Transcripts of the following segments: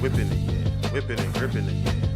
whipping the yam, whipping and gripping the yam.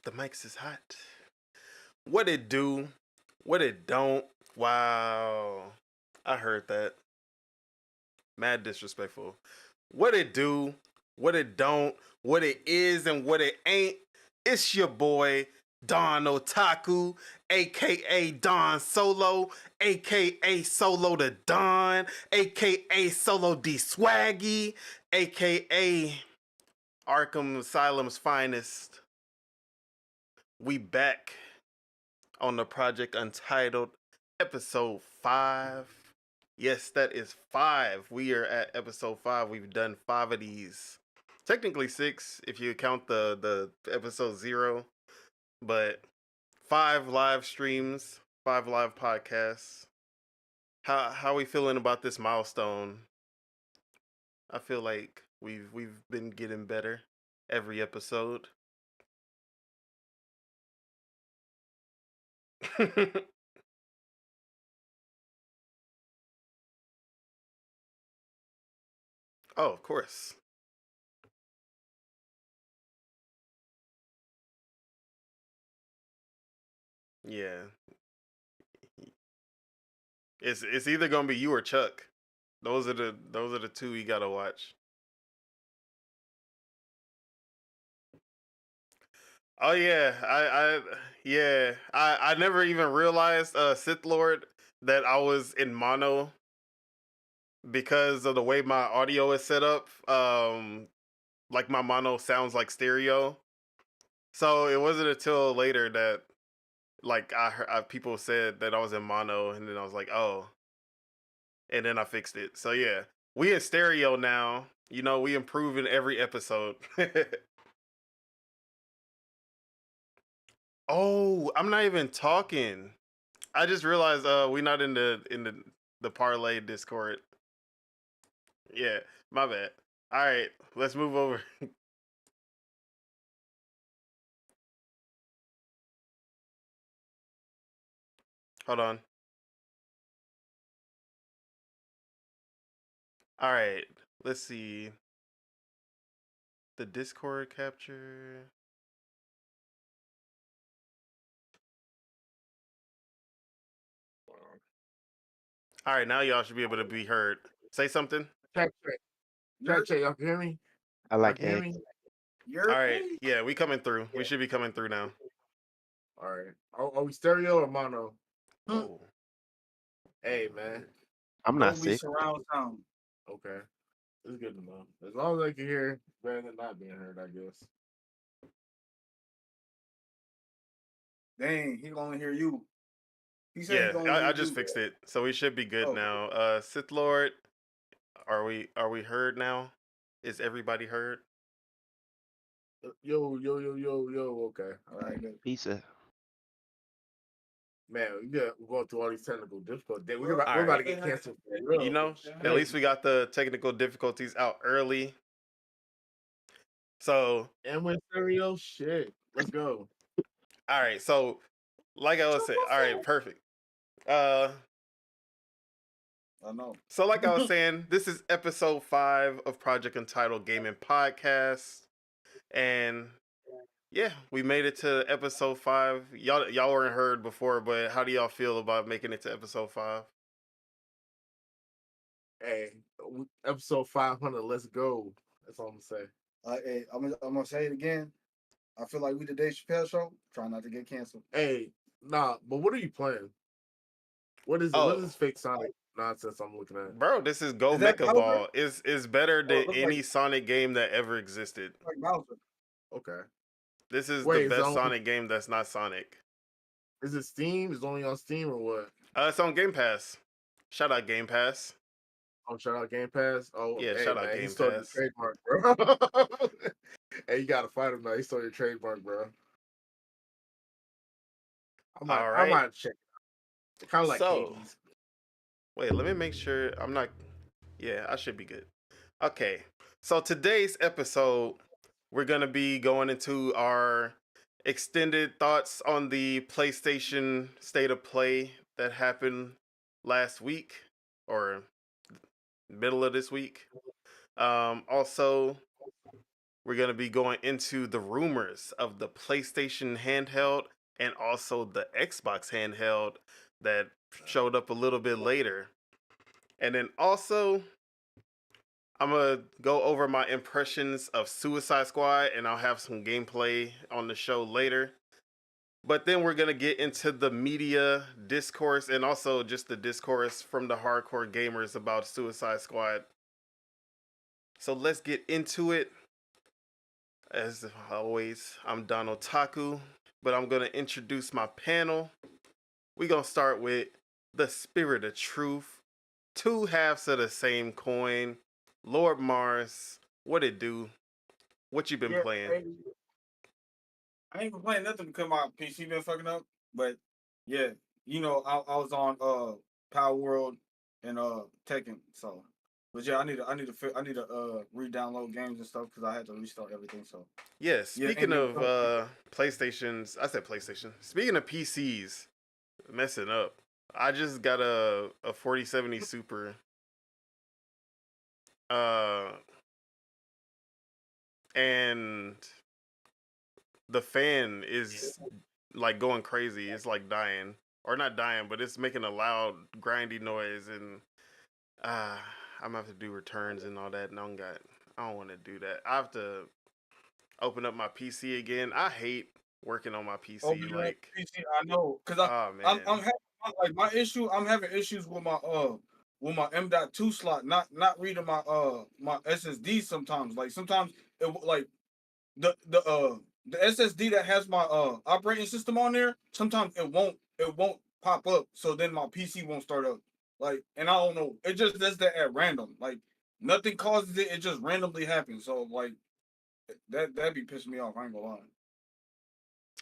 The mics is hot. What it do? What it don't? Wow. I heard that. Mad disrespectful. What it do? What it don't? What it is and what it ain't? It's your boy, Don Otaku, aka Don Solo, aka Solo the Don, aka Solo D Swaggy, aka Arkham Asylum's finest. We back on the project Untitled, episode 5. Yes, that is 5. We are at episode 5. We've done 5 of these. Technically 6 if you count the episode 0, but 5 live streams, 5 live podcasts. How are we feeling about this milestone? I feel like we've been getting better every episode. Oh, of course. Yeah. It's either gonna be you or Chuck. Those are the two you gotta watch. Oh yeah, I never even realized Sith Lord that I was in mono because of the way my audio is set up. Like my mono sounds like stereo. So it wasn't until later that like I heard people said that I was in mono, and then I was like, oh, and then I fixed it. So yeah, we in stereo now. You know, we improve in every episode. Oh, I'm not even talking. I just realized we not in the parlay Discord. Yeah, my bad. All right, let's move over. Hold on. All right, let's see the Discord capture. All right, now y'all should be able to be heard. Say something. Check. Y'all can hear me? I like Y'all can hear eggs. me? All right, yeah, we coming through. We should be coming through now. All right. Are we stereo or mono? Oh, Hey, man. I'm not Dolby sick. surround sound. Okay. It's good to know. As long as I can hear, better than not being heard, I guess. Dang, he only hear you. He said yeah, he only hear I just you. fixed it, so we should be good Oh. now. Sith Lord, are we heard now? Is everybody heard? Yo. Okay. All right. Pizza. Man, we're going through all these technical difficulties. We're All about right. to get canceled. You know, at least we got the technical difficulties out early. So, And with stereo, shit. Let's go. all right. So, like I was saying, all right, perfect. Uh, I know. so like I was saying, this is episode 5 of Project Untitled Gaming Podcast, and yeah, we made it to episode 5. Y'all weren't heard before, but how do y'all feel about making it to episode 5? Hey, episode 500. Let's go. That's all I'm gonna say. Hey, I'm gonna say it again. I feel like we the Dave Chappelle show. Try not to get canceled. Hey, nah, but what are you playing? What is Oh. what is this fake Sonic nonsense I'm looking at? Bro, this is Go Is that Mecha Bowser? Ball. Is better than looks any like- Sonic game that ever existed. Like Bowser. Okay. This is Wait, the is best it on- Sonic game that's not Sonic. Is it Steam? Is it only on Steam or what? It's on Game Pass. Shout out Game Pass. Oh, shout out Game Pass. Oh, Yeah, hey, shout out man, he Game stole Pass. your trademark, bro. Hey, you gotta fight him now. He stole your trademark, bro. I Alright. might check it out. Kind of like So- Hades. Wait, let me make sure I'm not. Yeah, I should be good. Okay, so today's episode, we're gonna be going into our extended thoughts on the PlayStation State of Play that happened last week or middle of this week. Also, We're going to be going into the rumors of the PlayStation handheld and also the Xbox handheld that showed up a little bit later. And then also, I'm going to go over my impressions of Suicide Squad, and I'll have some gameplay on the show later. But then we're going to get into the media discourse and also just the discourse from the hardcore gamers about Suicide Squad. So let's get into it. As always, I'm Donald Taku, but I'm going to introduce my panel. We're going to start with the spirit of truth, two halves of the same coin. Lord Mars, what it do? What you been playing? I ain't been playing nothing because my PC been fucking up. But yeah, I was on Power World and Tekken. So, but yeah, I need to re-download games and stuff because I had to restart everything. So yeah, speaking of PlayStations, I said PlayStation. Speaking of PCs, messing up. I just got a 4070 Super. And the fan is like going crazy. It's like dying, or not dying, but it's making a loud grindy noise, and I'm gonna have to do returns and all that. And I don't want to do that. I have to open up my PC again. I hate working on my PC. Like PC, I know, cause I'm having like my issue. I'm having issues with my M.2 slot, not reading my SSD sometimes. Like sometimes it like the SSD that has my operating system on there, sometimes it won't pop up. So then my PC won't start up. Like, and I don't know. It just does that at random. Like nothing causes it. It just randomly happens. So like that'd be pissing me off. I ain't gonna lie.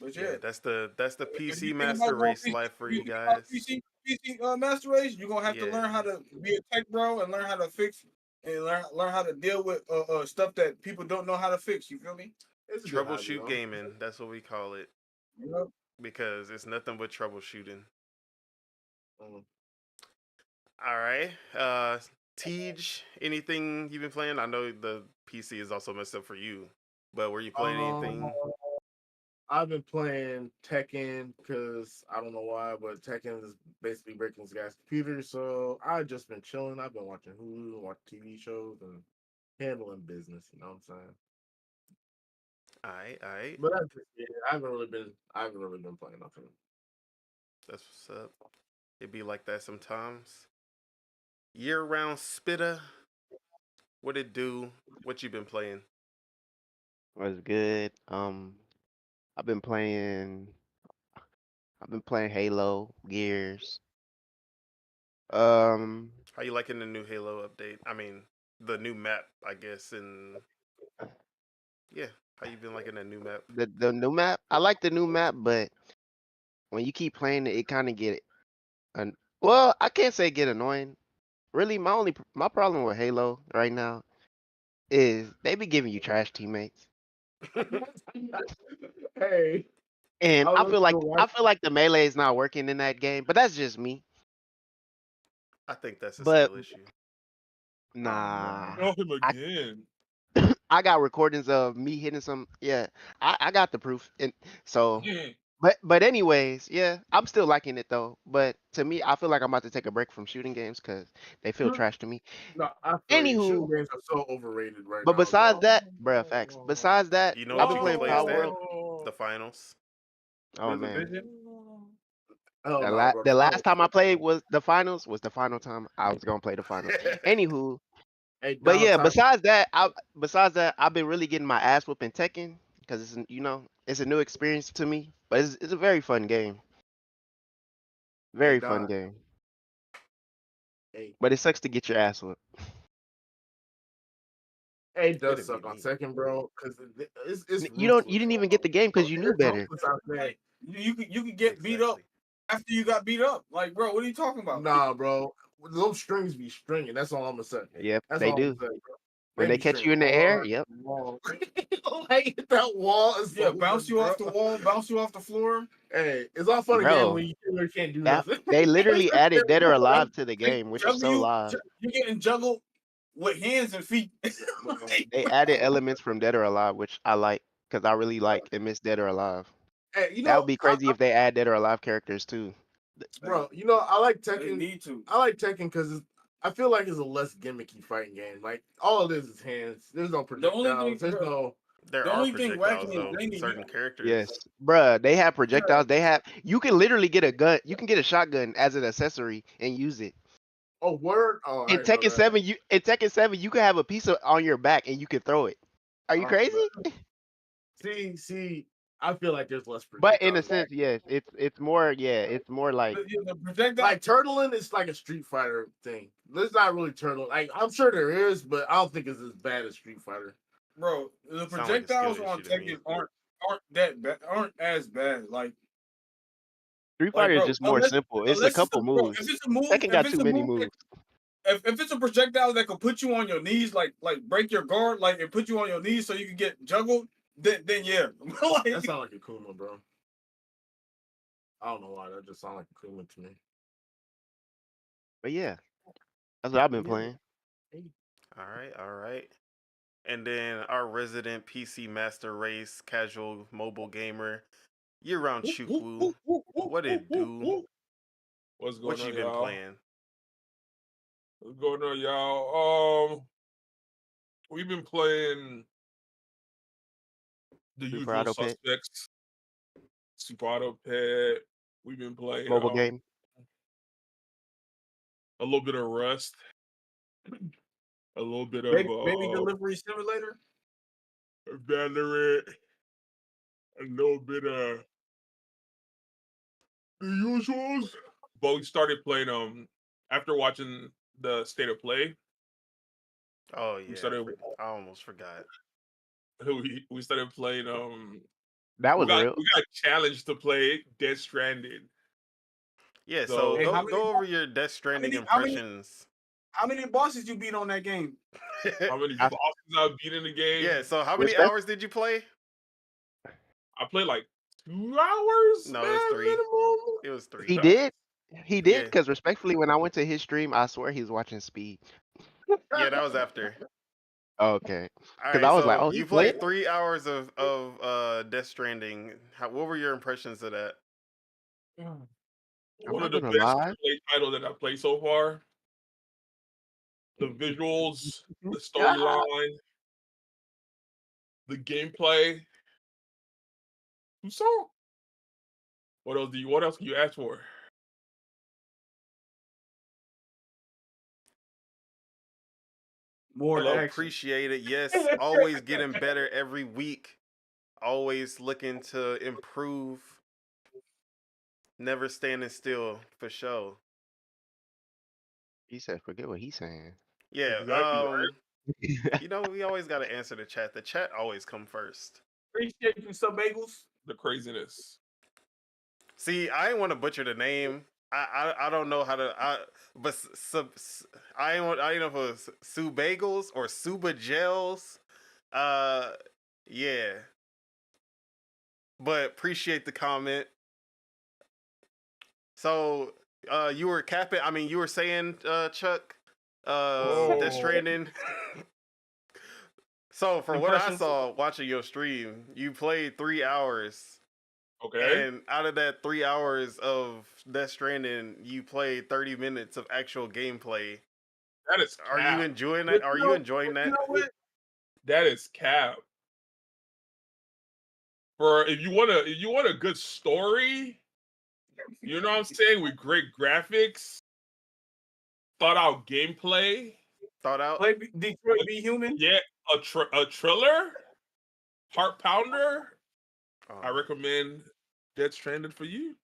But yeah, that's the if PC you think master about going race life for you think about guys. PC master race, you're gonna have to learn how to be a tech bro and learn how to fix and learn how to deal with stuff that people don't know how to fix. You feel me? It's Troubleshoot gaming. That's what we call it. Yep. Because it's nothing but troubleshooting. Mm. All right. Tej, anything you've been playing? I know the PC is also messed up for you, but were you playing anything? I've been playing Tekken because I don't know why, but Tekken is basically breaking this guy's computer. So I've just been chilling. I've been watching Hulu, watching TV shows, and handling business. You know what I'm saying? All right. But that's just it. I haven't really been playing nothing. That's what's up. It be like that sometimes. Year-round spitter. What it do? What you been playing? Was good. I've been playing. I've been playing Halo, Gears. Um, How you liking the new Halo update? I mean, the new map, I guess, and yeah, how you been liking that new map? the new map. I like the new map, but when you keep playing it, it kind of get well, I can't say get annoying. Really, my problem with Halo right now is they be giving you trash teammates, Hey, and I feel like the melee is not working in that game. But that's just me. I think that's a But skill issue. nah, know him again. I got recordings of me hitting some. Yeah, I got the proof, and so. But anyways, yeah, I'm still liking it though. But to me, I feel like I'm about to take a break from shooting games because they feel trash to me. No, I feel you. Shooting Anywho, games are so overrated right but now, besides bro. that, bruh, facts. Besides that, You know I've what been you can playing play Power instead? World. The finals. Oh There's a man, vision. Oh no, bro. the last time I played was the finals. Was the final time I was gonna play the finals. Anywho, Hey, but Donald yeah, Tuck. besides that, I've been really getting my ass whooped in Tekken because it's a new experience to me. But it's a very fun game. Hey, Very fun Don. game. Hey, But it sucks to get your ass whooped. it does It'd be suck on me. second, bro, because it's You ruthless. didn't even get the game because you knew It's better. ruthless out there. Like, you could get beat up after you got beat up. Like, bro, what are you talking about? Nah, bro. Those strings be stringing. That's all I'm gonna say. Yep, That's they all I'm do. gonna say, bro. When they be catch you in stringing the air, hard, yep. long. Like that wall is Yeah, so bounce good, you bro. off the wall, bounce you off the floor. Hey, it's all fun again when you can't do nothing. They literally added Dead or Alive to the game, which is Juggle so you, live. you're getting juggled with hands and feet. They added elements from Dead or Alive, which I like because I really like and miss Dead or Alive. Hey, you That know, would be crazy if they add Dead or Alive characters too. bro, you know, I like They Tekken. need to. I like Tekken because I feel like it's a less gimmicky fighting game. Like all it is hands. There's no The only projectiles. thing, There's no. There the are only thing projectiles wacky is though. they need. Certain characters. Yes, bruh. They have projectiles. They have. You can literally get a gun. You can get a shotgun as an accessory and use it. Oh, word. Oh, I In didn't know Tekken that. 7, you can have a piece on your back and you can throw it. Are you Oh, crazy? See, I feel like there's less But in a projectiles. sense, yes, it's more. Yeah, it's more like The projectile. Like turtling is like a Street Fighter thing. There's not really turtling. Like I'm sure there is, but I don't think it's as bad as Street Fighter. Bro, the Sound like a projectiles skill on issue to me. Tekken aren't that bad, aren't as bad. Street Fighter is Bro, just more simple. It's a couple moves. if it's a move, Tekken got if it's too a many move, moves. if it's a projectile that could put you on your knees, like break your guard, like and put you on your knees so you can get juggled, then yeah. That sounds like a Kuma, bro. I don't know why that just sounds like a Kuma to me. But yeah, that's what I've been playing. All right. And then our resident PC master race, casual mobile gamer, year-round Chukwu. What it do? What's going What on, you been y'all? playing? What's going on, y'all? We've been playing the Super usual Auto Pet. suspects. Super Auto Pet. We've been playing Mobile game. a little bit of Rust, a little bit of baby delivery simulator. Valorant, a little bit of the usuals. But we started playing after watching the State of Play. Oh yeah, started- I almost forgot. We started playing That was real. we got challenged to play Death Stranded. Yeah, So- so Hey, go over your Death Stranding impressions. How many bosses you beat on that game? How many bosses I beat in the game? Yeah, so how many Respect- hours did you play? I played like 2 hours. No, man, it was 3. minimum. It was 3. He did. He did Yeah. because respectfully, when I went to his stream, I swear he was watching Speed. Yeah, that was after. Okay. All 'Cause right, I was so like, oh, he you played played? 3 hours of Death Stranding. What were your impressions of that? One not of the gonna best lie. AAA titles that I played so far. The visuals, the storyline, the gameplay. So, what else can you ask for? More Hello? action. Appreciate it. Yes, always getting better every week. Always looking to improve. Never standing still for sure. He said, forget what he's saying. Yeah, Exactly right. you know, we always got to answer the chat. The chat always come first. Appreciate you, Sub Bagels. The craziness. See, I didn't want to butcher the name. I don't know how to. But I didn't know if it was Sue Bagels or Suba Gels. Yeah. But appreciate the comment. So, you were capping. I mean, you were saying, Chuck, Death Stranding. So, from what I saw watching your stream, you played 3 hours. Okay. And out of that 3 hours of Death Stranding, you played 30 minutes of actual gameplay. That is cap. Are you enjoying that? Are you enjoying that? You know what? That is cap. For if you want a good story, you know what I'm saying, with great graphics, thought out gameplay. Thought out? Play Detroit Be Human. Yeah, a thriller, heart pounder. I Oh. recommend Death Stranded for you.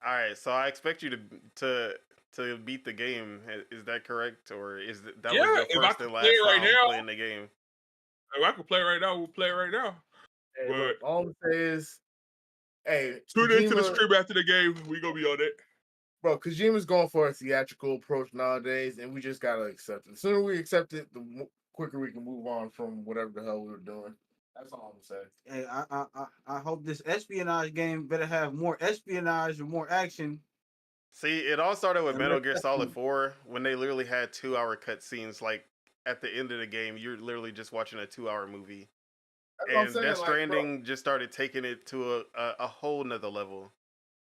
All right, so I expect you to beat the game. Is that correct, or is that Yeah, was if your I first could and last play it right time now- playing the game? If I can play right now, we'll play right now. Hey, But- look, all I'm saying is, hey, Tune into the Kojima- stream after the game. We gonna be on it. Bro, Kojima's going for a theatrical approach nowadays, and we just gotta accept it. The sooner we accept it, the quicker we can move on from whatever the hell we were doing. That's all I'm saying. Hey, I hope this espionage game better have more espionage and more action See, it all started with And Metal that's Gear that's Solid cool. 4 when they literally had 2-hour cutscenes. Like at the end of the game, you're literally just watching a 2-hour movie. That's what I'm And saying. Death Like, bro, Stranding just started taking it to a whole nother level.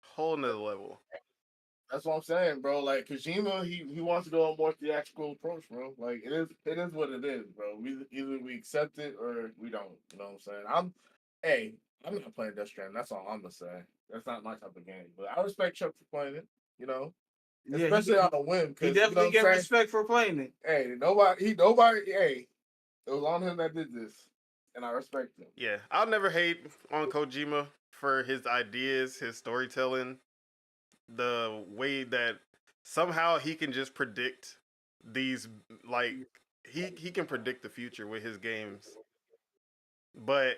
Whole nother level. that's what I'm saying, bro. Like Kojima, he wants to go a more theatrical approach, bro. Like it is what it is, bro. Either we accept it or we don't. You know what I'm saying? I'm not playing Death Stranding. That's all I'm gonna say. That's not my type of game. But I respect Chuck for playing it. You know, Yeah, especially on a whim. he Because you know definitely what get I'm saying. respect for playing it. Hey, nobody. Hey, it was on him that did this, and I respect him. Yeah, I'll never hate on Kojima for his ideas, his storytelling, the way that somehow he can just predict these, like he can predict the future with his games. But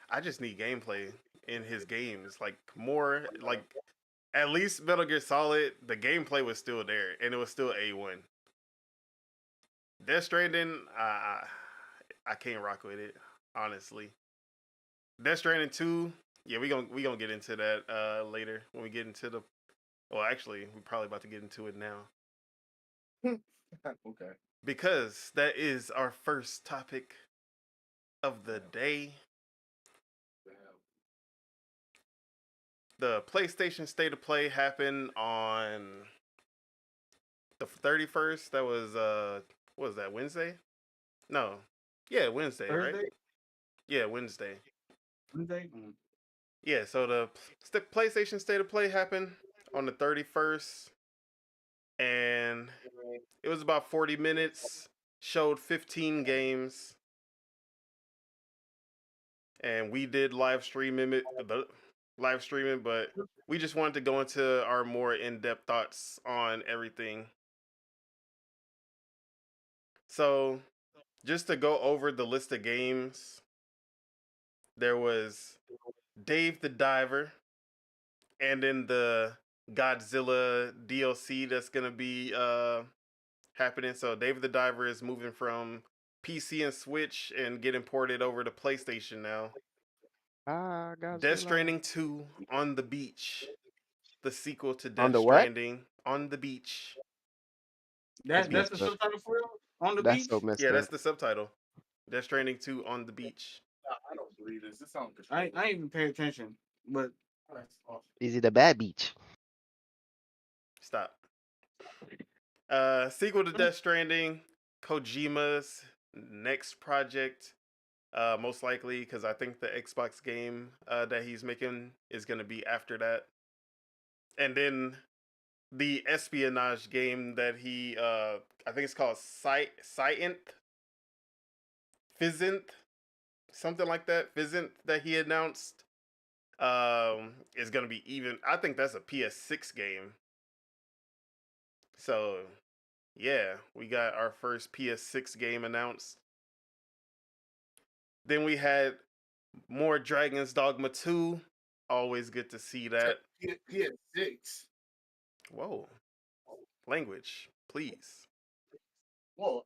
I just need gameplay in his games, like more, like at least Metal Gear Solid, the gameplay was still there and it was still A1. Death Stranding, I can't rock with it, honestly. Death Stranding 2, yeah, we gonna get into that later when we get into the. Well, actually, we're probably about to get into it now Okay. because that is our first topic of the day. The PlayStation State of Play happened on the 31st. That was what was that, Wednesday? No, yeah, Wednesday, right? Thursday? Yeah, Wednesday. Wednesday? Yeah, so the PlayStation State of Play happened on the 31st, and it was about 40 minutes. Showed 15 games, and we did live streaming but we just wanted to go into our more in-depth thoughts on everything. So, just to go over the list of games, there was Dave the Diver, and then the Godzilla DLC that's gonna be happening. So Dave the Diver is moving from PC and Switch and getting ported over to PlayStation now. Ah, Death Godzilla. Stranding 2 on the beach, the sequel to On Death the what? Stranding on the beach. That's That's the messed up. subtitle for it? On the That's so beach? messed Yeah, that's up. the subtitle. Death Stranding 2 on the beach. I don't believe this. This sounds I ain't even pay attention. But That's awesome. Is it a bad beach? Stop. Sequel to Death Stranding, Kojima's next project. Most likely, because I think the Xbox game that he's making is going to be after that. And then the espionage game that he, I think it's called Fizzint, something like that. Fizzint that he announced is going to be even. I think that's a PS6 game. So, yeah, we got our first PS6 game announced. Then we had more Dragon's Dogma 2. Always good to see that. PS6. Whoa. Language, please. Well,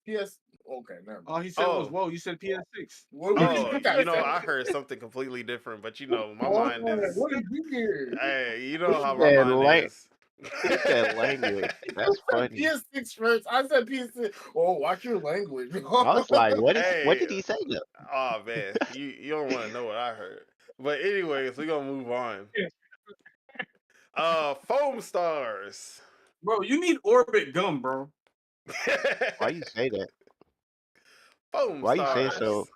PS. Okay, never all mind. he said was, Oh, whoa, you said PS6. What did oh, you guys say? I heard something completely different, but my Oh, mind is. what did you hear? Hey, you He know how my said mind lang- is. He said language. That's funny. PS6 first. I said PS6. Oh, watch your language. I was like, what Hey, did he say though? oh man, you don't want to know what I heard. But anyways, we're gonna move on. Foam Stars. Bro, you need Orbit gum, bro. Why you say that? Foam Why you say Stars. so?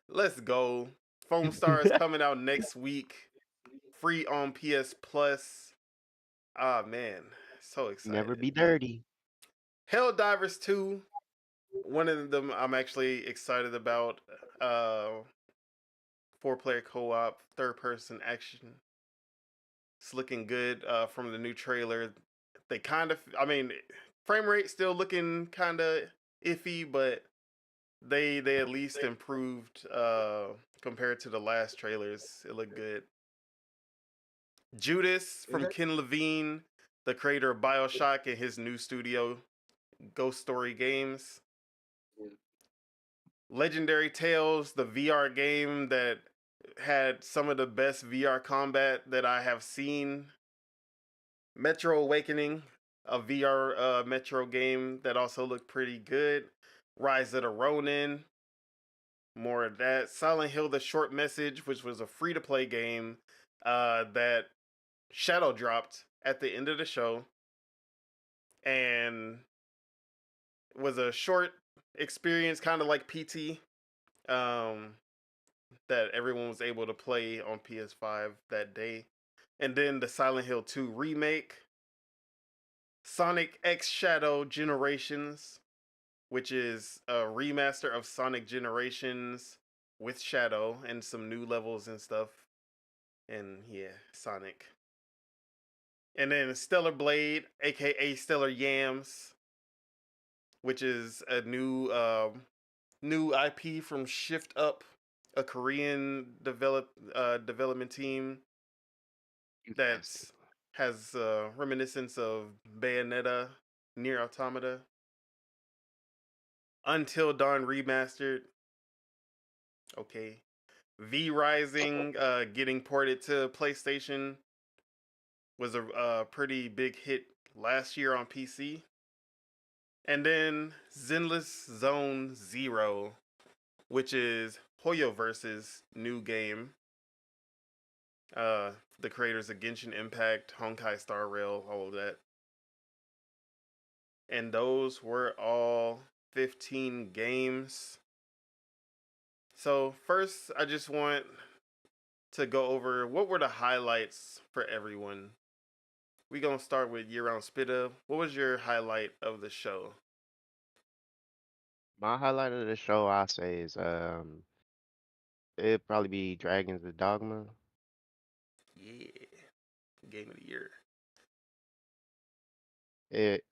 Let's go. Foam Stars coming out next week. Free on PS Plus. Ah man, so excited. Never be dirty. Helldivers 2. One of them I'm actually excited about. 4-player co-op, third-person action. It's looking good from the new trailer. They frame rate still looking kind of iffy, but they at least improved compared to the last trailers. It looked good. Judas from Ken Levine, the creator of BioShock, and his new studio, Ghost Story Games. Legendary Tales, the VR game that had some of the best VR combat that I have seen. Metro Awakening, a VR Metro game that also looked pretty good. Rise of the Ronin, more of that. Silent Hill: The Short Message, which was a free to play game that Shadow dropped at the end of the show, and was a short experience, kind of like PT, um, that everyone was able to play on PS5 that day. And then the Silent Hill 2 remake, Sonic X Shadow Generations, which is a remaster of Sonic Generations with Shadow and some new levels and stuff. And yeah, Sonic. And then Stellar Blade, aka Stellar Yams, which is a new IP from Shift Up, a Korean development team that has reminiscence of Bayonetta, Nier Automata. Until Dawn Remastered. Okay. V Rising getting ported to PlayStation was a pretty big hit last year on PC. And then Zenless Zone Zero, which is Hoyoverse's new game. The creators of Genshin Impact, Honkai Star Rail, all of that. And those were all 15 games. So first, I just want to go over what were the highlights for everyone. We gonna start with Year-Round Spitta. What was your highlight of the show? My highlight of the show, I say, is it'd probably be Dragons of Dogma. Yeah, game of the year.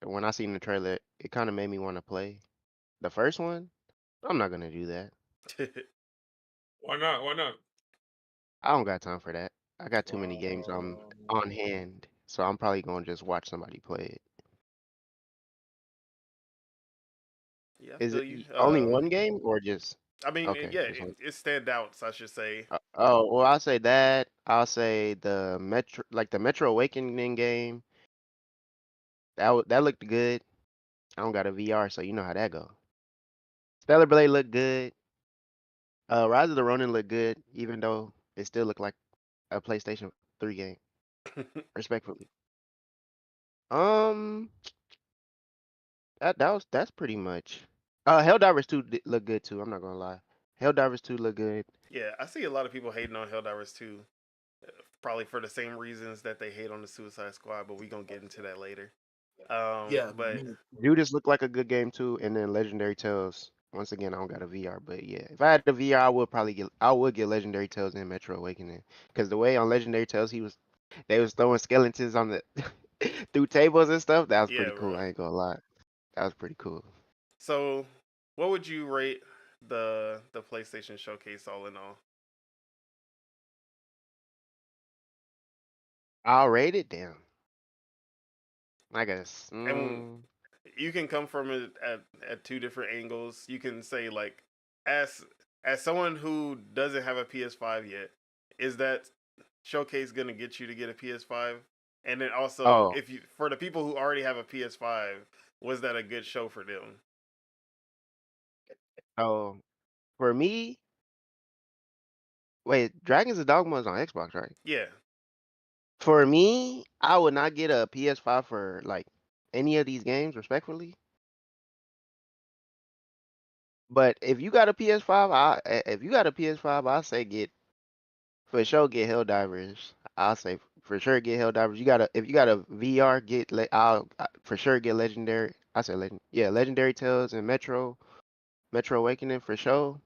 When I seen the trailer, it kind of made me want to play. The first one, I'm not gonna do that. Why not? Why not? I don't got time for that. I got too many games on hand, so I'm probably gonna just watch somebody play it. Yeah, I Is feel it you. only one game or just I mean, okay? yeah, Just one. it's standouts, I should say. Oh, well, I'll say that. I'll say the Metro Awakening game. That looked good. I don't got a VR, so you know how that go. Stellar Blade looked good. Rise of the Ronin looked good, even though it still looked like a PlayStation 3 game. Respectfully. Um, that's pretty much. Helldivers 2 look good too. I'm not gonna lie. Helldivers 2 look good. Yeah, I see a lot of people hating on Helldivers 2. Probably for the same reasons that they hate on the Suicide Squad, but we gonna get into that later. Yeah, But Judas looked like a good game too, and then Legendary Tales. Once again, I don't got a VR, but yeah, if I had the VR, I would get Legendary Tales and Metro Awakening, because the way on Legendary Tales they was throwing skeletons on the through tables and stuff. That was yeah, pretty cool. bro. I ain't gonna lie, that was pretty cool. So, what would you rate the PlayStation Showcase all in all? I'll rate it down. I guess. And you can come from it at two different angles. You can say like, as as someone who doesn't have a PS5 yet, is that showcase gonna get you to get a PS5? And then also, Oh, if you for the people who already have a PS5, was that a good show for them? oh, for me, wait, Dragons of Dogma is on Xbox, right? Yeah. For me, I would not get a PS5 for like any of these games, respectfully. But if you got a PS5, if you got a PS5, I say for sure get Helldivers. I'll say for sure get Helldivers. If you got a VR, for sure get Legendary. I say Legendary Tales and Metro Awakening for sure.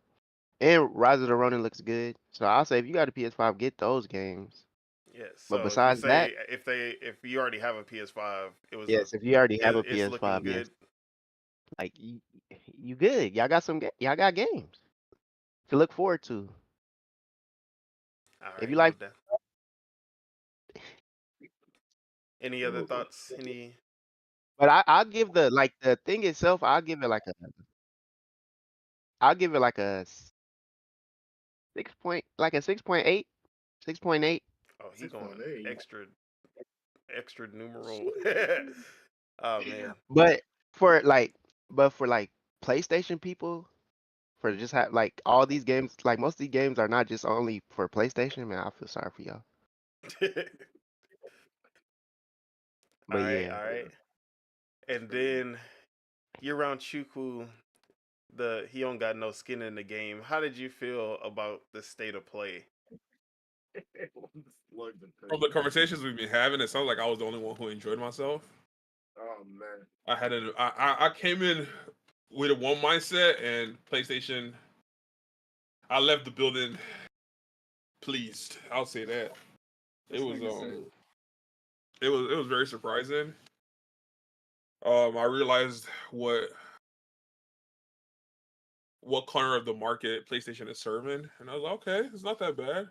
And Rise of the Ronin looks good. So I'll say if you got a PS5, get those games. Yeah. But So if you besides that, say if you already have a PS5, yes, if you already have a it's looking PS5, yes, good. like you good. Y'all got games to look forward to. All If right, you like, no doubt. Any other thoughts? Any? but I'll give the thing itself. I'll give it like a like a 6.8, 6.8. Oh, he going 6.8. extra numeral. Oh man. But for like, but for like PlayStation people, for just have like all these games, like most of these games are not just only for PlayStation. Man, I feel sorry for y'all. But yeah, All right. And then year-round Chuku, he don't got no skin in the game. How did you feel about the state of play? From the conversations we've been having, it sounds like I was the only one who enjoyed myself. Oh man. I came in with a one mindset, and PlayStation, I left the building pleased. I'll say that. It was it was very surprising. I realized what corner of the market PlayStation is serving, and I was like, okay, it's not that bad.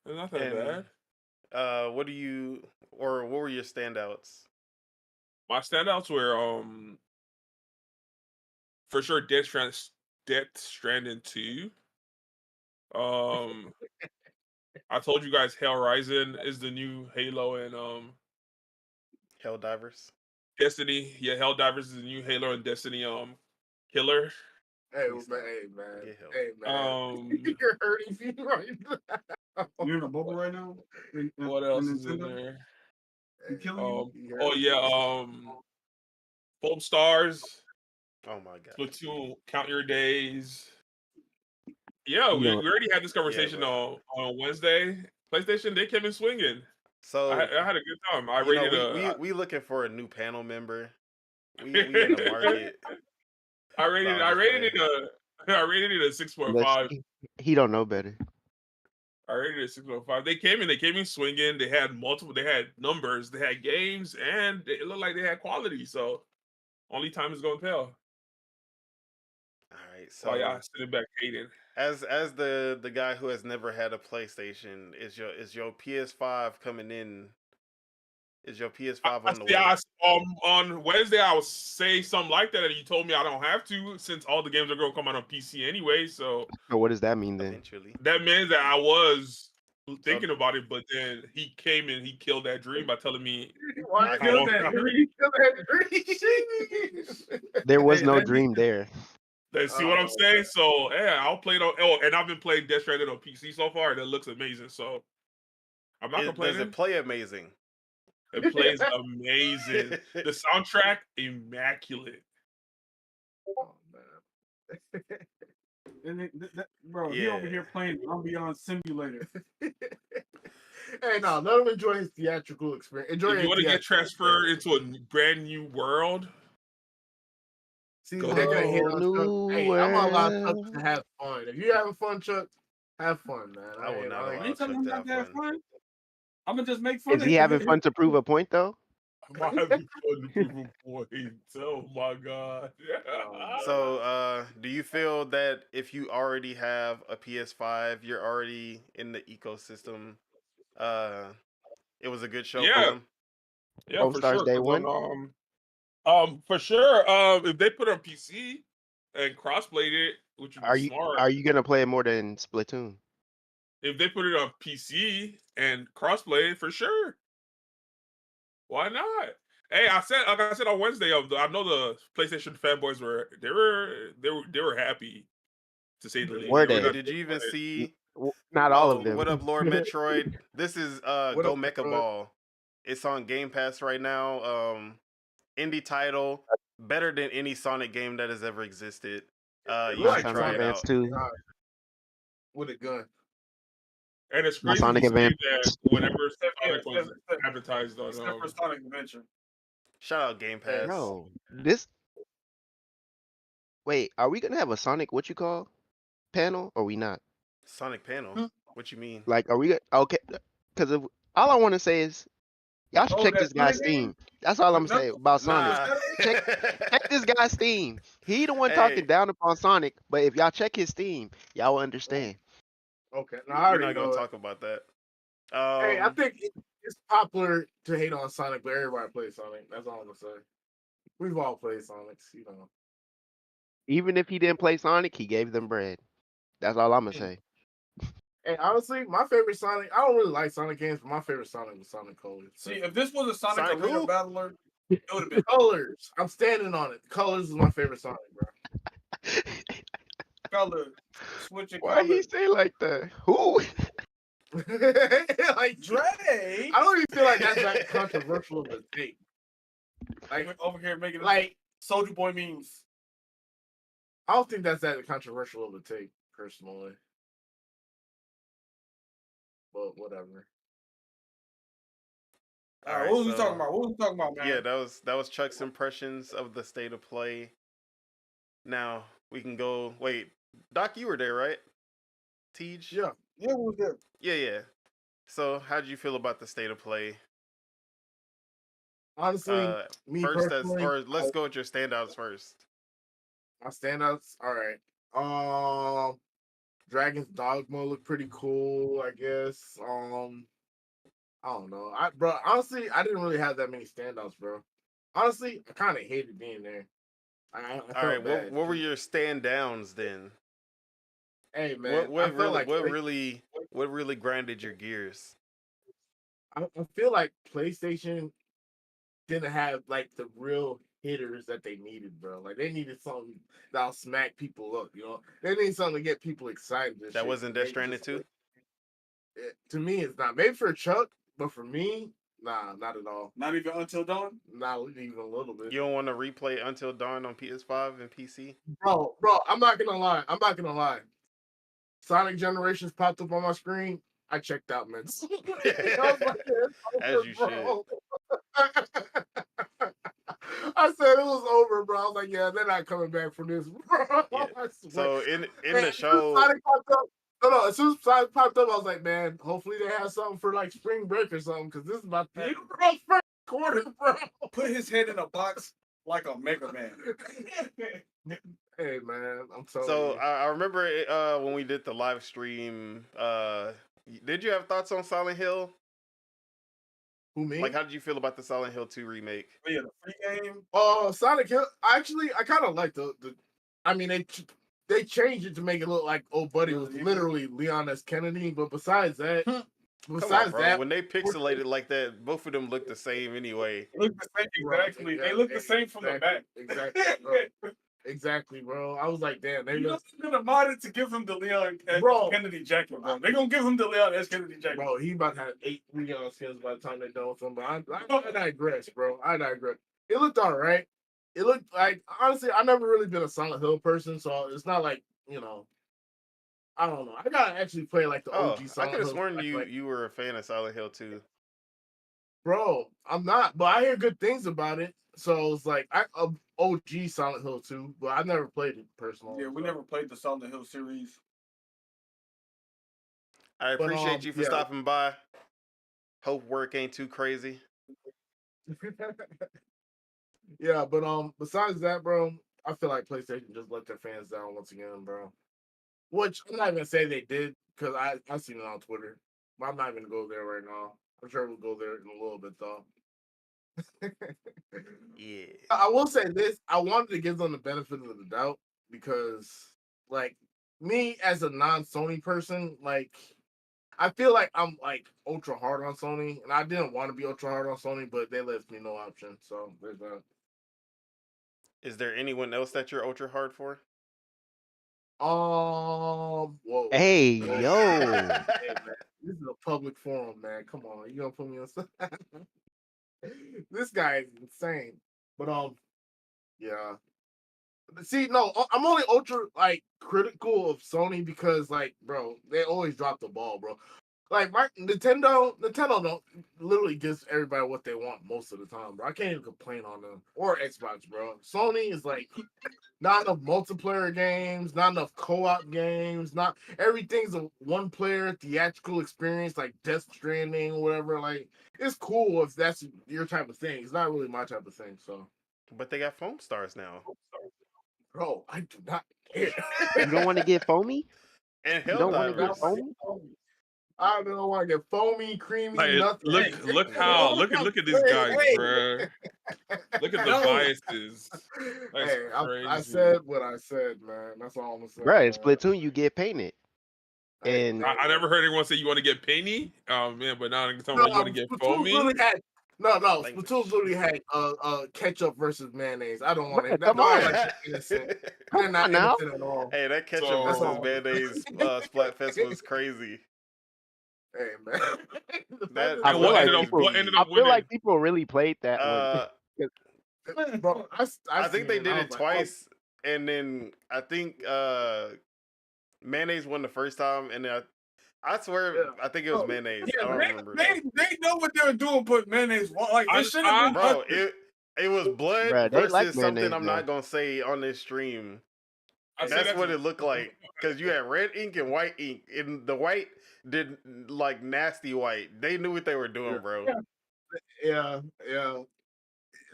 It's not that bad. What were your standouts? My standouts were for sure Death Stranding 2. I told you guys Horizon is the new Halo, and Helldivers. Destiny. Yeah, Helldivers is the new Halo and Destiny killer. Hey Please man, stop. hey man. You're hurting me right now. You're in a bubble right now. What else is in there? Hey, Oh yeah, Foam Stars, Oh my god. Splatoon, Count Your Days. Yeah, we already had this conversation on Wednesday. PlayStation, they came in swinging. So I had a good time. we looking for a new panel member. We in the market. I rated it a 6.5. He don't know better. I rated it 6.5. They came in swinging. They had numbers, they had games, and it looked like they had quality. So only time is gonna tell. All right, so y'all sitting back hating. As the guy who has never had a PlayStation, is your PS5 coming in? Is your PS5 on the way? On Wednesday, I would say something like that, and you told me I don't have to, since all the games are going to come out on PC anyway. So what does that mean then? Eventually, that means that I was thinking about it, but then he came and he killed that dream by telling me. Why killed that dream? There was no dream there. See what I'm saying? So yeah, I'll play it on. Oh, and I've been playing Death Stranding on PC so far, and it looks amazing. So I'm not complaining. Does it play amazing? It plays amazing. The soundtrack, immaculate. Oh man. Bro, he over here playing Beyond Simulator. Hey, no, let him enjoy his theatrical experience. If you want to get transferred into a brand new world, see, they're gonna hit on Chuck. Hey, I'm gonna allow Chuck to have fun. If you're having fun, Chuck, have fun, man. I will not allow you Chuck to have fun. I'm gonna just make fun. Is he having fun to prove a point though? I'm having fun to prove a point. Oh my god. So, do you feel that if you already have a PS5, you're already in the ecosystem? It was a good show for them. Yeah, for sure. Day one. For sure. If they put it on PC and cross-played it, which would be smart. Are you gonna play it more than Splatoon? If they put it on PC and crossplay, for sure. Why not? Hey, like I said on Wednesday, I know the PlayStation fanboys were happy, to say the least. Were they? Did you even see? Not all of them. What up, Lord Metroid? This is Go Mecha Ball. It's on Game Pass right now. Indie title, better than any Sonic game that has ever existed. You should try it out. Too. With a gun. And it's crazy Sonic Advance that whenever Sonic was advertised on Sonic Adventure. Shout out Game Pass. Bro, wait, are we gonna have a Sonic panel or we not? Sonic panel? What you mean? Like, are we okay? Because all I want to say is y'all should check this guy's Steam. That's all I'm saying about Sonic. Check this guy's Steam. He the one talking down upon Sonic, but if y'all check his Steam, y'all will understand. Okay, we're not gonna talk about that. Hey, I think it's popular to hate on Sonic, but everybody plays Sonic. That's all I'm gonna say. We've all played Sonics, you know. Even if he didn't play Sonic, he gave them bread. That's all I'm gonna say. And honestly, my favorite Sonic, I don't really like Sonic games, but my favorite Sonic was Sonic Colors. See, if this was a Sonic Sonic Arena who? Battler, it would have been Colors. I'm standing on it. Colors is my favorite Sonic, bro. color. Switching Why he colors. say like that? Who? Like Dre. I don't even feel like that's that controversial of a take. Like over here making Like Soldier Boy memes. I don't think that's that controversial of a take, personally. But whatever. All right, what was we talking about? What was we talking about, man? Yeah, that was Chuck's impressions of the state of play. Now we can go. Wait, Doc, you were there, right? Tej? Yeah. Yeah, we was there. Yeah. So, how did you feel about the state of play? Honestly, me first, personally, let's go with your standouts first. my standouts. All right. Dragon's Dogma looked pretty cool, I guess. I don't know. Bro, honestly, I didn't really have that many standouts, bro. Honestly, I kind of hated being there. I All felt right, bad. what were your stand downs then? Hey man, What really grinded your gears? I feel like PlayStation didn't have like the real hitters that they needed, bro. Like they needed something that'll smack people up, you know. They need something to get people excited. That wasn't Death Stranding 2? To me, it's not. Maybe for Chuck, but for me, nah, not at all. Not even Until Dawn? Not even a little bit. You don't want to replay Until Dawn on PS5 and PC? Bro, I'm not gonna lie. Sonic Generations popped up on my screen. I checked out, man. As you should. I said it was over, bro. I was like, yeah, they're not coming back from this, bro. Yeah. So in man, the show, Sonic popped up, as soon as Sonic popped up, I was like, man, hopefully they have something for like spring break or something, because this is about the first quarter, bro. Put his head in a box like a Mega Man. Hey man, I'm telling so you. I remember when we did the live stream. Did you have thoughts on Silent Hill? Who, me? Like, how did you feel about the Silent Hill 2 remake? Oh, yeah, the free game. Sonic Hill. Actually, I kind of like the. I mean, they changed it to make it look like old buddy was literally Leon S. Kennedy. But besides that, when they pixelated like that, both of them look the same anyway. They look the same, exactly. They look the same from the back. Exactly, bro. Exactly, bro. I was like, damn, they're gonna mod it to give him the Leon Kennedy jacket, bro. They're gonna give him the Leon S. Kennedy jacket. Bro, he about to have 8 Leon skins by the time they're done with him. But I digress, bro. I digress. It looked all right. It looked like, honestly, I've never really been a Silent Hill person, so it's not like, you know, I don't know. I gotta actually play like the OG Silent Hill. I could have sworn you were a fan of Silent Hill 2. Bro, I'm not, but I hear good things about it. So it's like OG Silent Hill 2, but I never played it personally. Yeah, we never played the Silent Hill series. I appreciate you for stopping by. Hope work ain't too crazy. Yeah, but besides that, bro, I feel like PlayStation just let their fans down once again, bro. Which I'm not even gonna say they did, because I seen it on Twitter. But I'm not even gonna go there right now. I'm sure we'll go there in a little bit though. Yeah. I will say this. I wanted to give them the benefit of the doubt because, like, me as a non-Sony person, like, I feel like I'm like ultra hard on Sony, and I didn't want to be ultra hard on Sony, but they left me no option. So there's that. Is there anyone else that you're ultra hard for? Whoa. Hey, yo. Hey, man. This is a public forum, man. Come on, you gonna put me on? This guy is insane. But yeah. See, no, I'm only ultra like critical of Sony because, like, bro, they always drop the ball, bro. Like Nintendo don't literally gives everybody what they want most of the time, bro. I can't even complain on them or Xbox, bro. Sony is like not enough multiplayer games, not enough co-op games, not everything's a one-player theatrical experience like Death Stranding or whatever. Like, it's cool if that's your type of thing. It's not really my type of thing, so. But they got foam stars now. Bro, I do not care. You don't want to get foamy? And You don't want to get foamy? I don't want to get foamy, creamy, like, nothing. look at these guys, bro. Look at the biases. That's hey, crazy. I said what I said, man. That's all I'm saying. Bro, in Splatoon, you get painted. And I never heard anyone say you want to get painty. Oh man, but now it's talking about you want to get foamy. Splatoon literally had ketchup versus mayonnaise. I don't want it. Come They're on. like innocent. Come They're not on now. innocent at all. Hey, that ketchup So- versus mayonnaise Splatfest was crazy. Hey man. That- I And feel what ended I up feel winning? like people really played that Uh, one. Bro, I think they seen it, did I it was like, oh, twice, and then I think mayonnaise won the first time, and then I swear Yeah. I think it was Oh, mayonnaise. Yeah, I don't remember. though. they know what they were doing. Put mayonnaise. Like I- it should have been. Bro, mustard. it was blood Bruh, they like versus something mayonnaise I'm now. not gonna say on this stream. I said That's that what to- it looked like. Because you had red ink and white ink. And the white did like nasty white. They knew what they were doing, bro. yeah.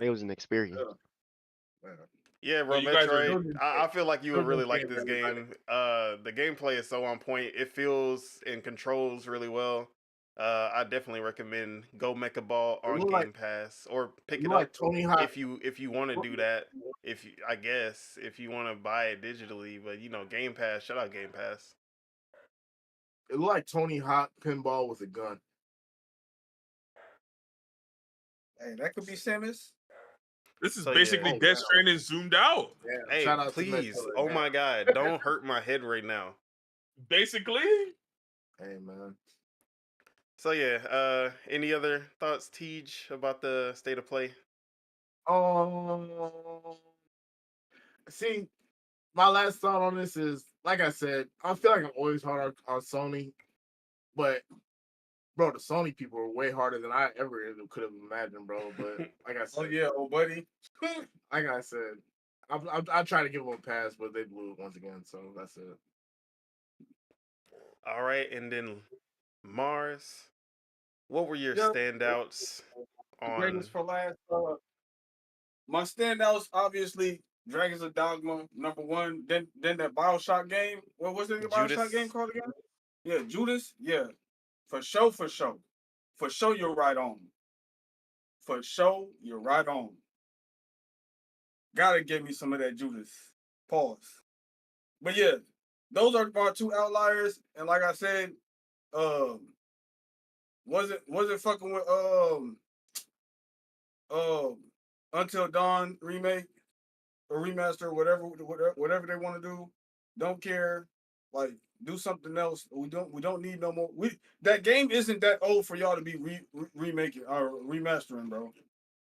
It was an experience. Yeah, bro, you guys are- Metroid. I feel like you would really like this Everybody. game. The gameplay is so on point. It feels and controls really well. I definitely recommend Go Mecha Ball on look Game like- Pass or pick You it like up Tony Hawk? if you want to do that. If you, I guess if you want to buy it digitally, but Game Pass. Shout out Game Pass. It looked like Tony Hawk pinball with a gun. Hey, that could be Samus. This is So, basically yeah. Death Stranding zoomed out. Yeah. Hey, shout out to please! Metroid, Oh man. my God! Don't hurt my head right now. Basically, Hey man. So yeah. Any other thoughts, Tej, about the state of play? See, my last thought on this is, like I said, I feel like I'm always hard on Sony, but bro, the Sony people are way harder than I ever could have imagined, bro. But like I Oh said, yeah, old buddy. like I said, I try to give them a pass, but they blew it once again. So that's it. All right, and then Mars. What were your Yeah. standouts on? Greatest for last. My standouts, obviously, Dragons of Dogma, number one. Then that Bioshock game. What was it? The Bioshock Judas. game called again? Yeah, Judas. Yeah, for sure. For sure, you're right on. For sure, you're right on. Gotta give me some of that Judas. Pause. But yeah, those are my two outliers. And like I said, wasn't fucking with Until Dawn remake or remaster, whatever they want to do. Don't care. Like, do something else. We don't need no more. That game isn't that old for y'all to be remaking or remastering, bro.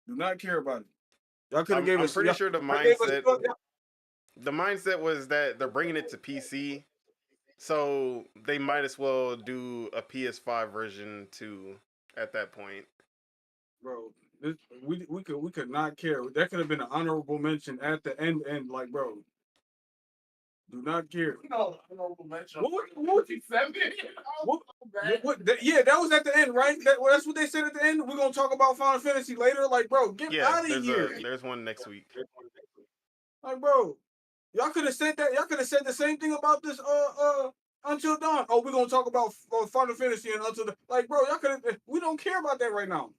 Do not care about it. Y'all could have gave I'm us. pretty sure the y'all gave us- mindset was that they're bringing it to PC, so they might as well do a PS5 version too at that point. bro. We could not care. That could have been an honorable mention at the end. Like, bro, do not care. No, honorable mention. What was he saying? Yeah, that was at the end, right? That's what they said at the end. We're gonna talk about Final Fantasy later. Like, bro, get Yeah, out of here. there's one next week. Like, bro, y'all could have said that. Y'all could have said the same thing about this. Until Dawn. Oh, we're gonna talk about Final Fantasy and Until Dawn. Like, bro, y'all could have. We don't care about that right now.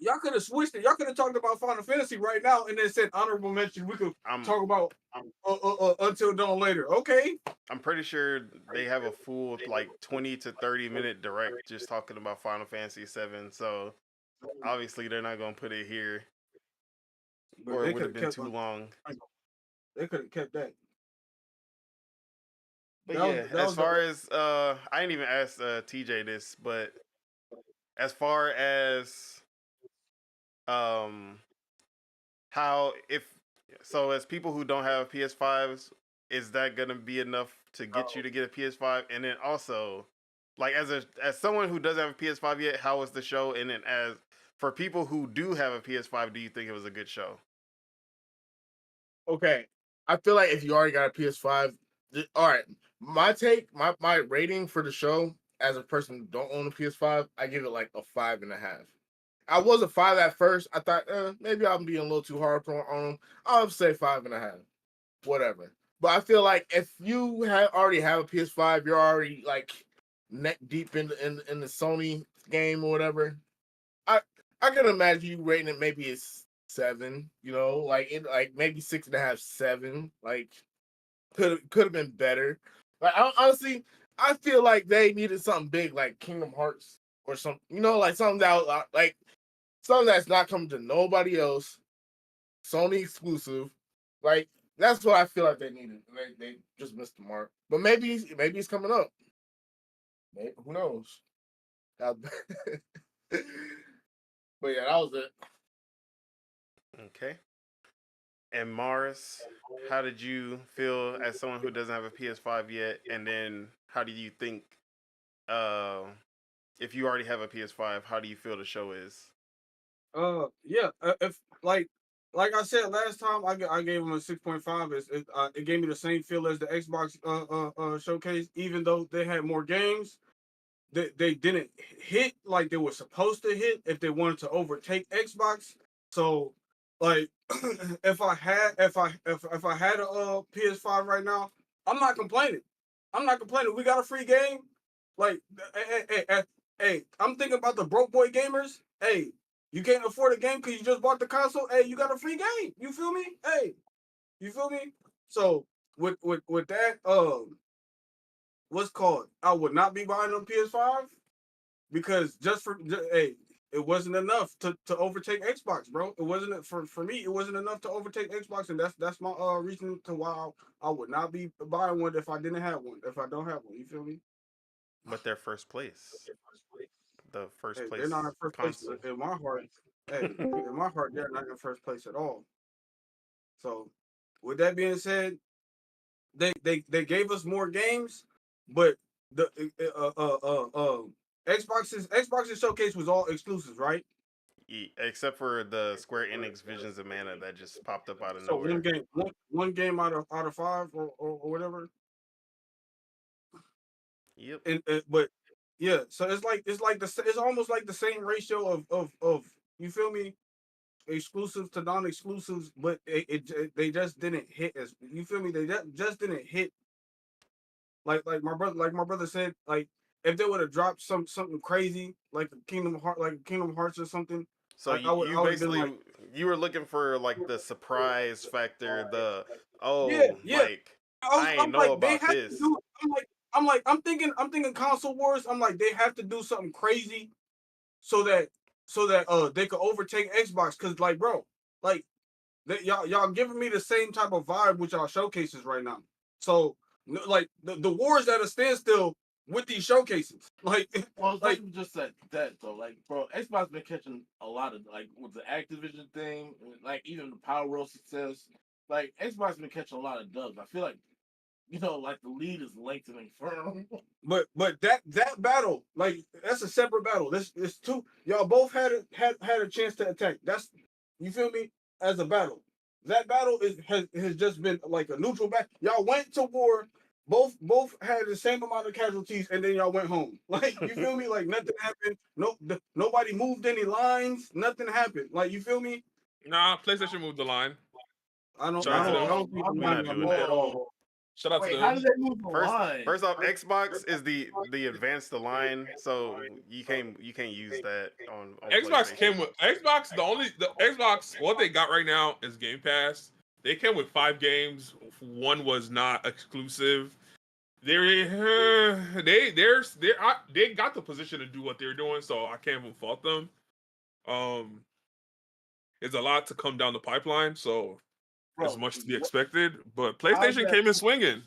Y'all could have switched it. Y'all could have talked about Final Fantasy right now and then said honorable mention. We could talk about Until Dawn later. Okay. I'm pretty sure they have a full like 20 to 30 minute direct just talking about Final Fantasy 7. So obviously they're not gonna put it here, But or they it would have coulda been kept too long. They could have kept that. But That was- yeah, that as was far as I didn't even ask TJ this, but as far as how as people who don't have PS5s, is that gonna be enough to get you to get a PS5? And then also, like as someone who doesn't have a PS5 yet, how was the show? And then as for people who do have a PS5, do you think it was a good show? Okay, I feel like if you already got a PS5, all right. My take, my rating for the show as a person who don't own a PS5, I give it like a 5.5. I was a 5 at first. I thought maybe I'm being a little too hard on them. I'll say 5.5, whatever. But I feel like if you already have a PS5, you're already like neck deep in the Sony game or whatever. I can imagine you rating it maybe it's 7, like maybe 6.5, 7. Like could have been better. Like honestly, I feel like they needed something big like Kingdom Hearts or something. You know, like something that like something that's not coming to nobody else. Sony exclusive. Like that's what I feel like they needed. They just missed the mark. But maybe it's coming up. Maybe, who knows? But yeah, that was it. Okay. And Mars, how did you feel as someone who doesn't have a PS5 yet? And then how do you think, if you already have a PS5, how do you feel the show is? Yeah. If like I said last time, I gave him a 6.5. It gave me the same feel as the Xbox showcase, even though they had more games. They didn't hit like they were supposed to hit if they wanted to overtake Xbox. So like if I had a PS5 right now, I'm not complaining. We got a free game. Like hey, I'm thinking about the broke boy gamers. Hey, you can't afford a game because you just bought the console. Hey, you got a free game. You feel me? Hey, you feel me? So with that, what's called? I would not be buying on PS5 because hey, it wasn't enough to overtake Xbox, bro. It wasn't for me. It wasn't enough to overtake Xbox, and that's my reason to why I would not be buying one if I didn't have one. If I don't have one, you feel me? But they're first place. The first place. They're not in first place console. in my heart. Hey, in my heart, they're not in first place at all. So, with that being said, they gave us more games, but the Xbox's showcase was all exclusives, right? Except for the Square Enix Visions of Mana that just popped up out of So nowhere. one game out of five or whatever. Yep. But yeah, so it's almost like the same ratio of you feel me, exclusives to non-exclusives, but they just didn't hit as you feel me. They just didn't hit like my brother said, like if they would have dropped something crazy like Kingdom Hearts or something. So like, you I would have been basically like, you were looking for like the surprise factor, the yeah. like I ain't I'm know like they about have to this. do. I'm thinking console wars. I'm like they have to do something crazy so that they could overtake Xbox. Cause like bro, like y'all giving me the same type of vibe with y'all showcases right now. So like the wars at a standstill with these showcases. Like Well, it's like not just that though. Like, bro, Xbox been catching a lot of like with the Activision thing, like even the Power World success. Like Xbox been catching a lot of dubs. I feel like like the lead is lengthening firm. but that battle, like that's a separate battle. This two y'all both had a chance to attack. That's you feel me as a battle. That battle has just been like a neutral battle. Y'all went to war. Both had the same amount of casualties, and then y'all went home. Like you feel me? Like nothing happened. Nobody moved any lines. Nothing happened. Like you feel me? Nah, PlayStation moved the line. I don't Shout out to them. think We're not doing moved that. at all. Shout out to Wait, them. how did they move the line? First off, Xbox is the advanced line, so you can't use that on Xbox PlayStation. came with Xbox. The Xbox. What they got right now is Game Pass. They came with 5 games. One was not exclusive. They got the position to do what they're doing, so I can't even fault them. It's a lot to come down the pipeline, so Bro, as much to be expected. But PlayStation came in swinging.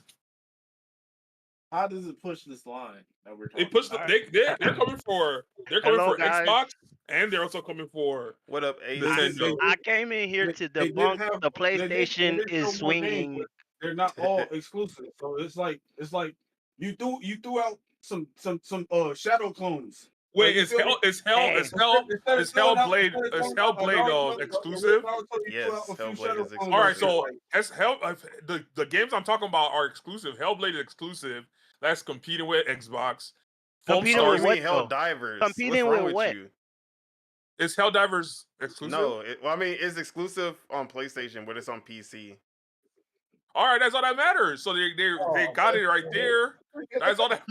How does it push this line that we're talking They pushed. about? They're coming for. They're coming Hello, for guys. Xbox, and they're also coming for What up, Ace? Nintendo. I came in here to They did debunk have the they PlayStation did is show more games, swinging. but they're not all exclusive. So it's like you threw out some shadow clones. Wait, you is feel me? Hellblade exclusive? Yes, Hellblade is exclusive. All right, so the games I'm talking about are exclusive. Hellblade is exclusive. That's competing with Xbox. Competing Oh, with you what, mean though? Helldivers? Competing What's wrong with with what? you? Is Helldivers exclusive? No, I mean it's exclusive on PlayStation, but it's on PC. All right, that's all that matters. So they got it right there. That's all that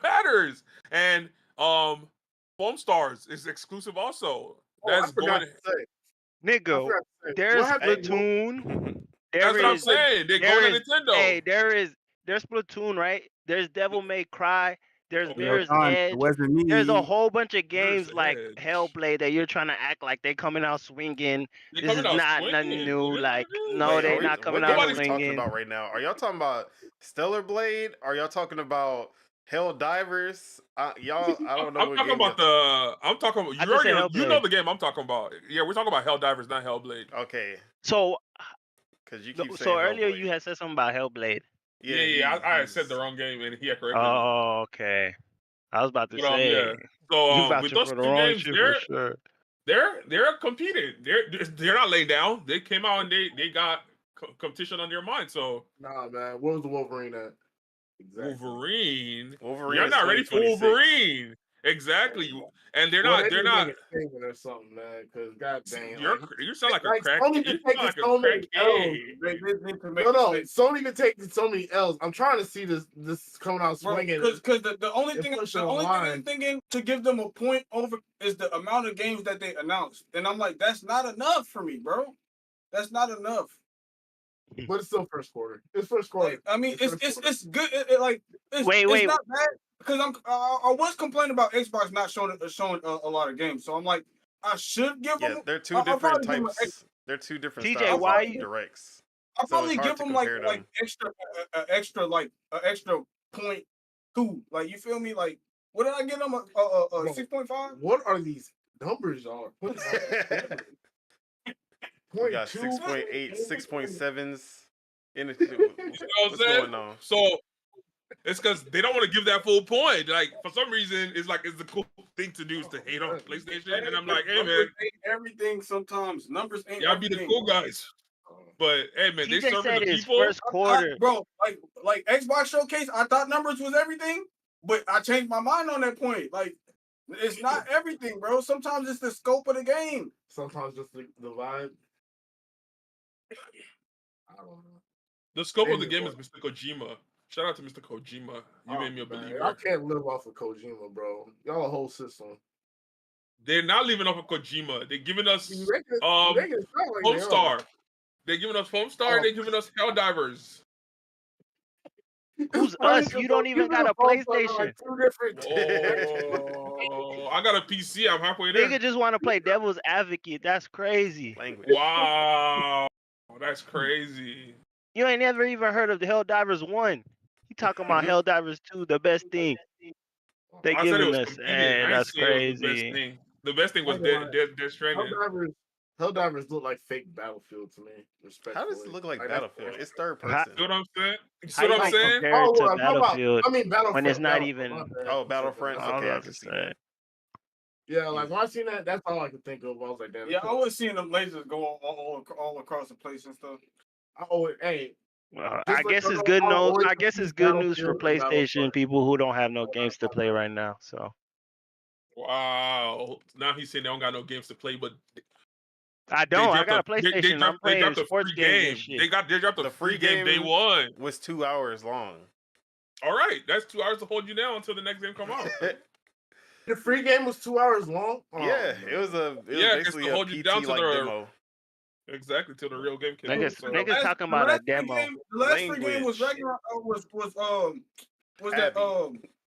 matters. And Foam Stars is exclusive also. That's I forgot going. to say. Nigga, there's What happened? Splatoon, That's what I'm saying. They're going to Nintendo. Hey, there's Splatoon, right? There's Devil May Cry. There's Okay. Mirror's It Edge. wasn't me. There's a whole bunch of Mirror's games like Edge. Hellblade that you're trying to act like they coming out swinging. They This is coming out not swinging. nothing new. Like, no, Wait, they not coming what out game are we swinging. talking about right now? Are y'all talking about Stellar Blade? Are y'all talking about Hell Divers? Y'all, I don't know. I'm talking about I'm talking about. I just said You know Hellblade. the game I'm talking about. Yeah, we're talking about Helldivers, not Hellblade. Okay, So, because you keep saying so earlier Hellblade. you had said something about Hellblade. Yeah. I said the wrong game, and he had corrected me. Oh, okay. I was about to But, say. yeah. So You vouching with those for two the wrong games, shit for sure. they're competing. They're not laying down. They came out and they got competition on their mind. So Nah, man. What was the Wolverine at? Exactly. Wolverine, Wolverine you're is not ready for 2026. Wolverine. Exactly. And they're Well, not. They're not. Singing or something, man. Because goddamn, You sound like a like crack. Sony You been sound like taking a so many L's. crackhead. No, Sony been taking so many L's. I'm trying to see this coming out swinging. Because the only thing I'm thinking to give them a point over is the amount of games that they announced, and I'm like, that's not enough for me, bro. That's not enough. But it's still first quarter. It's first quarter. Like, I mean, it's good. It's Wait. not bad because I was complaining about Xbox not showing a lot of games, so I'm like, I should give them. They're two different types. They're two different TJ, styles why of you- directs. I'll So it's probably hard give to them compare like them. extra 0.2. Like, you feel me? Like, what did I get them? A 6.5. What are these numbers, y'all? We got 6.8, 6.7s. What's going on? So it's because they don't want to give that full point. Like, for some reason, it's the cool thing to do is to hate on PlayStation. And I'm like, hey, man. Ain't everything sometimes. Numbers ain't Y'all be the cool guys. But, hey, man, they TJ serving said the it's people. first quarter. Bro, like Xbox Showcase, I thought numbers was everything, but I changed my mind on that point. Like, it's not everything, bro. Sometimes it's the scope of the game. Sometimes just the vibe. I don't know. The scope of the game is Mr. Kojima. Shout out to Mr. Kojima. You made me a believer. I can't live off of Kojima, bro. Y'all a whole system. They're not leaving off of Kojima. They're giving us Homestar. Homestar. They're giving us Homestar. They're giving us Helldivers. Who's us? You don't even got a PlayStation. Like two different. Oh, I got a PC. I'm halfway there. Nigga just want to play devil's advocate. That's crazy. Language. Wow, that's crazy. You ain't never even heard of the Helldivers 1. You talking about Helldivers 2, the best thing they giving us. And that's crazy. The best thing was Death Stranding. Helldivers look like fake Battlefield to me. Respectfully. How does it look like Battlefield? It's third person. You know what I'm saying? You How see what you I'm saying? compare it to Battlefield Battlefront when it's not even. Battlefront. Okay, I can see that. Yeah, like when I seen that, that's all I could think of. I was like, damn. Yeah, I was seeing them lasers go all across the place and stuff. Well, I guess it's good news. I guess it's good news for PlayStation people who don't have no games to play right now. So. Wow. Now he's saying they don't got no games to play, but I don't. I got a PlayStation. I'm playing sports games. They dropped the free game day one. Was 2 hours long. All right, that's 2 hours to hold you down until the next game come out. The free game was 2 hours long. Yeah, it was basically a hold you down to PT-like the demo. Exactly, till the real game came out. Niggas talking about a demo. The last free game was regular. Was that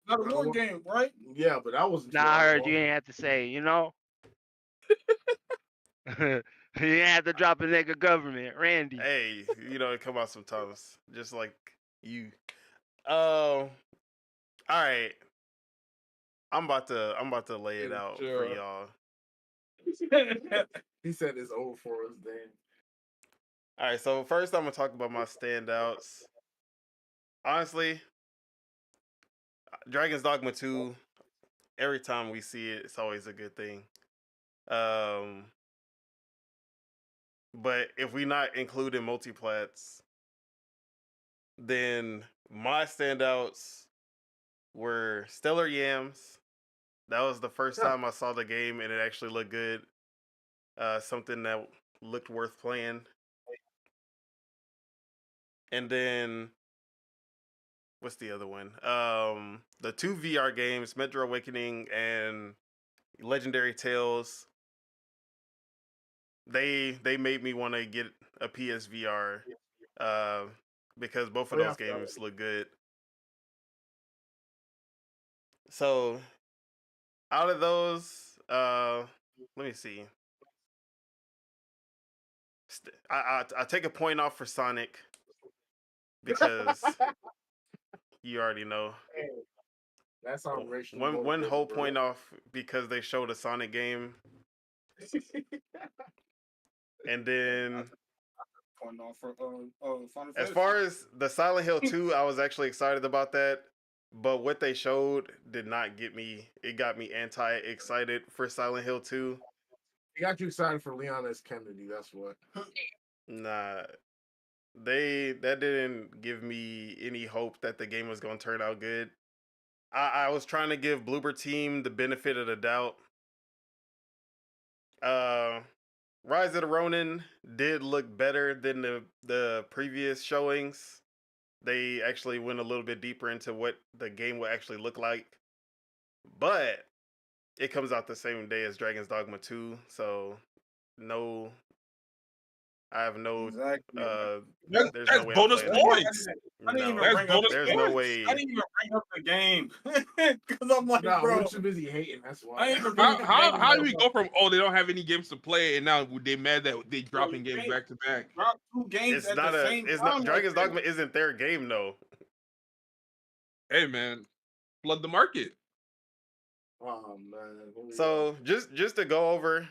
not a war game, right? Yeah, but that was. Nah, I heard you ain't have to say. You know. You didn't have to drop a nigga government, Randy. Hey, it come out sometimes, just like you. All right. I'm about to lay it out for y'all. He said it's over for us, then. All right, so first I'm gonna talk about my standouts. Honestly, Dragon's Dogma 2. Every time we see it, it's always a good thing. But if we not including multiplats, then my standouts were Stellar Yams. That was the first time I saw the game and it actually looked good. Something that looked worth playing. And then what's the other one? The 2 VR games, Metro Awakening and Legendary Tales. They made me want to get a PSVR because both of those games look good. So, out of those, let me see. I take a point off for Sonic because you already know. Hey, that's on racial. One whole point off because they showed a Sonic game, and then Point off for as far as the Silent Hill 2, I was actually excited about that, but what they showed did not get me. It got me anti-excited for Silent Hill 2. It got you excited for Leon S. Kennedy. That's what. Nah, that didn't give me any hope that the game was going to turn out good. I was trying to give Bloober Team the benefit of the doubt. Rise of the Ronin did look better than the previous showings. They actually went a little bit deeper into what the game will actually look like. But it comes out the same day as Dragon's Dogma 2, so no, I have no. Exactly. There's that's no way bonus I'm playing points. I didn't even That's bring up bonus There's points. no way. I didn't even bring up the game because I'm like, Nah, bro. we're too busy hating. That's why. I ain't even bring up the game. How do we go from they don't have any games to play and now they mad that they dropping games back to back? Drop 2 games It's at not the a. same It's time. not. Dragon's Dogma isn't their game though. Hey man, flood the market. Oh man. So just to go over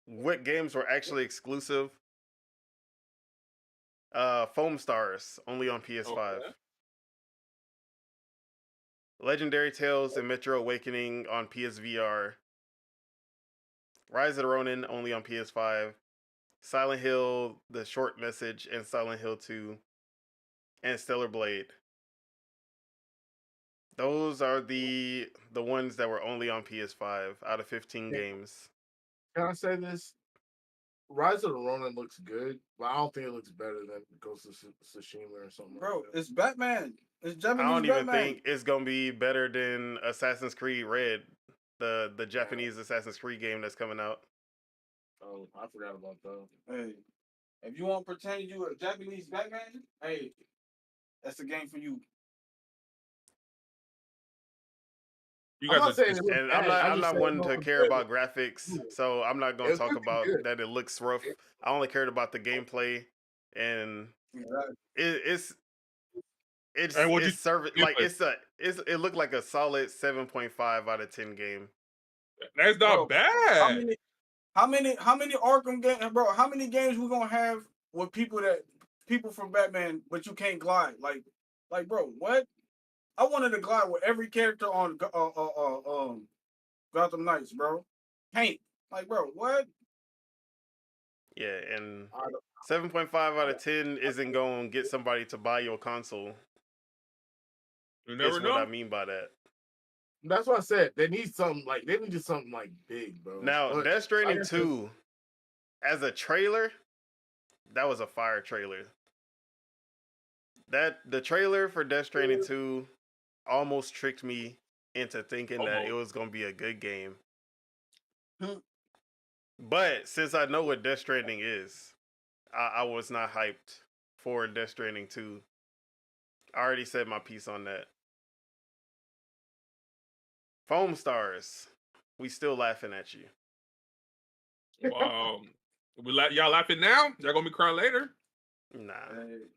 what games were actually exclusive. Foam Stars only on PS5. Okay. Legendary Tales and Metro Awakening on PSVR. Rise of the Ronin only on PS5. Silent Hill, The Short Message, and Silent Hill 2, and Stellar Blade. Those are the ones that were only on PS5 out of 15 games. Can I say this? Rise of the Ronin looks good, but I don't think it looks better than Ghost of Tsushima or something. Bro, like that. it's Batman. It's Japanese I don't even Batman. think it's gonna be better than Assassin's Creed Red, the Japanese Assassin's Creed game that's coming out. Oh, I forgot about that. Hey, if you want to pretend you a Japanese Batman, hey, that's a game for you. You I'm guys not saying it looks And bad, I'm not one to care about graphics, so I'm not gonna It's talk looking about good. that it looks rough. I only cared about the gameplay, and Exactly. it's And what'd you serving think like of it? it looked like a solid 7.5 out of 10 game. That's not Bro, bad. How many Arkham games, bro? How many games we gonna have with people from Batman, but you can't glide? Like, bro, what? I wanted to glide with every character on Gotham Knights, bro. Can't. Like, bro, what? Yeah, and 7.5 out of 10 isn't gonna get somebody to buy your console. You never Is know. what I mean by that. That's what I said. They need something like big, bro. Now, But Death Stranding like 2, as a trailer, that was a fire trailer. The trailer for Death Stranding 2 almost tricked me into thinking that it was gonna be a good game. But since I know what Death Stranding is, I was not hyped for Death Stranding 2. I already said my piece on that. Foam Stars, we still laughing at you. Wow. Y'all laughing now? Y'all gonna be crying later? Nah,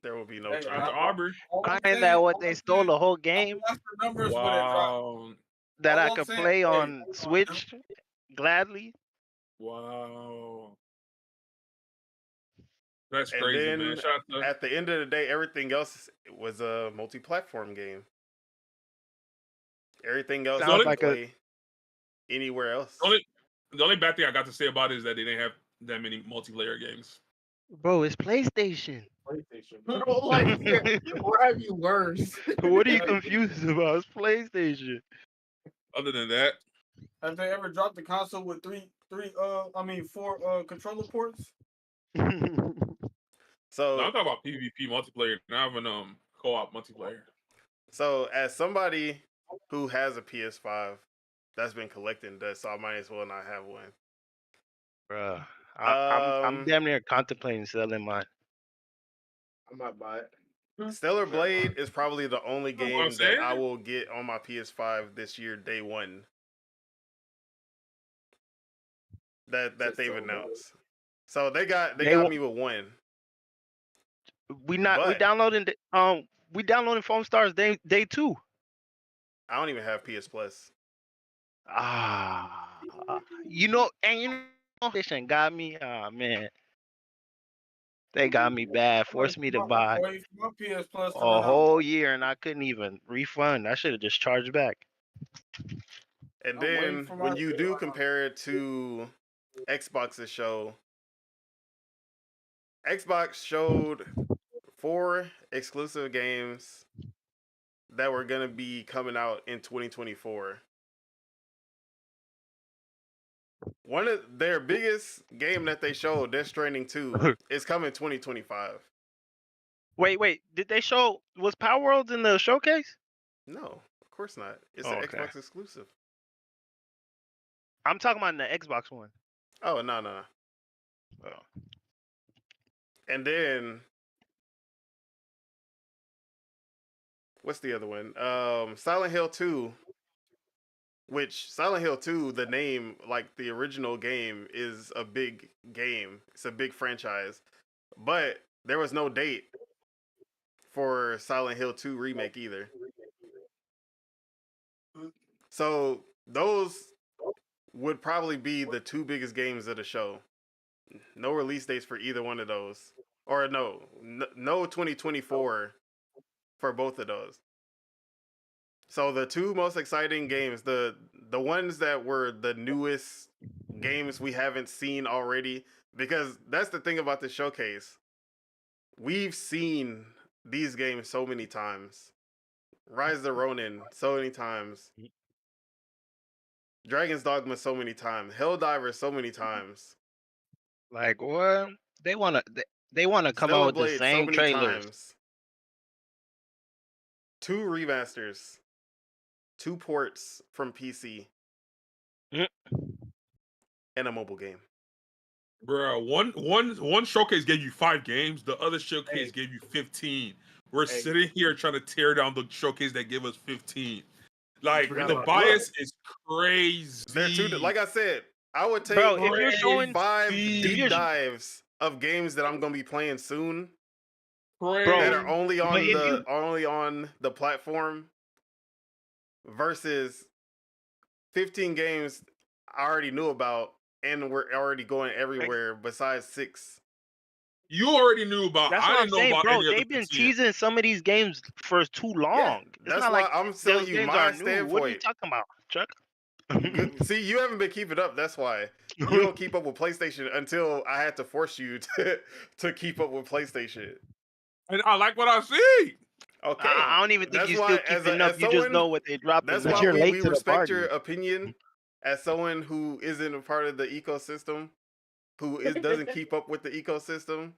there will be no Shout out crying. to Aubrey. Crying that what they stole the whole game That's the numbers when it dropped. Wow. that All I I'm could saying- play hey, on Switch gladly. Wow. That's And crazy, then man. Shout out to at the end of the day, everything else was a multi-platform game. Everything else Sounds you can like play anywhere else. the only bad thing I got to say about it is that they didn't have that many multiplayer games. Bro, it's PlayStation. PlayStation. Bro, like, what have you worse? What are you confused about? It's PlayStation. Other than that, Have they ever dropped the console with four controller ports? So no, I'm talking about PvP multiplayer, not even co-op multiplayer. So, as somebody who has a PS5 that's been collecting dust, so I might as well not have one. Bruh, I'm Um, damn near contemplating selling mine. I might buy it. Stellar Blade is probably the only what I'm game that saying? I will get on my PS5 this year, day one. That Just they've so announced. So they got They wa- me with one. we But downloading Foam Stars day 2. I don't even have PS Plus. You know PlayStation got me. Oh man, they got me bad. Forced me to buy Wait for my PS Plus a coming out. whole year, and I couldn't even refund. I should have just charged back. And I'm waiting then for when my- you do compare it to Xbox's show, Xbox showed 4 exclusive games that were gonna be coming out in 2024. One of their biggest game that they showed, Death Stranding 2, is coming 2025. Wait, did they show was Power Worlds in the showcase? No, of course not. It's Oh, an okay. Xbox exclusive. I'm talking about the Xbox one. Oh, no. Oh. And then what's the other one? Silent Hill 2, which Silent Hill 2, the name, like the original game, is a big game. It's a big franchise. But there was no date for Silent Hill 2 remake either. So those would probably be the 2 biggest games of the show. No release dates for either one of those. Or no 2024 for both of those. So the 2 most exciting games, the ones that were the newest games we haven't seen already, because that's the thing about the showcase. We've seen these games so many times. Rise of the Ronin so many times. Dragon's Dogma so many times. Helldivers so many times. Like what? They wanna come Stellar out with the Blade so same many trailers. times. 2 remasters. 2 ports from PC. Mm. And a mobile game. Bro, one showcase gave you 5 games. The other showcase gave you 15. We're sitting here trying to tear down the showcase that gave us 15. Like forgot the about bias is crazy. They're 2, like I said, I would take Bro, if you're showing 5 Crazy. deep dives of games that I'm gonna be playing soon Crazy. that are only on but the platform versus 15 games I already knew about and we're already going everywhere besides 6. You already knew about. That's I what I'm didn't know saying, about bro. any of They've the been 15. teasing some of these games for too long. It's That's not why like I'm telling those you games my are new. standpoint. What are you talking about, Chuck? See, you haven't been keeping up. That's why you don't keep up with PlayStation until I had to force you to keep up with PlayStation. And I like what I see. Okay, I don't even think that's you why, still keeping up. You just know what they dropping. That's But why you're late we to the respect party. your opinion as someone who isn't a part of the ecosystem, doesn't keep up with the ecosystem.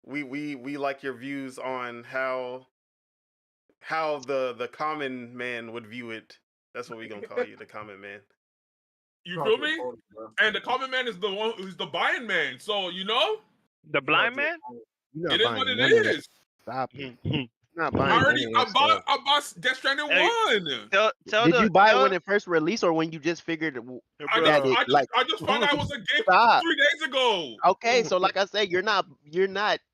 We like your views on how the common man would view it. That's what we're gonna call you, the common man. You feel me? And the common man is the one who's the buying man. So you know, The blind man? You're it not is buying what it none of that. is. Stop it. Not I buying already none of I that bought stuff. Death Stranding Hey, 1. Did you buy it when it first released, or when you just figured that it like? I just found out it was a game Stop. 3 days ago. Okay, so like I said, you're not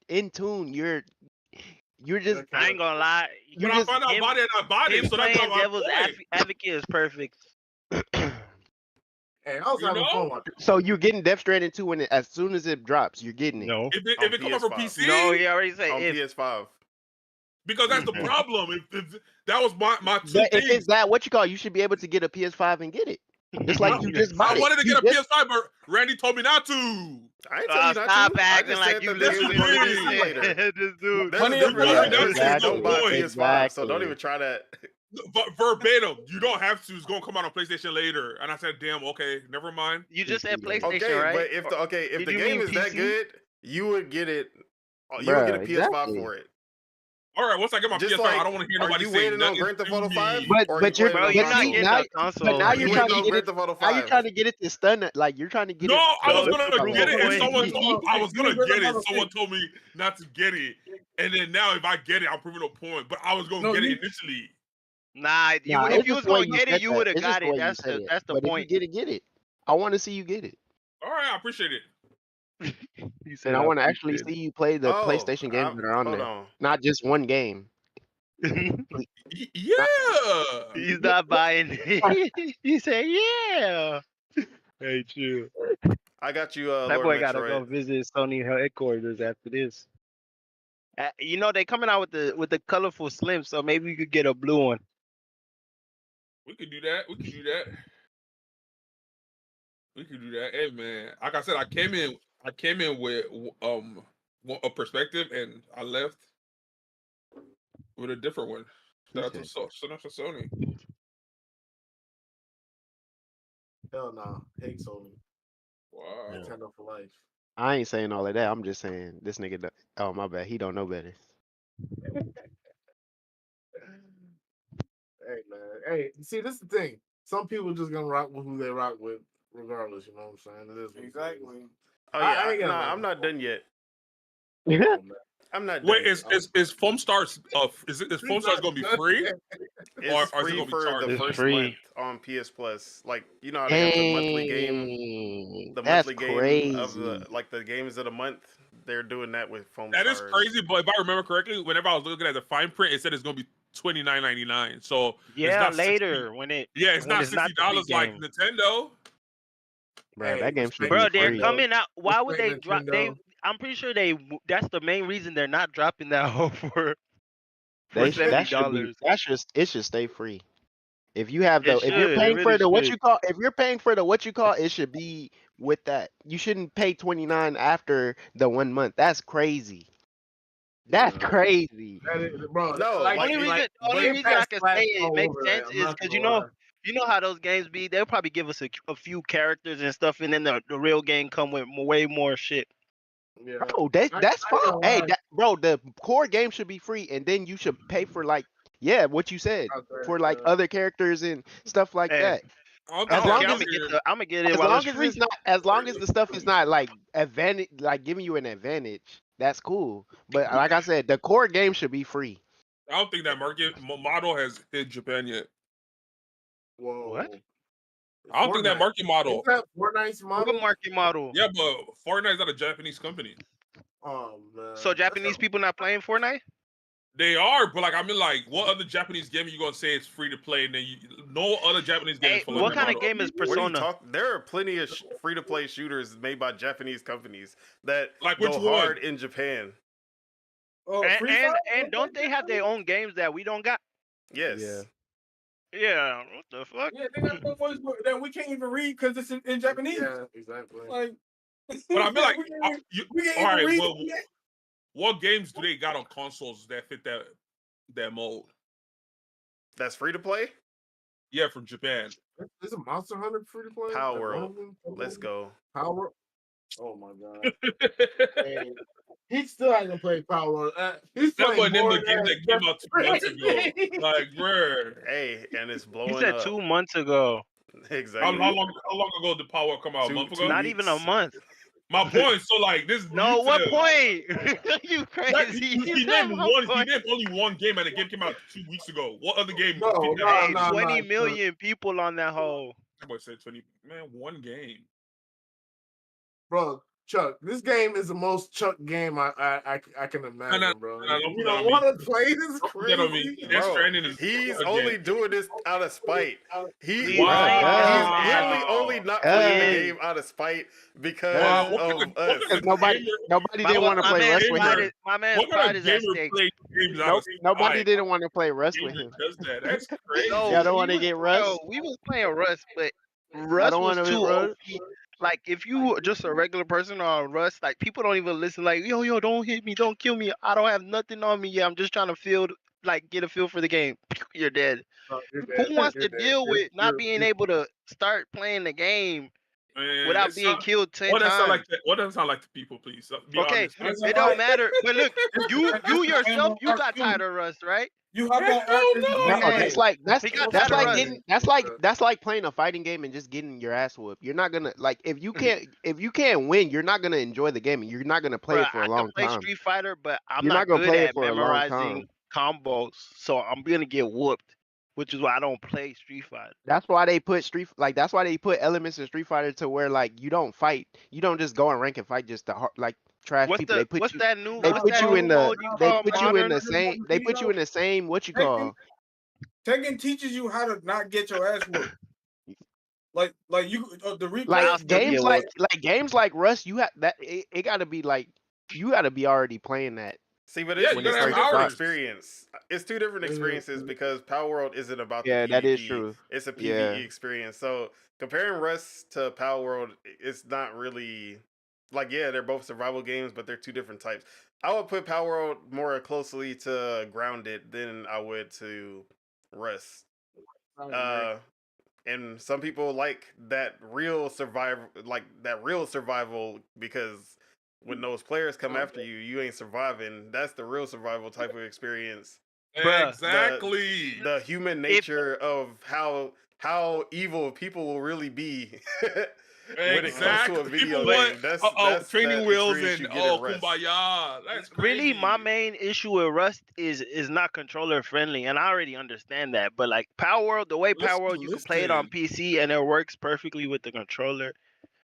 in tune. You're just. I ain't gonna lie. When I found out about it, I bought it. Him So that's playing my devil's point. advocate is perfect. Hey, I was You having know? fun watching. So you're getting Death Stranding 2 when as soon as it drops, you're getting it. No. If it come out for PS5. PC, No, he already said On if. PS5. because that's the problem. If that was my two But if things. it's that, what you call, you should be able to get a PS5 and get it. It's like you just bought I it. wanted to You get a just- PS5, but Randy told me not to. I ain't tell you not Stop to. I acting just like said you that they was listen gonna to release me. it later. This dude. There's a Honey, difference everybody, between that's that the and don't buy a point. PS5, so don't Exactly. even try that. But verbatim, you don't have to. It's gonna come out on PlayStation later. And I said, damn, okay, never mind. You just said Okay, PlayStation, Okay, right? but if Did the you game mean is that PC? good, you would get it. You would get a Bruh, PS5 exactly. for it. All right, once I get my Just PS5, like, I don't want to hear are nobody you say waiting on nothing Grand Theft to Auto 5? me. But Or are but you you're playing Bro, on you're but not see console? getting now the console. but now Are you you're trying waiting to on get it. Grand Theft Auto Now you're 5? trying to get it to stun. Like you're trying to get it. No, I to was what gonna you call get it. it, and Wait. someone told I was gonna get it. Auto Someone 6. told me not to get it, and then now if I get it, I'm proving a point. But I was gonna No, get it you initially. Nah, Nah, if it's you just was the way gonna you get said it, you that. would have It's just got the it. way you said it. That's the But if you point. get it, get it. I want to see you get it, All right, I appreciate it. He and said I I want to actually appreciate see you play the Oh, PlayStation games that are on hold there, on. not just one game. it. Not, Yeah. He's not buying it. He said, "Yeah." Hey, chill. I got you, That Lord boy gotta Metroid. go visit Sony headquarters after this. You know they coming out with the colorful slim, so maybe we could get a blue one. We could do that. We could do that. We could do that. Hey man, like I said, I came in with a perspective, and I left with a different one. Shout out to Sony. Hell no. Hate Sony. Wow. Nintendo for life. I ain't saying all of that. I'm just saying this nigga. Oh my bad. He don't know better. Hey man. Hey, see, this is the thing. Some people just gonna rock with who they rock with, regardless. You know what I'm saying? It is what it is. Exactly. Oh I yeah, ain't gonna I'm not done yet. Oh, man. I'm not done. Wait, yet. is Foam Stars is Foam Stars gonna be free? It's or is it free gonna be for charged? the It's first free. month on PS Plus. Like, you know how they have the monthly game, Dang, the that's monthly game of crazy. the games of the month. They're doing that with Foam That is Stars. crazy, but if I remember correctly, whenever I was looking at the fine print, it said it's gonna be $29.99. So it's Yeah, not later it's not when it's not the free $60 like game. Nintendo. Bro, Hey, that game should respect be Bro, Nintendo. they're free. coming out. Why would they Respect drop? Nintendo. I'm pretty sure that's the main reason they're not dropping that hoe for They $70. it should stay free. If you have It if you're should. It paying for really the what should. you call if you're paying for the what you call, it should be with that. You shouldn't pay 29 after the 1 month. That's crazy. That's Yeah. crazy. That is, bro. No, like, like, The only Game reason I Pass can slaps say it all makes over sense that. I'm is not because gonna lie. you know how those games be. They'll probably give us a few characters and stuff, and then the real game come with way more shit. Yeah. Bro, that's I fine. ain't gonna Hey, lie. bro, the core game should be free, and then you should pay for like, what you said, Out there, for like other characters and stuff like Hey, that. I don't I think As don't that long care. as I'm gonna get it as while long it's as free. it's not as long as the stuff is not like advantage, like giving you an advantage, that's cool. But like I said, the core game should be free. I don't think that market model has hit Japan yet. Whoa. What? I don't think that Fortnite. market model. Is that Fortnite's model? What market model? Yeah, but Fortnite's not a Japanese company. Oh man. So Japanese people not playing Fortnite? They are, but like I mean, like what other Japanese game are you gonna say it's free to play, and then no other Japanese game Hey, is following what that kind of model. game is what are you Persona? talking? There are plenty of free to play shooters made by Japanese companies that Like go which hard one? in Japan. Free Fire? And don't they have their own games that we don't got? Yes. Yeah. Yeah, what the fuck? Yeah, they got some voice that we can't even read because it's in Japanese. Yeah, exactly. Like, But I mean, like, we can't all right, even read well, it. what games do they got on consoles that fit that mold? That's free to play. Yeah, from Japan. Is a Monster Hunter free to play? Power Like, World. one of them? Let's go. Power. Oh my god. Hey, he still hasn't played Power World. He's That playing wasn't in more the game that came out 2 months ago. Like, bruh. Hey, and it's blowing He said up. 2 months ago. Exactly. How long ago did Power come out? A month ago? Not even a month. My point. So like this. No, what point? You Like, crazy? he named only one game, and the game came out 2 weeks ago. What other game? Hey, 20 million people on that whole. That boy said 20. Man, one game. Bro, Chuck, this game is the most Chuck game I can imagine, bro. don't You put that don't on me. want to play this Don't put that on me. crazy? Death Bro, Stranding is he's a only game. doing this out of spite. He's Wow. literally only not playing the game out of spite because Wow. of us. Because nobody didn't want to My play man's Rust with pride him. is, my man's What kind pride of is at gamer stake. plays games out of Nobody spite? didn't want to play Rust with Gamer him. does that. That's crazy. No, Y'all don't want to we get was- Rust. Yo, we was playing Rust, but I Rust don't was want to too get Rust. OP. Like if you just a regular person on Rust, like people don't even listen. Like yo, don't hit me, don't kill me. I don't have nothing on me. Yeah, I'm just trying to get a feel for the game. You're dead. You're Who dead. wants You're to dead. deal with not You're- being able to start playing the game Man, without being killed 10 what does sound times. like that? What does sound like to people? Please be Okay, honest. it don't matter. But look, you yourself, you got tired of Rust, right? You hop on Hell Earth, no. No, Hey, that's like He got that's tired of like Rust. getting that's like playing a fighting game and just getting your ass whooped. You're not gonna like if you can't win, you're not gonna enjoy the game and you're not gonna play Bruh, it for a I can long play time. Street Fighter, but I'm You're not not gonna good play it at for a long memorizing time. combos, so I'm gonna get whooped, which is why I don't play Street Fighter. That's why they put that's why they put elements in Street Fighter to where like you don't fight, you don't just go and rank and fight just to like trash What's people. the They what's put that new they what's put that you new in the mode you they call put you in modern? the same they put you in the same what you call Tekken teaches you how to not get your ass whooped. Like you the replay. like I'll still get games like Rust. You have that it got to be like you got to be already playing that. See, but Yeah, it's, you when it it's gotta two have first different hours. experience. It's two different experiences because Power World isn't about the Yeah, that is PvP. true. It's a PvE Yeah. experience. So comparing Rust to Power World, it's not really like they're both survival games, but they're two different types. I would put Power World more closely to Grounded than I would to Rust. And some people like that real survival, because when those players come after you, you ain't surviving. That's the real survival type of experience. Bruh. Exactly. The human nature of how evil people will really be when it comes to a video People game. want That's training that wheels experience and you get in Rust. kumbaya. That's crazy. Really, my main issue with Rust is not controller friendly, and I already understand that. But like Power World, the way Power World, you can play it on PC and it works perfectly with the controller.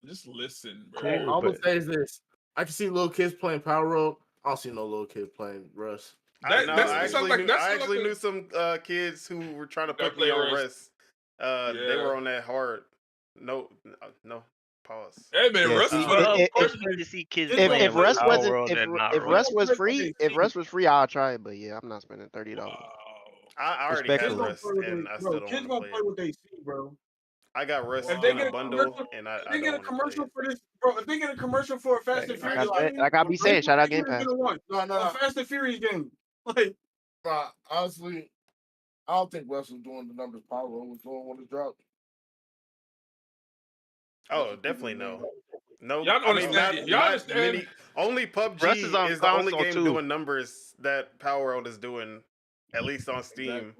Just listen, bro. Hey, all I'm gonna say is this: I can see little kids playing Power World. I don't see no little kids playing Rust. I actually knew some kids who were trying to put me on Rust. They were on that hard. No, pause. Hey man, Yeah, Rust see, is one of if Rust wasn't if Rust was free, I'll try it. But yeah, I'm not spending $30. I already had Rust and I still don't kids want to gonna play what they see, bro. I got Rust If they in get a bundle, and I they get a don't want to commercial play for this, bro. If they get a commercial for a Fast and Furious, like I be saying, shout out Game Pass. A Fast and Furious game. Like, honestly, I don't think Rust was doing the numbers Power World was doing when it dropped. Oh, definitely no. No, Y'all I mean understand- not, y'all not understand- many. Only PUBG Rust is on is the only console, game too. doing numbers that Power World is doing, at least on Steam.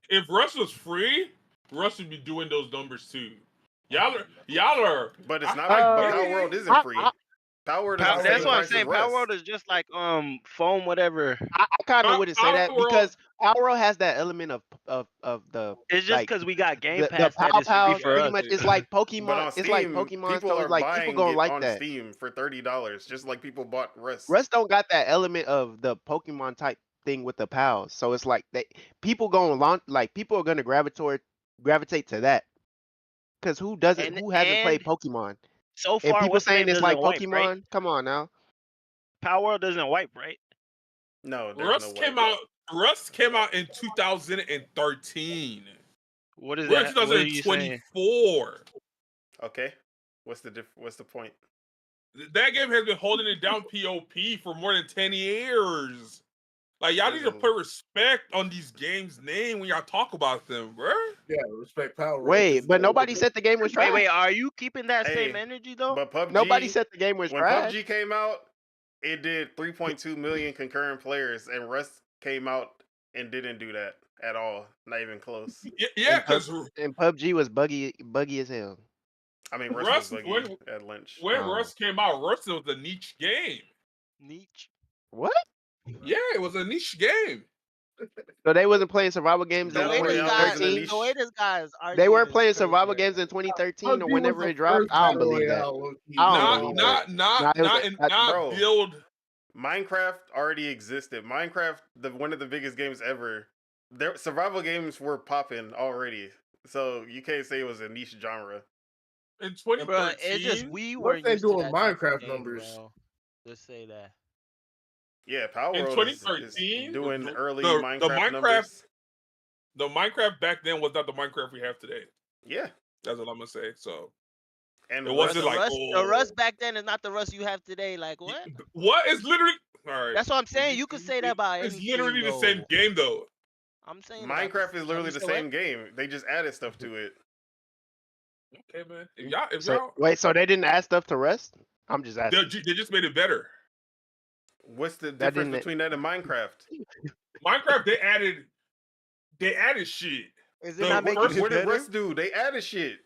If Rust was free, Rust would be doing those numbers too. Y'all are. But it's not. But Power World isn't free. Power World is the same That's what I'm price as saying. Rust. Power World is just like foam, whatever. I kind of wouldn't say that Power World- because Power World has that element of the. It's just because we got Game the Pass that is Pow free for pretty us. much it's like But on Pokemon. Steam, It's like Pokemon. people So are it's like buying people gonna it like on that. Steam for $30, just like people bought Rust. Rust don't got that element of the Pokemon type thing with the pals. So it's like people gonna launch people are gonna gravitate to that. Because who hasn't played Pokemon? So And far, people what's the saying name it's like doesn't wipe, Pokemon. right? Come on now. Power World doesn't wipe, right? No, Rust came out in 2013. What is We're in that? What are you saying? 2024. Okay, what's the point? That game has been holding it down POP for more than 10 years. Like y'all need to put respect on these games' name when y'all talk about them, bro. Yeah, respect Power World. Wait, but nobody said the game was trash. Wait, are you keeping that same energy though? But PUBG, Nobody said the game was when trash. PUBG came out, it did 3.2 million concurrent players, and Rust came out and didn't do that at all. Not even close. Yeah, because and PUBG was buggy as hell. I mean, Rust was buggy at lunch. When Rust came out, Rust was a niche game. Niche? What? Yeah, it was a niche game. So they wasn't playing survival games in The way this 2013. guy is They weren't playing survival games in 2013 or whenever it dropped. I don't believe that. Bro, build. Minecraft already existed. Minecraft, one of the biggest games ever. Their survival games were popping already, so you can't say it was a niche genre. In 2013, bro, it's just we were What they used to doing that type of Minecraft game, numbers? bro. Just say that. Yeah, Power in World is 2013, doing early the Minecraft numbers. The Minecraft back then was not the Minecraft we have today. Yeah, that's what I'm gonna say. So, and it wasn't like the Rust back then is not the Rust you have today. Like what? What is literally? All right, that's what I'm saying. You could say that about it's anything, literally the though. same game though. I'm saying Minecraft is literally the same game. They just added stuff to it. Okay, man. If So y'all, wait, so they didn't add stuff to rest? I'm just they asking. just made it better. What's the That difference didn't. between that and Minecraft? Minecraft, they added shit. Is it The not making first, it What did better? Rust do? They added shit.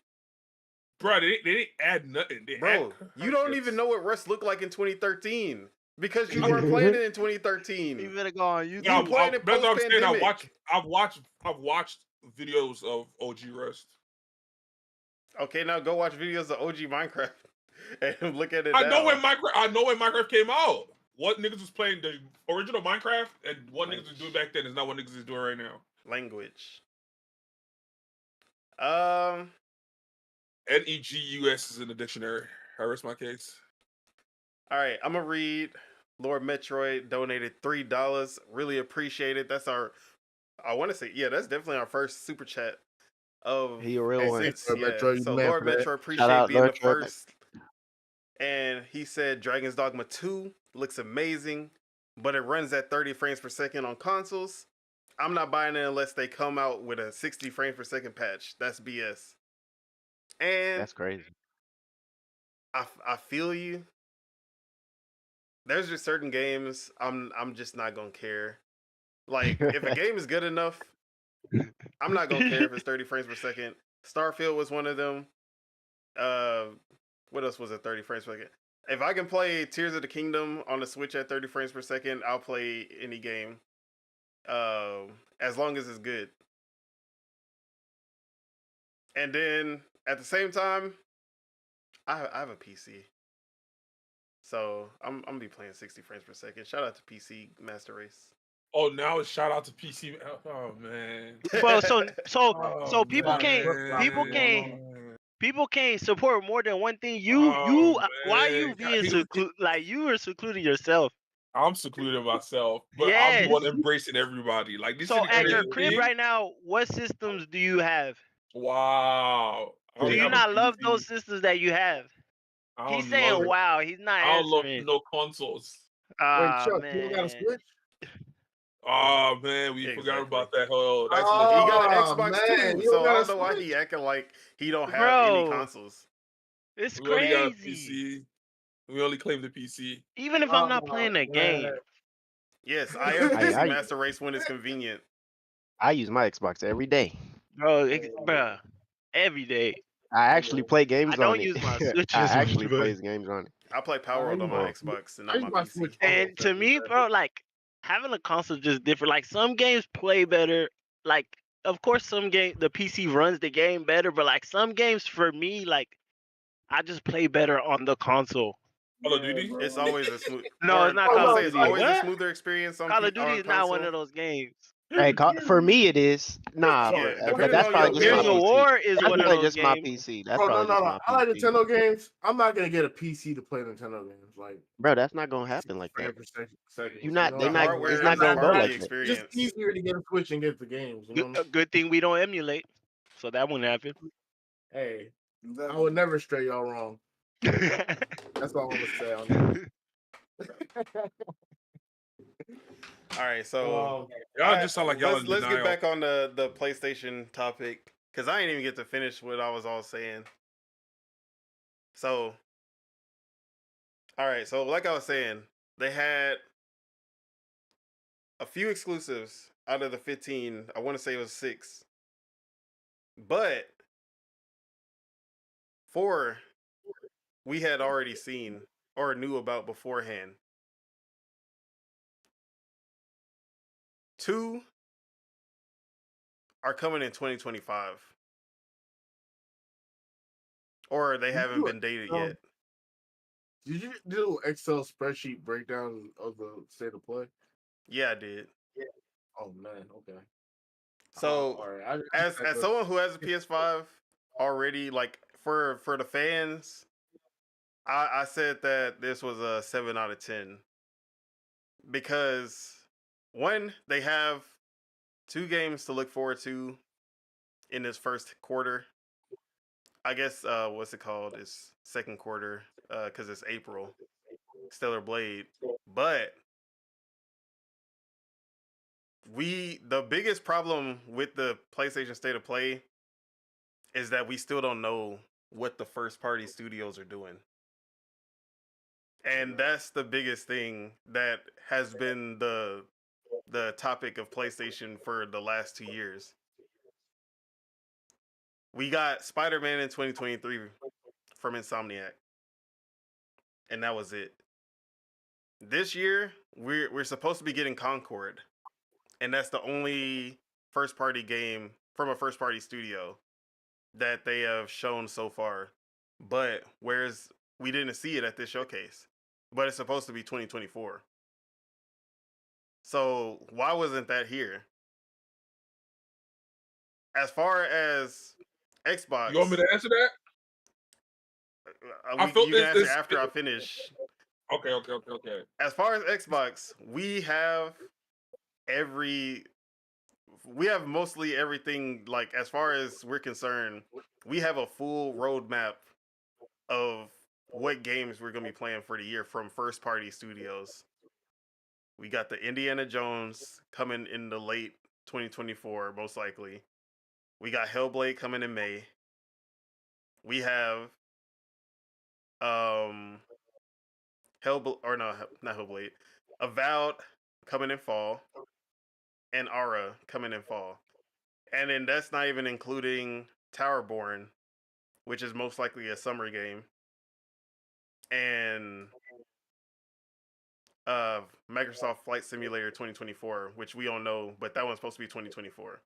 bro, they didn't add nothing. They Bro, add you don't even know what Rust looked like in 2013 because you weren't playing it in You 2013. better go on You YouTube. playing it That's what I'm saying. post-pandemic. I've watched videos of OG Rust. Okay, now go watch videos of OG Minecraft and look at it I now. know when Minecraft came out. What niggas was playing the original Minecraft and what niggas was doing back then is not what niggas is doing right now. Language. NEGUS is in the dictionary. I rest my case. All right, I'm gonna read. Lord Metroid donated $3. Really appreciate it. That's our. I want to say, yeah, that's definitely our first super chat of He a real one. since, Lord yeah. Metro, you So man Lord for that. Metro, Shout appreciate out being Lord the Troy. first. And he said Dragon's Dogma 2 looks amazing, but it runs at 30 frames per second on consoles. I'm not buying it unless they come out with a 60 frames per second patch. That's BS. And That's crazy. I feel you. There's just certain games I'm just not gonna care. Like if a game is good enough, I'm not gonna care if it's 30 frames per second. Starfield was one of them. What else was at 30 frames per second? If I can play Tears of the Kingdom on the Switch at 30 frames per second, I'll play any game. As long as it's good. And then at the same time, I have a PC. So I'm gonna be playing 60 frames per second. Shout out to PC Master Race. Oh, now it's shout out to PC. Oh man. Well, so Oh, people man. people can't support more than one thing. Oh, Why are man. you being He- like you are secluding yourself? I'm secluding myself, but I'm the Yes. one embracing everybody. Like this So is the at your crazy crib thing. right now, what systems do you have? Wow. I Do only you have a not love PC. those systems that you have? I He's don't saying love it. wow. He's not I don't love answering. no consoles. Wait, Ah Chuck, you don't got a man. Switch? Oh man, we forgot Exactly. about that whole. That's He got an Oh, Xbox man, too, you so don't I got don't a know why Switch? he acting like he don't have any Bro, consoles. it's we only got a crazy. PC. We only claim the PC. Even if I'm not playing a man. game. Yes, I am I- PC I- Master Race when it's convenient. I use my Xbox every day. Bro, every day. I actually play games I on don't it. use my Switch I as much, actually but play games on it. I play Power World on my Xbox and I not use my my PC. Switch. and to me, bro, like having a console is just different. Like some games play better. Like of course some game the PC runs the game better, but like some games for me, like I just play better on the console. Call of Duty. It's always a smooth. No, it's not I Call would of say it's Duty. always a What? smoother experience on Call of Duty on is not one console. of those games. Hey, for me it is. Nah, Yeah, but depending that's on probably your just my Gears of build. PC. War is That's one of probably those just my games. PC. That's Bro, probably just no. my I like PC. Nintendo games. I'm not gonna get a PC to play Nintendo games. Like, Bro, that's not gonna happen like that. seconds, You not. The They not. hardware It's is not a gonna part go of like the that. It's just experience. easier to get a Switch and get the games. You know? A good thing we don't emulate, so that wouldn't happen. Hey, I would never stray y'all wrong. That's all I'm gonna say on that. All right, so Y'all just sound like y'all in let's get denial. back on the PlayStation topic because I ain't even get to finish what I was all saying. So, all right, so like I was saying, they had a few exclusives out of the 15. I want to say it was 6, but 4 we had already seen or knew about beforehand. 2 are coming in 2025. Or they haven't been dated yet. Did you do Excel spreadsheet breakdown of the state of play? Yeah, I did. Yeah. Oh man, okay. So all right. as someone who has a PS5 already, like for the fans, I said that this was a 7 out of 10. Because one, they have 2 games to look forward to in this first quarter. I guess what's it called? It's second quarter because it's April. Stellar Blade, but the biggest problem with the PlayStation State of Play is that we still don't know what the first party studios are doing. And that's the biggest thing that has been the topic of PlayStation for the last 2 years. We got Spider-Man in 2023 from Insomniac. And that was it. This year, we're supposed to be getting Concord. And that's the only first party game from a first party studio that they have shown so far. But we didn't see it at this showcase. But it's supposed to be 2024. So why wasn't that here? As far as Xbox, You want me to answer that? you can answer after I finish. Okay. As far as Xbox, we have mostly everything. Like, as far as we're concerned, we have a full roadmap of what games we're gonna be playing for the year from first party studios. We got the Indiana Jones coming in the late 2024, most likely. We got Hellblade coming in May. We have not Hellblade. Avowed coming in fall, and Aura coming in fall. And then that's not even including Towerborn, which is most likely a summer game. And Microsoft Flight Simulator 2024, which we don't know, but that one's supposed to be 2024.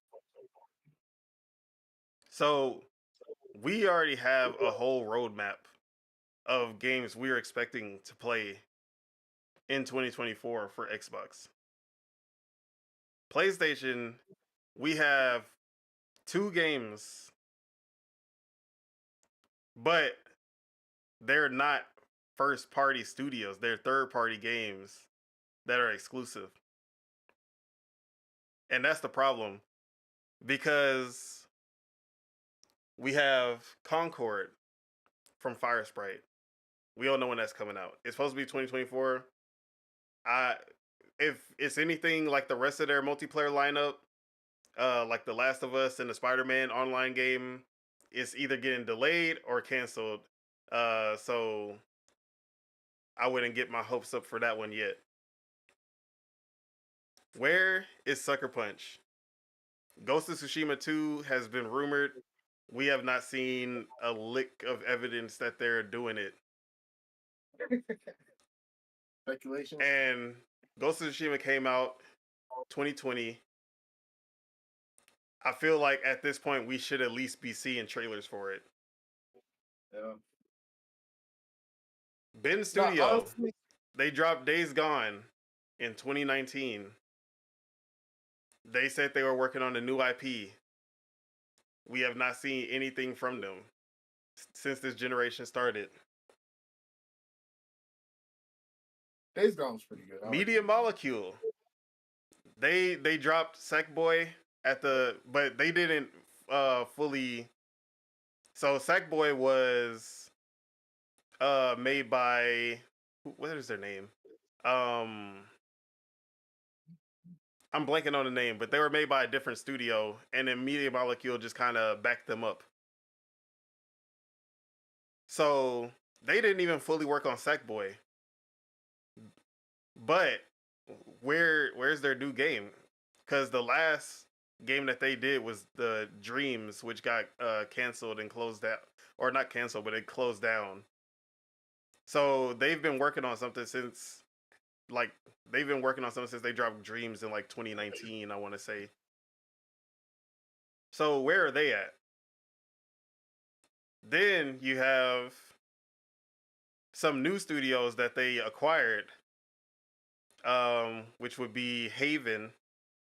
So we already have a whole roadmap of games we're expecting to play in 2024 for Xbox. PlayStation, we have 2 games, but they're not first party studios. They're third party games that are exclusive. And that's the problem, because we have Concord from Firesprite. We don't know when that's coming out. It's supposed to be 2024. If it's anything like the rest of their multiplayer lineup, like The Last of Us and the Spider-Man online game, it's either getting delayed or canceled. So I wouldn't get my hopes up for that one yet. Where is Sucker Punch? Ghost of Tsushima 2 has been rumored. We have not seen a lick of evidence that they're doing it. Speculation. And Ghost of Tsushima came out 2020. I feel like at this point we should at least be seeing trailers for it. Yeah. Ben Studio, they dropped Days Gone in 2019. They said they were working on a new IP. We have not seen anything from them since this generation started. Days Gone's pretty good. Media Molecule. They dropped Sackboy but they didn't fully. So Sackboy was made by, what is their name? I'm blanking on the name, but they were made by a different studio, and then Media Molecule just kind of backed them up. So they didn't even fully work on Sackboy. But where's their new game? Because the last game that they did was the Dreams, which got canceled and closed down, or not canceled, but it closed down. So they've been working on something since they dropped Dreams in like 2019, I want to say. So where are they at? Then you have some new studios that they acquired, which would be Haven.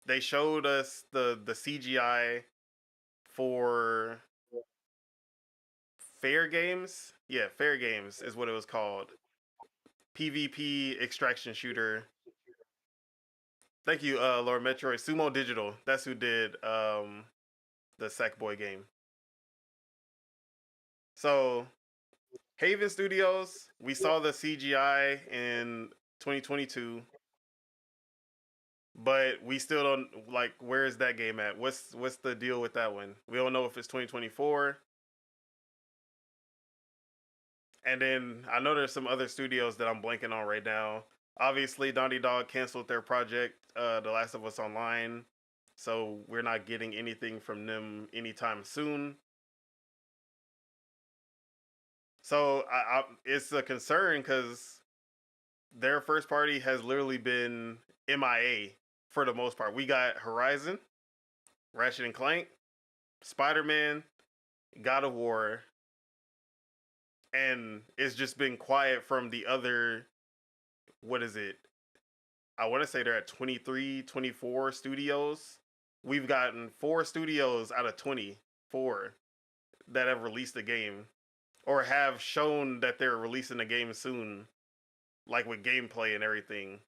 They showed us the CGI for Fair Games. Yeah, Fair Games is what it was called. PvP extraction shooter. Thank you, Lord Metroid. Sumo Digital. That's who did the Sackboy game. So, Haven Studios, we saw the CGI in 2022. But we still don't, where is that game at? What's the deal with that one? We don't know if it's 2024. And then I know there's some other studios that I'm blanking on right now. Obviously, Naughty Dog canceled their project, The Last of Us Online, so we're not getting anything from them anytime soon. So it's a concern because their first party has literally been MIA for the most part. We got Horizon, Ratchet and Clank, Spider-Man, God of War, and it's just been quiet from the other, what is it? I want to say they're at 23, 24 studios. We've gotten 4 studios out of 24 that have released a game or have shown that they're releasing a game soon, like with gameplay and everything.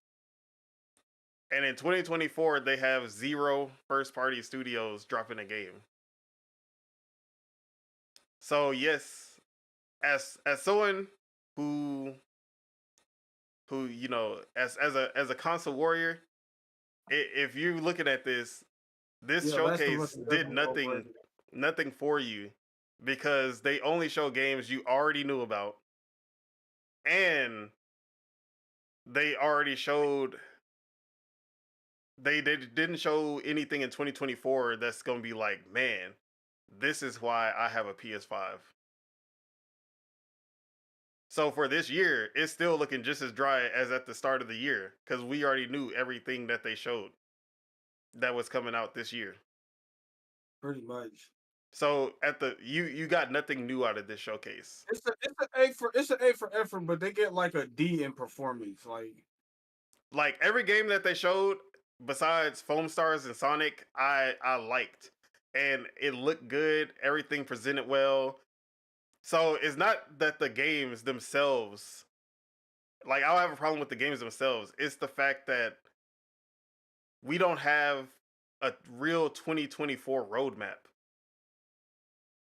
And in 2024, they have 0 first-party studios dropping a game. So yes, as someone who you know, as a console warrior, if you're looking at this showcase did nothing for you because they only show games you already knew about, and they already showed they didn't show anything in 2024 that's gonna be like, man, this is why I have a PS5. So for this year, it's still looking just as dry as at the start of the year because we already knew everything that they showed that was coming out this year. Pretty much. So at the you got nothing new out of this showcase. It's an A for effort, but they get like a D in performance. Like every game that they showed, besides Foam Stars and Sonic, I liked, and it looked good. Everything presented well. So it's not that the games themselves, like I don't have a problem with the games themselves. It's the fact that we don't have a real 2024 roadmap.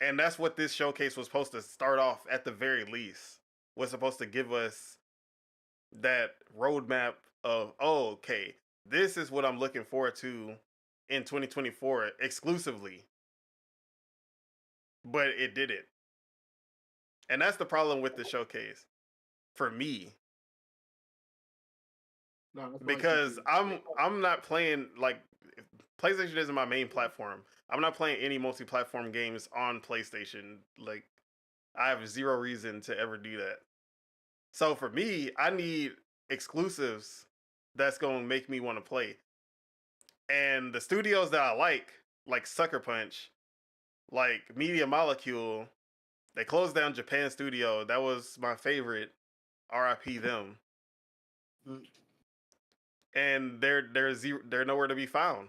And that's what this showcase was supposed to start off at the very least. Was supposed to give us that roadmap of, oh, okay, this is what I'm looking forward to in 2024 exclusively. But it didn't. And that's the problem with the showcase for me. No, Because I'm not playing, like, PlayStation isn't my main platform. I'm not playing any multi-platform games on PlayStation. Like, I have 0 reason to ever do that. So for me, I need exclusives that's going to make me want to play. And the studios that I like Sucker Punch, like Media Molecule, they closed down Japan Studio. That was my favorite. RIP them. And they're nowhere to be found.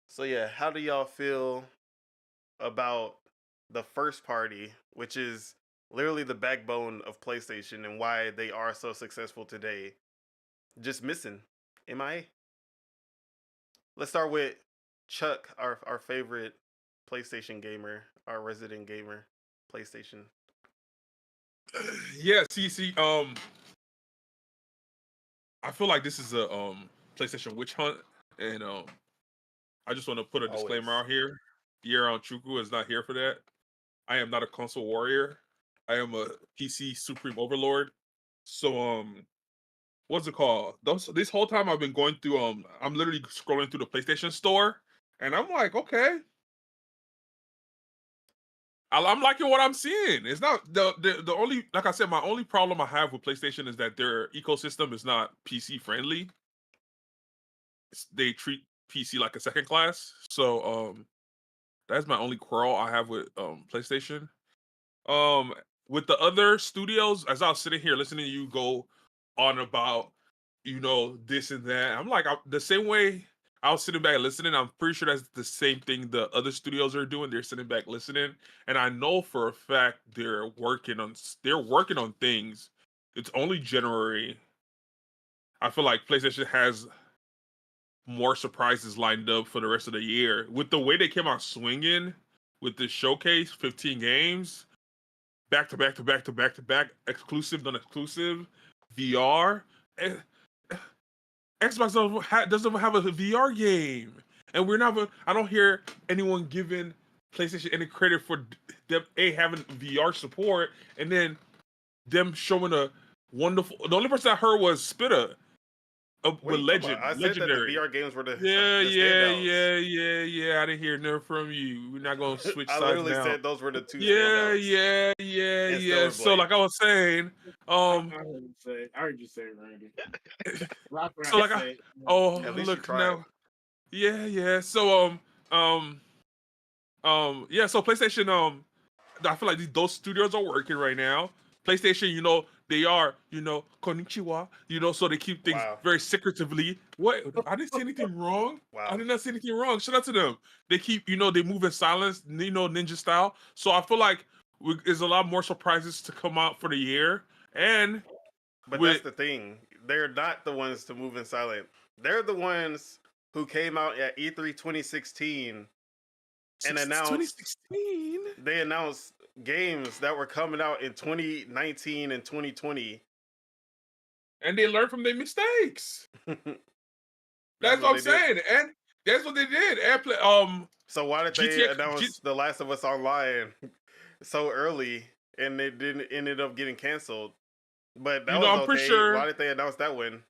So yeah, how do y'all feel about the first party, which is literally the backbone of PlayStation and why they are so successful today, just missing MIA? Let's start with Chuck, our favorite PlayStation gamer, our resident gamer, PlayStation. Yeah, see, I feel like this is a PlayStation witch hunt, and I just want to put a disclaimer out here. Year-round Chuku is not here for that. I am not a console warrior. I am a PC supreme overlord. So what's it called? This whole time I've been going through I'm literally scrolling through the PlayStation store, and I'm like, okay, I'm liking what I'm seeing. It's not the only, like I said, my only problem I have with PlayStation is that their ecosystem is not PC friendly. They treat PC like a second class. So that's my only quarrel I have with PlayStation. With the other studios, as I was sitting here listening to you go on about, this and that, I'm like, the same way I was sitting back listening, I'm pretty sure that's the same thing the other studios are doing. They're sitting back listening, and I know for a fact they're working on things. It's only January. I feel like PlayStation has more surprises lined up for the rest of the year. With the way they came out swinging with this showcase, 15 games, back to back to back to back to back, exclusive, non-exclusive, VR. Xbox doesn't have a VR game, and I don't hear anyone giving PlayStation any credit for them having VR support, and then them showing a wonderful. The only person I heard was Spitta with I said that the Legendary. VR games were the Yeah. standouts. I didn't hear nothing from you. We're not gonna switch I sides literally now. said those were the two standouts. Yeah. So like I was saying, I heard you say, Randy. so like At least you look tried. now, yeah. So yeah. So PlayStation I feel like those studios are working right now. PlayStation, they are, konnichiwa, so they keep things very secretively. What? I didn't say anything wrong. Wow. I did not say anything wrong. Shout out to them. They keep, they move in silence, ninja style. So I feel like there's a lot more surprises to come out for the year. But that's the thing. They're not the ones to move in silent. They're the ones who came out at E3 2016 and announced 2016. They announced games that were coming out in 2019 and 2020. And they learned from their mistakes. That's what I'm saying. And that's what they did. So why did they announce The Last of Us Online so early and it ended up getting canceled? But that was I'm pretty sure. Why did they announce that one?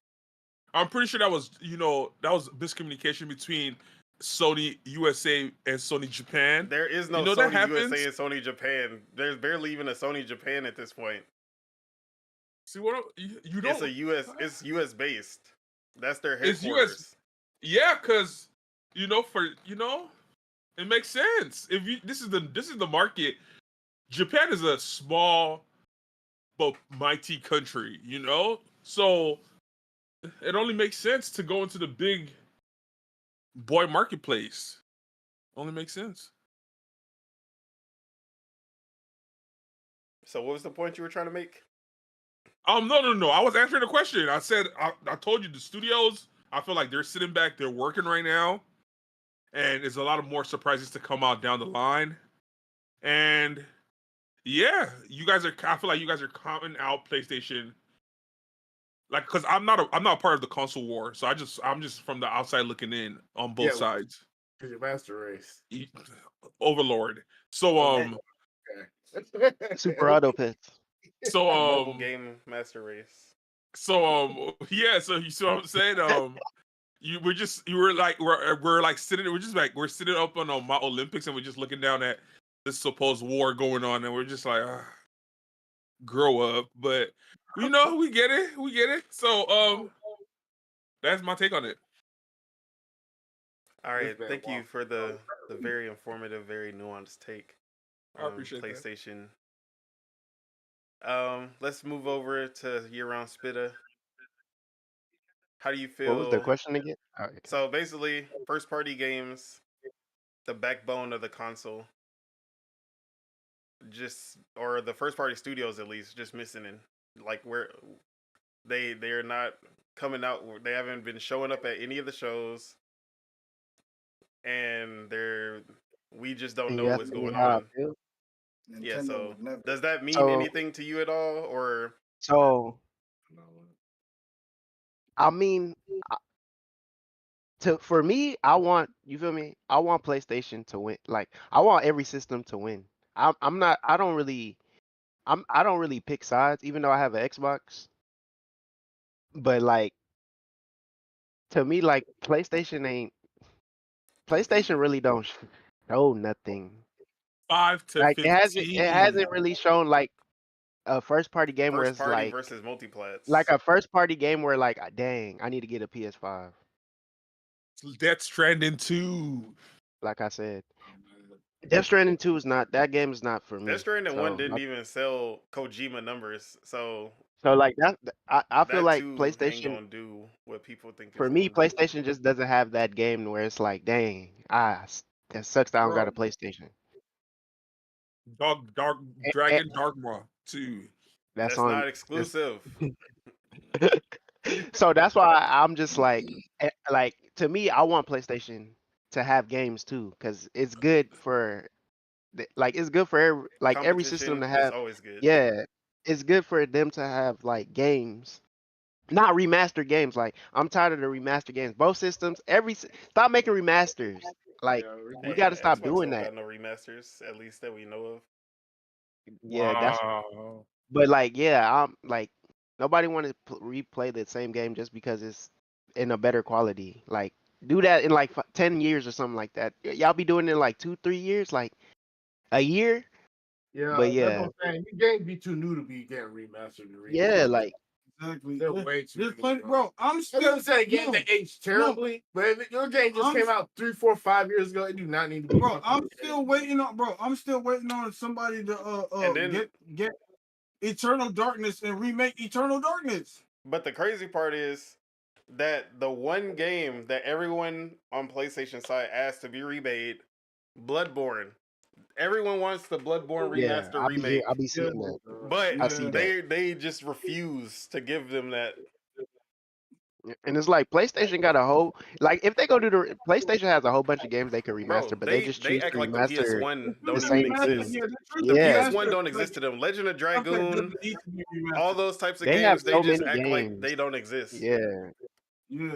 I'm pretty sure that was miscommunication between Sony USA and Sony Japan. There is no Sony USA and Sony Japan. There's barely even a Sony Japan at this point. See what you don't? It's US based. That's their headquarters. It's US. Yeah, because it makes sense. This is the market. Japan is a small but mighty country, so it only makes sense to go into the big boy marketplace. Only makes sense. So what was the point you were trying to make? No. I was answering the question. I said I told you the studios. I feel like they're sitting back. They're working right now, and there's a lot of more surprises to come out down the line. And yeah, I feel like you guys are calling out PlayStation. Like, cause I'm not part of the console war, so I'm just from the outside looking in on both sides. Cause you're master race, overlord. So super auto pits. So mobile game master race. So yeah. So you see what I'm saying? We're sitting up on Mount Olympics and we're just looking down at this supposed war going on, and we're just like, grow up. But we get it. So that's my take on it. All right, thank you for the very informative, very nuanced take. I appreciate PlayStation. Let's move over to year-round Spitta. How do you feel? What was the question again? Okay. So basically, first-party games, the backbone of the console, or the first-party studios at least, just missing in. Like where they're not coming out. They haven't been showing up at any of the shows, and we just don't know what's going on. Yeah, so does that mean anything to you at all, or? So, I mean, for me, I want, you feel me? I want PlayStation to win. Like, I want every system to win. I don't really pick sides, even though I have an Xbox. But like, to me, like PlayStation really don't show nothing. 5 to like 15. it hasn't really shown like a first party game where it's like versus multiplats. Like a first party game where like, dang, I need to get a PS5. Death Stranding 2. Like I said, Death Stranding 2 is not, that game is not for me. Death Stranding 1 didn't even sell Kojima numbers, so like that, I feel like PlayStation ain't gonna do what people think. For me, PlayStation just doesn't have that game where it's like, dang, that sucks that I don't got a PlayStation. Dragon Dogma 2. That's not exclusive. So that's why I'm just like to me, I want PlayStation to have games too, because it's good for every system to have. Always good. Yeah, it's good for them to have like games, not remastered games. Like, I'm tired of the remastered games. Both systems, stop making remasters. Like Yeah, we got to stop Xbox doing don't that. got no remasters, at least that we know of. Yeah, that's. Wow. But like, yeah, I'm like nobody want to replay the same game just because it's in a better quality. Like, do that in like 10 years or something like that. Y'all be doing it in like 2-3 years, like a year. Yeah, But that's yeah, what I'm saying. Your game be too new to be getting remastered and yeah, remade. like Exactly. They're way too There's new, plenty, bro. bro. I'm I'm still gonna say a game no, that aged terribly, but if your game just I'm- came out 3, 4, 5 years ago, it do not need to be. bro. fucking I'm remade. still waiting on, bro. I'm still waiting on somebody to And then, get Eternal Darkness and remake Eternal Darkness. but the crazy part is that the one game that everyone on PlayStation side asked to be remade, Bloodborne. Everyone wants the Bloodborne yeah, remaster remake, I'll be seeing that. but I see that. they just refuse to give them that. And it's like PlayStation got a whole like if they go do the PlayStation has a whole bunch of games they could Bro, remaster, but they just they choose act to like the remaster PS1 the don't same even thing. exist. Yeah, The Yeah, PS1 don't exist to them. Legend of Dragoon, need to be remastered. all those types of they have games, they so just many act like games. they don't exist. Yeah, Yeah.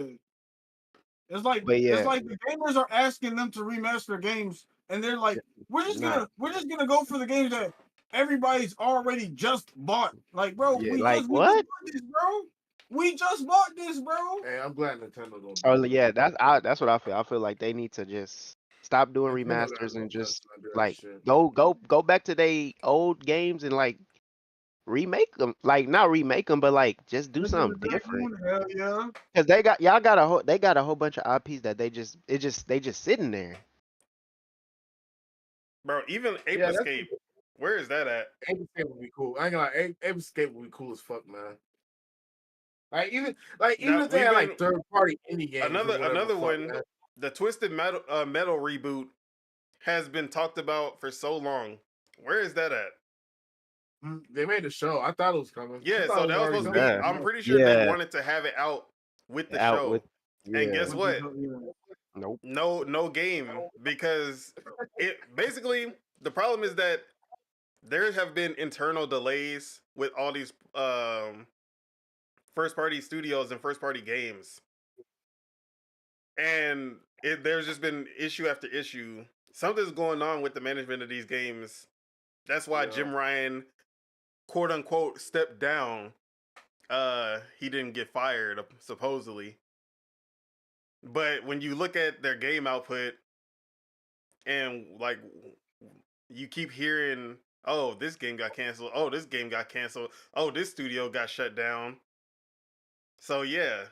It's like but yeah, the gamers are asking them to remaster games, and they're like, we're just nah, gonna go for the games that everybody's already just bought. Like, bro, yeah, we like just what? bought this, bro. We just bought this, bro. Hey, I'm glad Nintendo don't. Oh do that. yeah, that's what I feel. I feel like they need to just stop doing Nintendo remasters gotta and go just under that like shit. go back to they old games and like remake them. Like not remake them, but like just do Legend of something different. Dragoon, hell yeah. Cause they got a whole bunch of IPs that they just sitting there. Bro, even Ape Yeah, that's Escape, where is that at? Ape Escape would be cool. I ain't gonna lie, Ape Escape would be cool as fuck, man. Even Now, if they we've had been like third party indie games or whatever. another fuck, one. man. The Twisted Metal reboot has been talked about for so long. Where is that at? They made a show. I thought it was coming. I Yeah, thought so it that was already supposed to be. Yeah. I'm pretty sure they Yeah. wanted to have it out with the Out show. with And yeah. guess what? Nope. No game, because it basically the problem is that there have been internal delays with all these first party studios and first party games, and there's just been issue after issue. Something's going on with the management of these games. That's why Yeah. Jim Ryan, quote unquote, stepped down. He didn't get fired supposedly. But when you look at their game output and like you keep hearing, oh, this game got canceled. Oh, this game got canceled. Oh, this studio got shut down. So yeah.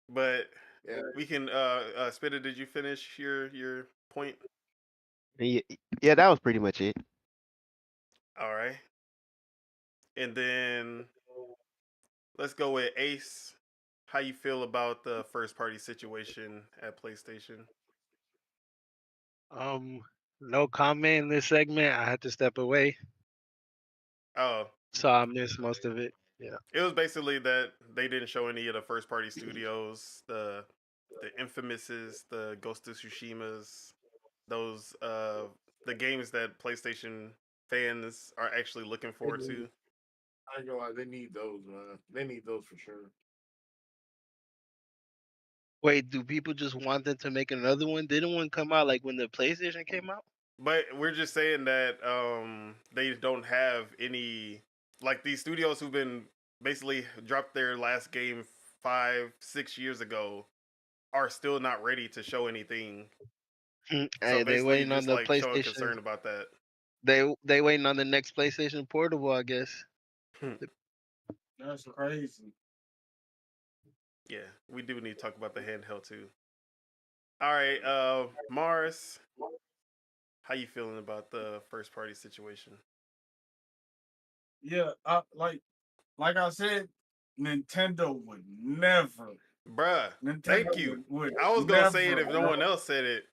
But Yeah. we can Spitter, did you finish your point? Yeah, that was pretty much it. All right. And then let's go with Ace. How you feel about the first party situation at PlayStation? No comment in this segment. I had to step away, Oh, so I missed most of it. Yeah. it was basically that they didn't show any of the first party studios, the Infamouses, the Ghost of Tsushimas, those the games that PlayStation fans are actually looking forward to. I ain't gonna lie, they need those, man. They need those for sure. Wait, do people just want them to make another one? Didn't one come out like when the PlayStation came out? But we're just saying that they don't have any, like these studios who've been basically dropped their last game 5-6 years ago are still not ready to show anything. Hey, So they basically waiting on just the like showing PlayStation. concern about that. They waiting on the next PlayStation Portable, I guess. That's crazy. Yeah, we do need to talk about the handheld too. All right, Mars, how you feeling about the first party situation? Yeah, like I said, Nintendo would never. Bruh, Nintendo thank you. Would I was gonna say it never, if no one else said it.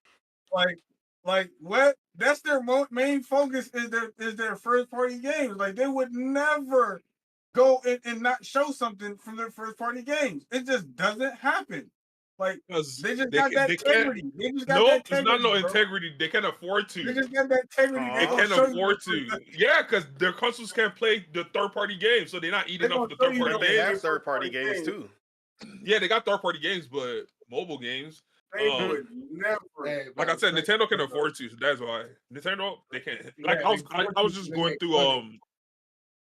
like what? That's their main focus is their first party games. Like they would never go and not show something from their first party games. It just doesn't happen. Like they just got that integrity. They just got that Nope, integrity. it's not no bro. integrity. They can't afford They to. just got that integrity. They Aw. can't gonna show afford you- to. Yeah, because their consoles can't play the third-party games, so they're not eating They up the gonna show you third-party They that have games. third party first-party games games. too. Yeah, they got third-party games, but mobile games. They would never. Like I said, Nintendo can afford to, so that's why. Nintendo, they can't. Like I was just going through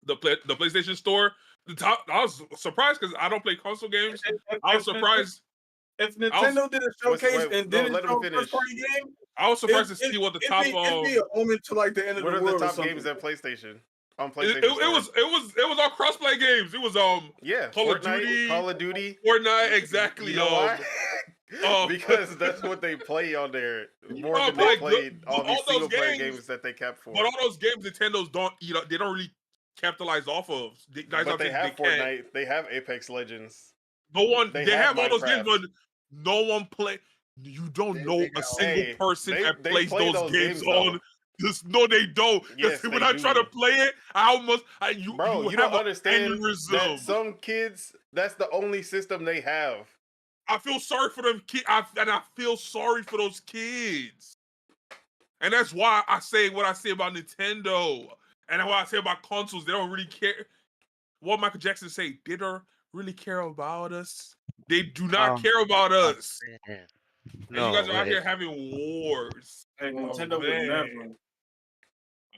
the PlayStation Store. I was surprised because I don't play console games. I was surprised. If Nintendo did a showcase and didn't let show him a finish. first party game, I was surprised to see what the top. It'd be a moment to like the end of what the are world. the top or games at PlayStation? On it PlayStation. was all crossplay games. It was Call of Duty, Fortnite, exactly. You know why? Because that's what they play on there more than they played all these single player games that they kept for. But all those games Nintendo's they don't really capitalize off of. But they have Fortnite, they have Apex Legends. They have all those games, but no one play. You don't know a single person that plays those games on. Just no, they don't. Yes, when I try to play it, you don't understand that some kids, that's the only system they have. I feel sorry for them kids, and I feel sorry for those kids. And that's why I say what I say about Nintendo. And what I say about consoles, they don't really care. What Michael Jackson say, they don't really care about us. They do not care about us. No, and you guys are out here having wars. Hey, Nintendo would never.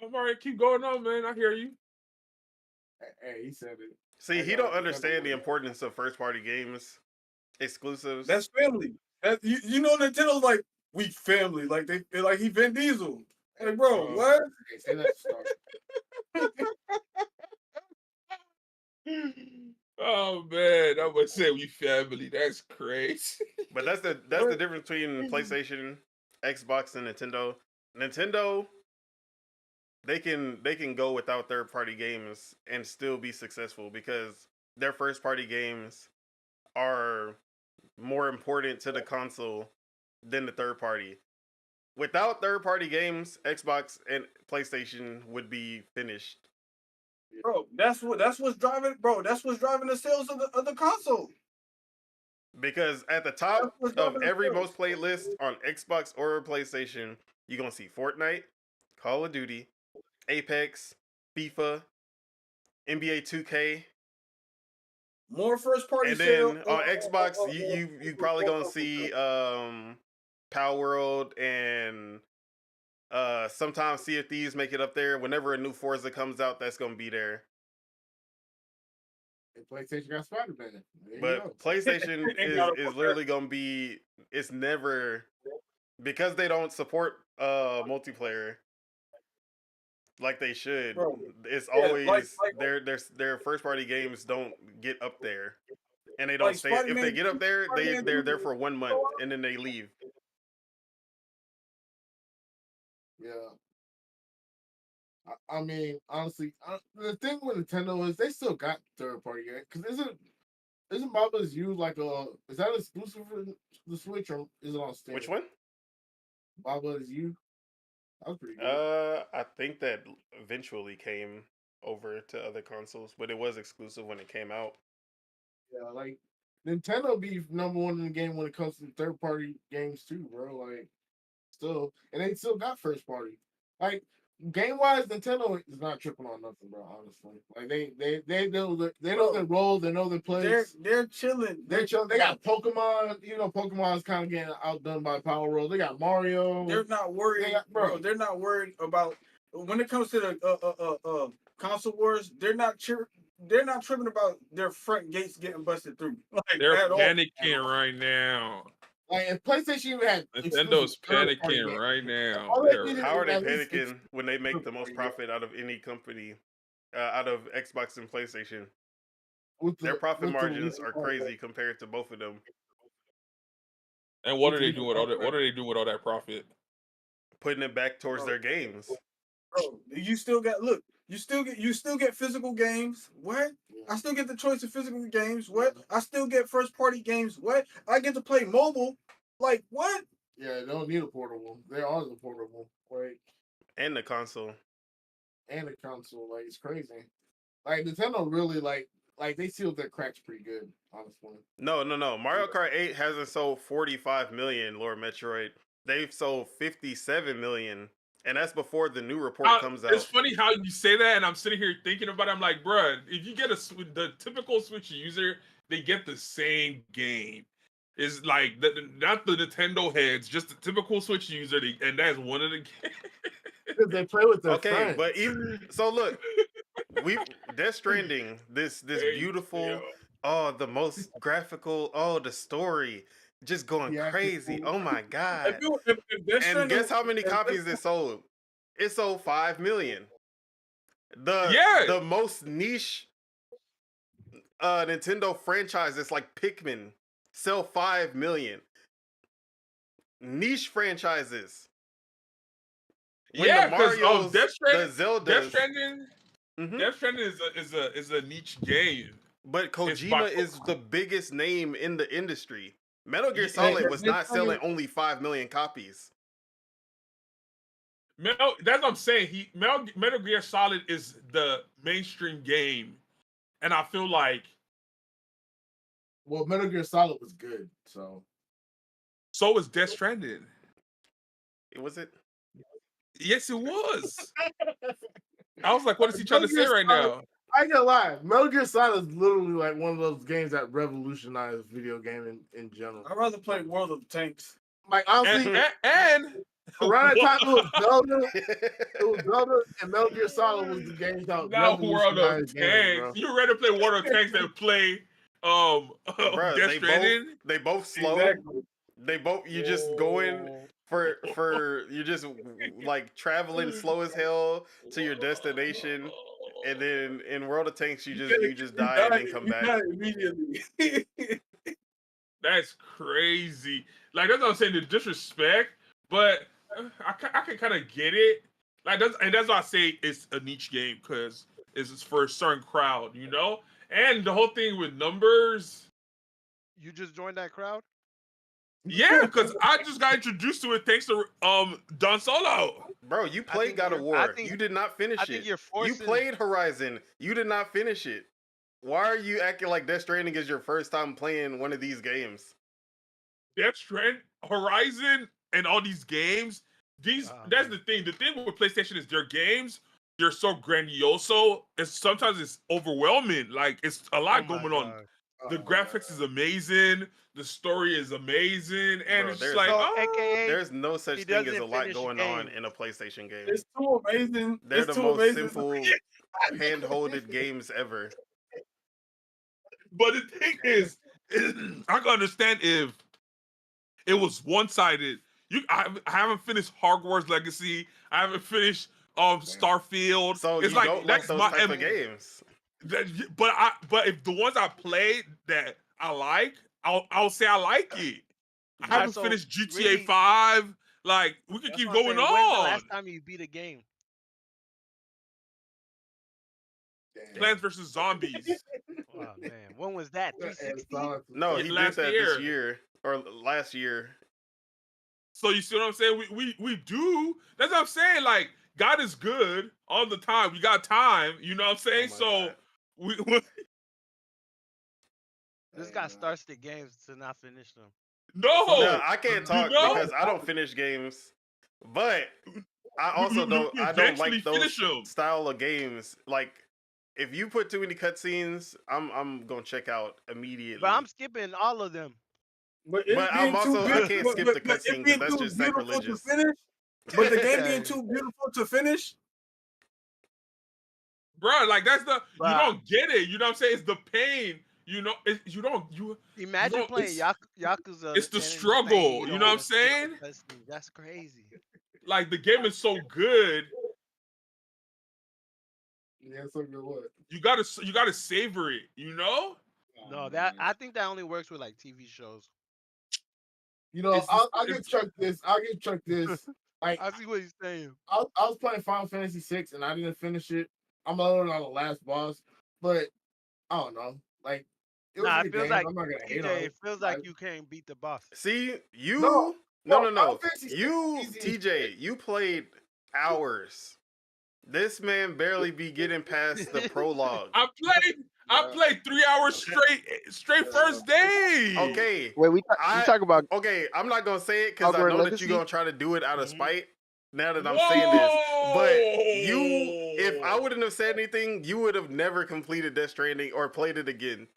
I'm all right, keep going on, man. I hear you. Hey, he said it. See, he don't understand the importance of first-party games, exclusives. That's family. You know, Nintendo's like, we family. Like he Vin Diesel. Like, bro, what? Oh man, I would say we family. That's crazy. But that's the difference between PlayStation, Xbox, and Nintendo. Nintendo, they can go without third-party games and still be successful because their first-party games are more important to the console than the third party. Without third-party games, Xbox and PlayStation would be finished. Bro, that's what's driving. Bro, that's what's driving the sales of the console. Because at the top of every most played list on Xbox or PlayStation, you're gonna see Fortnite, Call of Duty, Apex, FIFA, NBA 2K. More first party. And then on Xbox, you probably gonna see Power World and sometimes Sea of Thieves make it up there. Whenever a new Forza comes out, that's gonna be there. And PlayStation got Spider-Man. But PlayStation is literally gonna be. It's never because they don't support multiplayer like they should. Bro, it's always their first party games don't get up there, and they don't stay. If they get up there, they're there for 1 month and then they leave. Yeah. I mean, honestly, the thing with Nintendo is they still got third party games. Because isn't Baba's U like is that exclusive for the Switch or is it on Steam? Which one? Baba's U. That was pretty good. I think that eventually came over to other consoles, but it was exclusive when it came out. Yeah, like Nintendo be number one in the game when it comes to third party games too, bro. Like still, and they still got first party. Like game wise, Nintendo is not tripping on nothing, bro. Honestly, like they know their role, they know their place. They're chilling. They're chilling. They got Pokemon. You know, Pokemon's kind of getting outdone by Power World. They got Mario. They're not worried, bro. They're not worried about when it comes to the console wars. They're not tripping about their front gates getting busted through. Like, they're panicking right now. Like if PlayStation even had Nintendo's panicking right now. How are they panicking when they make the most profit out of any company, out of Xbox and PlayStation? Their profit margins are crazy compared to both of them. And what are they doing with all that? What are they doing with all that profit? Putting it back towards their games. Bro, you still get physical games. What? I still get the choice of physical games. What? I still get first party games. What? I get to play mobile. Like what? Yeah, they don't need a portable. They are the portable. Like and the console. Like it's crazy. Like Nintendo really like they sealed their cracks pretty good, honestly. No. Mario Kart 8 hasn't sold 45 million, Lord Metroid. They've sold 57 million. And that's before the new report comes out. It's funny how you say that, and I'm sitting here thinking about it. I'm like, bruh, if you get the typical Switch user, they get the same game. is like not the Nintendo heads, just the typical Switch user, and that's one of the games. Because they play with their Okay, friends. but even so, look, Death Stranding, this beautiful, the most graphical, the story, just going crazy. Oh my god! And guess how many copies it sold? It sold 5 million. The most niche Nintendo franchise is like Pikmin, sell 5 million. Niche franchises. Because the Zelda, Death Stranding is a niche game. But Kojima is the biggest name in the industry. Metal Gear Solid was not selling only 5 million copies. That's what I'm saying. Metal Gear Solid is the mainstream game, and I feel like. Well, Metal Gear Solid was good, so. So was Death Stranding. Was it? Yes, it was. I was like, what is he trying to say right now? I ain't gonna lie. Metal Gear Solid is literally like one of those games that revolutionized video gaming in general. I'd rather play World of Tanks. Like, honestly, and around that time it was Zelda, and Metal Gear Solid was the game that World of Tanks. You ready to play World of Tanks than play Death Stranding? They both slow. Exactly. They both just going for you're just like traveling slow as hell to your destination, and then in World of Tanks you just die and then come back immediately. That's crazy. Like that's what I'm saying, the disrespect, but I can kind of get it. Like that's why I say it's a niche game, because it's for a certain crowd, you know. And the whole thing with numbers. You just joined that crowd? Yeah, because I just got introduced to it thanks to Don Solo. Bro, you played God of War. You did not finish it. You played Horizon. You did not finish it. Why are you acting like Death Stranding is your first time playing one of these games? Death Stranding, Horizon, and all these games. That's the thing. The thing with PlayStation is their games, they're so grandioso. Sometimes it's overwhelming. Like it's a lot going on. The graphics is amazing. The story is amazing, and it's just like, there's no such thing as a lot going on in a PlayStation game. It's too amazing. They're the most simple hand-holded games ever. But the thing is, I can understand if it was one-sided. I haven't finished Hogwarts Legacy. I haven't finished Starfield. So it's like don't like those type of games. But if the ones I played that I like, I'll say I like it. I haven't finished GTA 5. Like we could keep going on. When's the last time you beat a game? Plants vs. Zombies. Oh man, when was that? 360? No, he did that this year or last year. So you see what I'm saying? We do. That's what I'm saying. Like God is good all the time. We got time. You know what I'm saying? We this guy starts the games to not finish them. No, I can't talk because I don't finish games. But I also don't like those style of games. Like if you put too many cutscenes, I'm gonna check out immediately. But I'm skipping all of them. But I'm also I can't skip the cutscene because that's just sacrilegious. But the game being too beautiful to finish. Bro, like that's you don't get it. You know what I'm saying? It's the pain. You know, imagine playing Yakuza. It's the struggle. You know what I'm saying? That's crazy. Like the game is so good. Yeah, so good. What? You gotta savor it. You know? No, I think that only works with like TV shows. You know, I'll get Chuck this. Like I see what he's saying. I was playing Final Fantasy VI and I didn't finish it. I'm on the last boss, but I don't know. Like it feels like I'm not gonna hate on it. It feels like you can't beat the boss. See, you no. You TJ, you played hours. This man barely be getting past the prologue. I played 3 hours straight first day. Okay. Wait, we talk about. Okay, I'm not gonna say it because I know that you're gonna try to do it out of spite. Now that I'm saying this, but if I wouldn't have said anything, you would have never completed Death Stranding or played it again.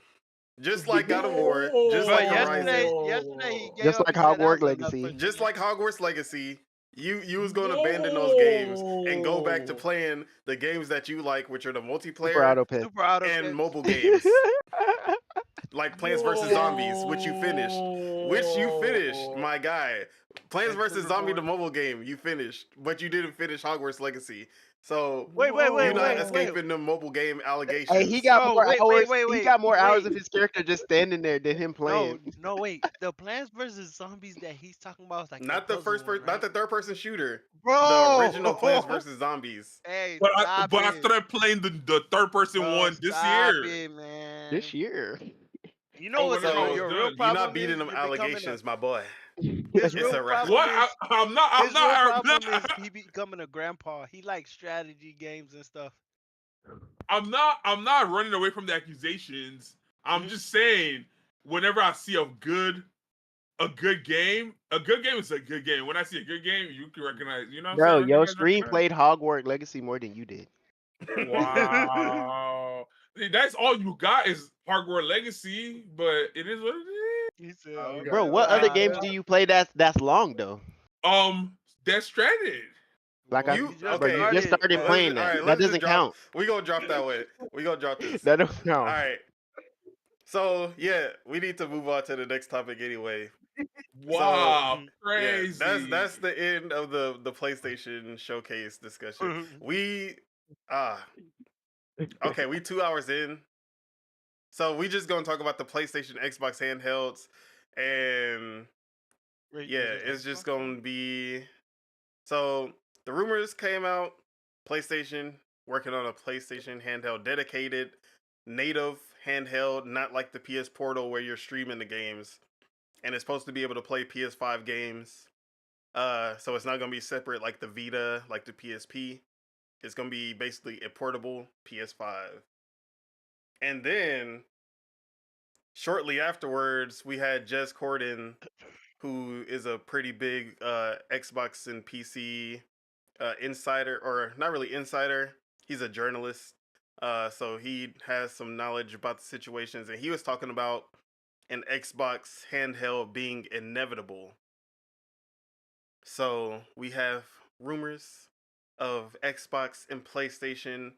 Just like God of War, just But like Horizon, yesterday he gave Just up. like He said Hogwarts that's enough Legacy. for just me. like Hogwarts Legacy, you was going to abandon those games and go back to playing the games that you like, which are the Super multiplayer Auto Pet. Super out of and it. mobile games, like Plants vs Zombies, which you finished. My guy. Plants vs Zombie, the mobile game, you finished, but you didn't finish Hogwarts Legacy. So Wait, you're not wait. escaping the mobile game Hey, allegations. he got No, more hours. He wait, got more hours wait. of his character just standing there than him playing. No, wait. The Plants vs Zombies that he's talking about is like Not the first person, not the third person shooter. bro. The original Plants vs Zombies. Hey, But stop I it. started playing the third person Bro, one this stop year. it, man. This year. You know what whenever I was your done. real You're problem not beating is? them You're becoming allegations, my boy. his It's real a wrap. problem What? is I'm not. his real problem is he becoming a grandpa. He likes strategy games and stuff. I'm not running away from the accusations. I'm just saying, whenever I see a good game is a good game. When I see a good game, you can recognize. You know what I'm Bro, saying? your stream played Hogwarts Legacy more than you did. Wow. That's all you got is Hogwarts Legacy, but it is what it is. He said, Oh, Bro, what other games do you play that's long though? Death Stranded. Like You bro, you just started let's- playing all that. right, That let's just doesn't drop. count. We gonna drop that way. We gonna drop this. That don't All count. right. So yeah, we need to move on to the next topic anyway. Wow, Yeah, crazy. that's the end of the PlayStation showcase discussion. We okay, we 2 hours in. So we just gonna talk about the PlayStation, Xbox handhelds, and yeah, it's just gonna be. So the rumors came out. PlayStation working on a PlayStation handheld, dedicated native handheld, not like the PS Portal where you're streaming the games, and it's supposed to be able to play PS5 games. So it's not gonna be separate like the Vita, like the PSP. It's gonna be basically a portable PS5. And then shortly afterwards, we had Jez Corden, who is a pretty big Xbox and PC insider, or not really insider. He's a journalist. So he has some knowledge about the situations, and he was talking about an Xbox handheld being inevitable. So we have rumors of Xbox and PlayStation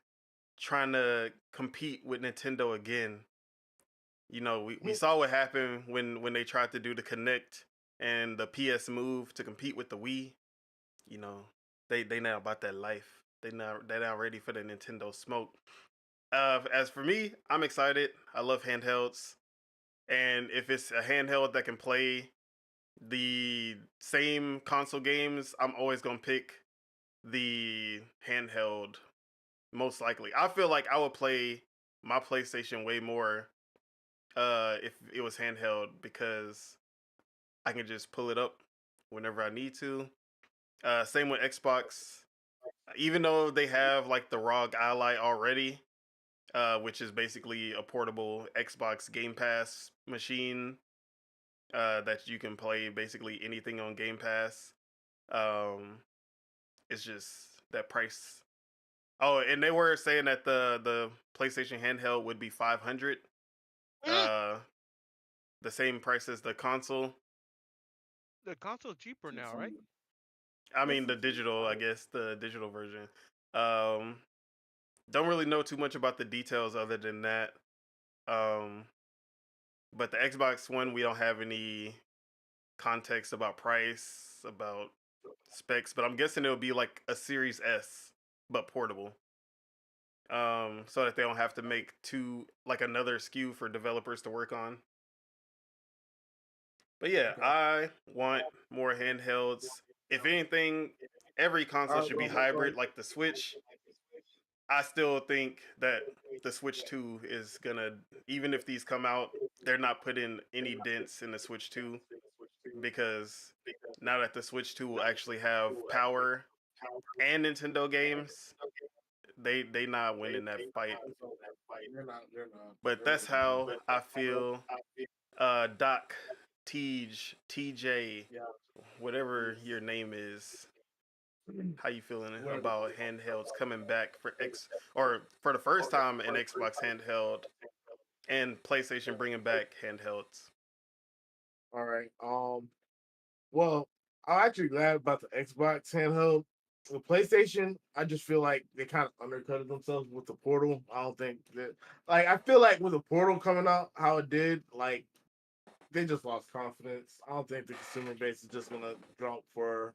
trying to compete with Nintendo again. You know, we saw what happened when they tried to do the Kinect and the PS Move to compete with the Wii. You know, they not about that life. They're not ready for the Nintendo smoke. As for me, I'm excited. I love handhelds, and if it's a handheld that can play the same console games, I'm always gonna pick the handheld. Most likely, I feel like I would play my PlayStation way more if it was handheld, because I can just pull it up whenever I need to. Same with Xbox. Even though they have like the ROG Ally already, which is basically a portable Xbox Game Pass machine that you can play basically anything on Game Pass. It's just that price. Oh, and they were saying that the PlayStation handheld would be $500. The same price as the console. The console's cheaper now, right? I mean the digital, I guess, the digital version. Don't really know too much about the details other than that. But the Xbox One, we don't have any context about price, about specs, but I'm guessing it'll be like a Series S, but portable. So that they don't have to make another SKU for developers to work on. But yeah, I want more handhelds. If anything, every console should be hybrid, like the Switch. I still think that the Switch 2 is gonna, even if these come out, they're not putting any dents in the Switch 2, because now that the Switch 2 will actually have power and Nintendo games, they not winning that fight. They're not. But that's how I feel. Doc, Tej, TJ, whatever your name is, how you feeling about handhelds coming back for for the first time in Xbox handheld, and PlayStation bringing back handhelds. All right. Well, I'm actually glad about the Xbox handheld. The PlayStation, I just feel like they kind of undercutted themselves with the Portal. I don't think that, like, I feel like with the Portal coming out, how it did, like, they just lost confidence. I don't think the consumer base is just gonna jump for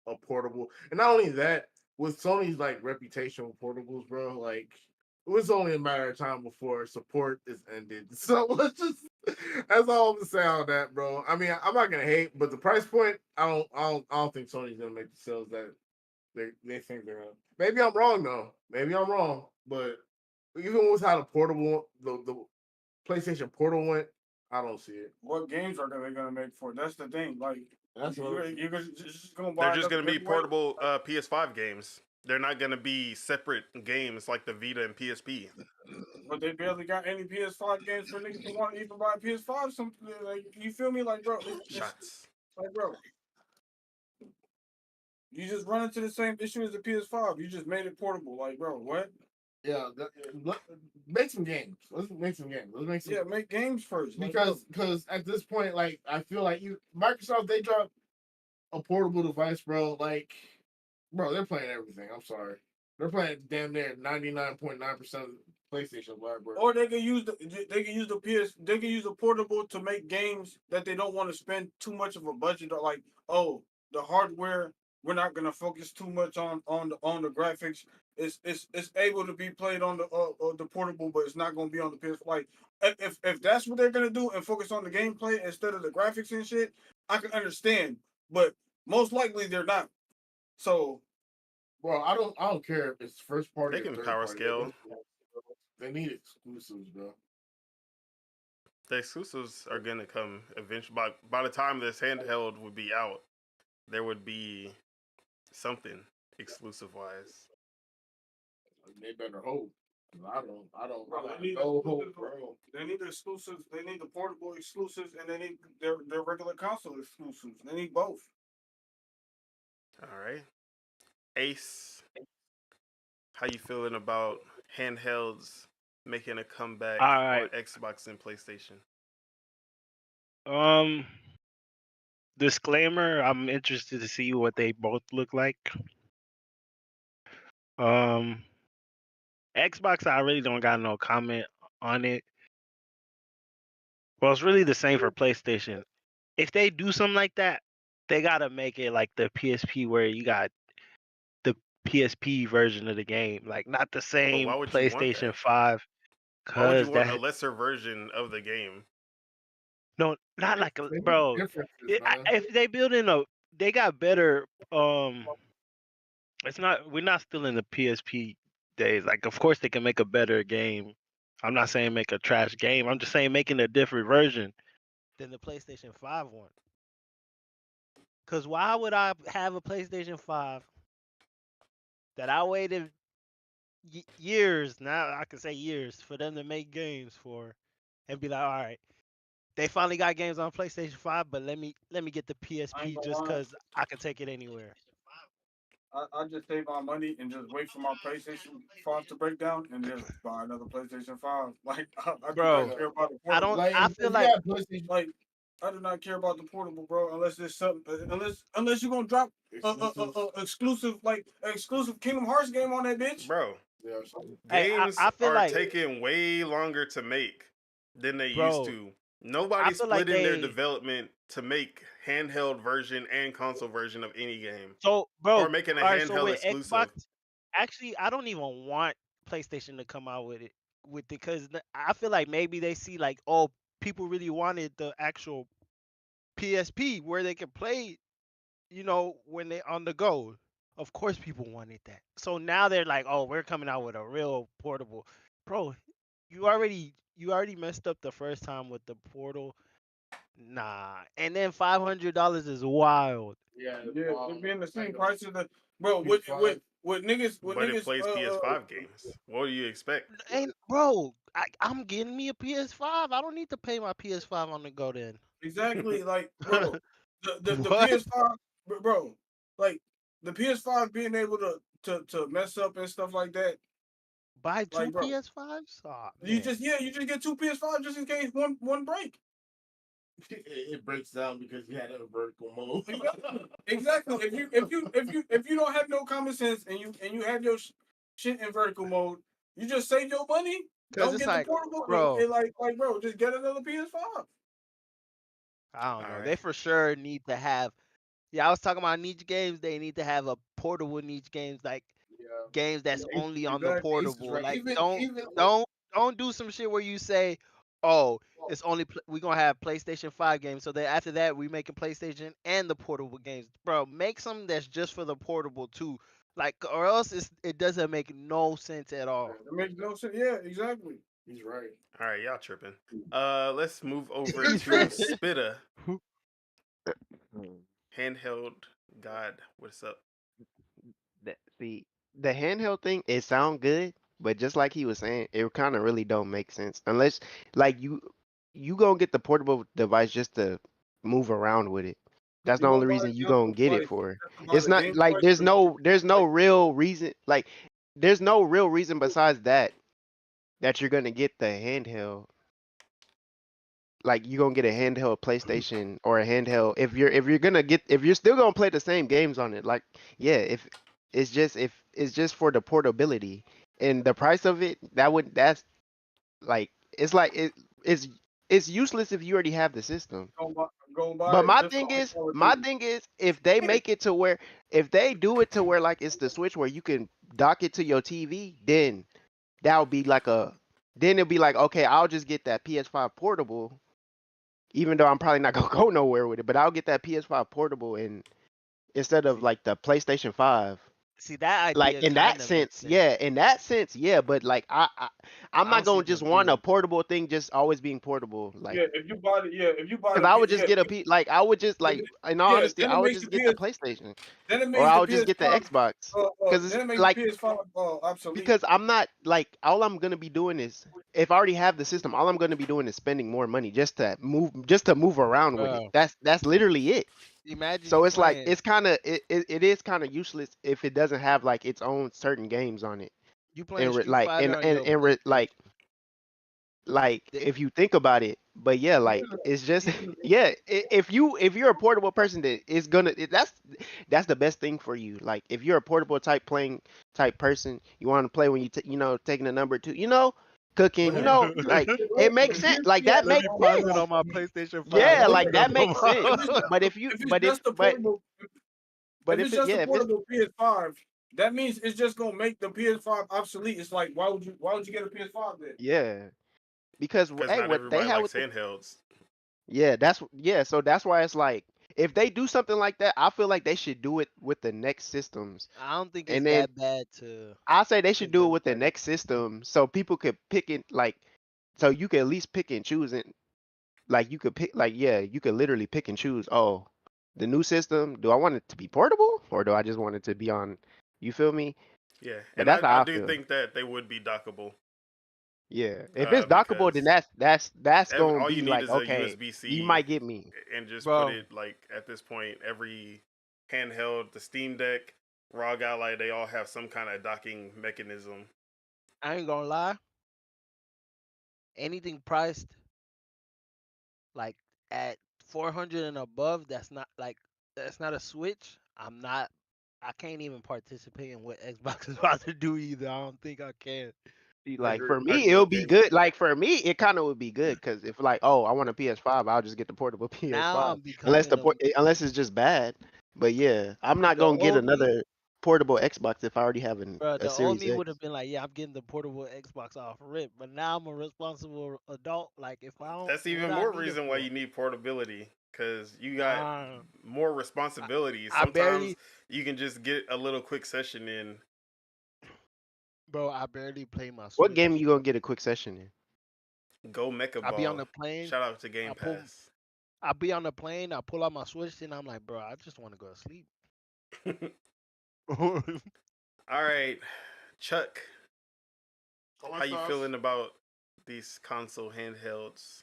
a portable. And not only that, with Sony's like reputation with portables, bro, like it was only a matter of time before support is ended. So let's just that's all I'm gonna say on that, bro. I mean, I'm not gonna hate, but the price point, I don't think Sony's gonna make the sales that they think they're gonna. Maybe I'm wrong though. Maybe I'm wrong, but even with how the portable the PlayStation Portal went, I don't see it. What games are they gonna make for it? That's the thing. Like That's what you're just gonna buy. They're just going to be another portable PS5 games. They're not going to be separate games like the Vita and PSP. But they barely got any PS5 games for niggas to want to even buy a PS5. Something like you feel me, like bro, Shots. like bro. You just run into the same issue as the PS5. You just made it portable. Like, bro, what? Yeah, make some games. Let's make some games. Let's make some. Yeah, make games first. Because at this point, like I feel like Microsoft, they dropped a portable device, bro. Like, bro, they're playing everything. I'm sorry, they're playing damn near 99.9% of the PlayStation library. Or they can use the portable to make games that they don't want to spend too much of a budget on. Like, oh, the hardware, we're not gonna focus too much on the graphics. It's able to be played on the portable, but it's not gonna be on the PS. Like, if that's what they're gonna do and focus on the gameplay instead of the graphics and shit, I can understand. But most likely they're not. So, bro, I don't care if it's first party. They or can third power party. scale. They need exclusives, bro. The exclusives are gonna come eventually. By the time this handheld would be out, there would be something exclusive wise. They better hope. I don't. bro, they need no exclusives, hope, bro. They need the exclusives. They need the portable exclusives, and they need their regular console exclusives. They need both. All right, Ace, how you feeling about handhelds making a comeback All right. on Xbox and PlayStation? Disclaimer, I'm interested to see what they both look like. Xbox, I really don't got no comment on it. Well, it's really the same for PlayStation. If they do something like that, they gotta make it like the PSP, where you got the PSP version of the game, like not the same why would you want PlayStation that? 5. Why would you Cause want a that lesser version of the game? no, not like a They need bro. differences, man. If they build in they got better. It's not. We're not still in the PSP days. Like, of course they can make a better game. I'm not saying make a trash game. I'm just saying making a different version than the PlayStation 5 one. Cause why would I have a PlayStation 5 that I waited years, now I can say years, for them to make games for, and be like, all right, they finally got games on PlayStation 5, but let me get the PSP just cause I can take it anywhere. I just save my money and just wait for my PlayStation 5 to break down and just buy another PlayStation 5. Like I do Bro, not care about the I portable. don't. Like, I if feel you like, got PlayStation Like I do not care about the portable, bro. Unless there's something, unless you're gonna drop exclusive exclusive Kingdom Hearts game on that bitch. Bro, yeah, hey, games I feel are like, taking way longer to make than they used bro, to. I Nobody's feel like splitting their they. development to make handheld version and console version of any game, So, bro, or making a all right. So handheld with Xbox, exclusive. actually, I don't even want PlayStation to come out with it, because I feel like maybe they see like, oh, people really wanted the actual PSP where they can play, when they on the go. Of course, people wanted that. So now they're like, oh, we're coming out with a real portable, bro. You already messed up the first time with the Portal. Nah, and then $500 is wild. yeah, They're being the same price as the bro. PS5. With niggas, But it plays uh, PS5 games. What do you expect? And bro, I'm getting me a PS5. I don't need to pay my PS5 on the go then. exactly like bro, the What? PS5, bro, like the PS5 being able to mess up and stuff like that. Buy two Like, bro, PS5s? Oh, you man. just get two PS5 just in case one break. It breaks down because you had a vertical mode. Exactly. If you don't have no common sense and you have your shit in vertical mode, you just save your money. Because Don't it's get the like, portable. bro, And like bro, just get another PS5. I don't All know. right. They for sure need to have. Yeah, I was talking about niche games. They need to have a portable niche games, like Yeah. games that's Ace- only on the Exactly. Ace is portable. right. Like Even don't do some shit where you say, oh, it's only we gonna have PlayStation 5 games. So then after that we making PlayStation and the portable games. Bro, make some that's just for the portable too. Like or else it doesn't make no sense at all. It makes no sense. Yeah, exactly. he's right. All right, y'all tripping. Let's move over to Spitta handheld. God, what's up? See, the handheld thing, it sound good, but just like he was saying, it kind of really don't make sense unless like you gonna get the portable device just to move around with it. That's You the only gonna buy reason it you just gonna get it like for. just to buy It's the not game like device, there's no real reason like there's no real reason besides that you're gonna get the handheld. Like you're gonna get a handheld PlayStation or a handheld if you're still gonna play the same games on it. Like yeah, if it's just for the portability and the price of it, that's like it's like it's useless if you already have the system. go buy But it just for Call of my Duty. thing is, if they make it to where, if they do it to where like it's the Switch where you can dock it to your TV, then that would be like then it'll be like, okay, I'll just get that PS5 portable, even though I'm probably not gonna go nowhere with it, but I'll get that PS5 portable and instead of See, like the PlayStation 5. see that Like idea in that kind of makes sense, sense. yeah, in that sense, yeah, but like I'm I not don't see gonna the just want a appeal. portable thing just always being portable, like. Yeah, if you buy Cause the I would just yeah, get like I would just like in all yeah, honesty I would just get the PlayStation then it or makes I the would just get the PS5 Xbox. Cause it's then it makes the like PS5 obsolete. because I'm not like all I'm gonna be doing is if I already have the system, all I'm gonna be doing is spending more money just to move around with it. Bro, That's literally it. imagine So you it's like playing it's kind of it is kind of useless if it doesn't have like its own certain games on it Street like Fighter on your like PlayStation. Th- if you think about it, but yeah, like it's just yeah, if you're a portable person that is gonna that's the best thing for you. Like if you're a portable type person, you want to play when taking a number two, cooking, like it makes sense. Like that Let me makes pause it sense. on my PlayStation 5. Yeah, I'm like finna that come makes sense. on. But if you If it's just a portable but if if it's it just a yeah if it's portable PS5, that means it's just gonna make the PS5 obsolete. It's like why would you get a PS5 then? yeah because Because hey not what they everybody have likes with the handhelds. so that's why it's like if they do something like that, I feel like they should do it with the next systems. I don't think it's And then that bad to I say they should think do it of it with the like next system so people could pick it like so you could at least pick and choose it. Like you could pick like yeah, you could literally pick and choose, oh, the new system, do I want it to be portable or do I just want it to be on, you feel me? Yeah, But and that's I how I do feel. think that they would be dockable. Yeah. If it's dockable, then Because that's gonna all you be need like, is a okay, USB you C might get me. and just put bro. it like at this point, every handheld, the Steam Deck, ROG Ally, they all have some kind of docking mechanism. I ain't gonna lie. Anything priced like at 400 and above, that's not a Switch. I can't even participate in what Xbox is about to do either. I don't think I can. See, I like agree. for I me, agree it'll with be David. good. Like for me, it kind of would be good because if like, oh, I want a PS5, I'll just get the portable Now PS5. I'm becoming a Unless it's just bad. But yeah, I'm not the gonna get old me. another portable Xbox if I already have Bro, a the old Series me would X. have been like, yeah, I'm getting the portable Xbox off rip. But now I'm a responsible adult. Like, if I don't, That's what even I more need it reason why for? you need portability because you got Nah, more I, responsibilities. I Sometimes barely, you can just get a little quick session in. bro, I barely play my What game Switch. you gonna get a quick session in? Go Mecha I be on Ball. the plane. Shout out to Game I pull. Pass. I be on the plane. I pull out my Switch, and I'm like, bro, I just want to go to sleep. All right, Chuck, Call how you stars. feeling about these console handhelds?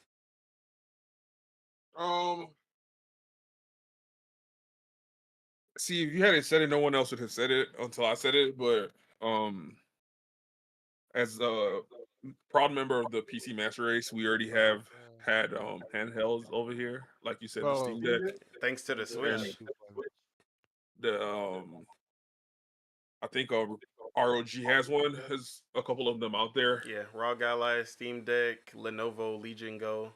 Um, see, if you hadn't said it, no one else would have said it until I said it. But as a proud member of the PC Master Race, we already have had handhelds over here, like you said, the Bro, Steam Deck, Thanks to the and Switch. the I think ROG has one. Has a couple of them out there. Yeah, ROG Ally, Steam Deck, Lenovo Legion Go.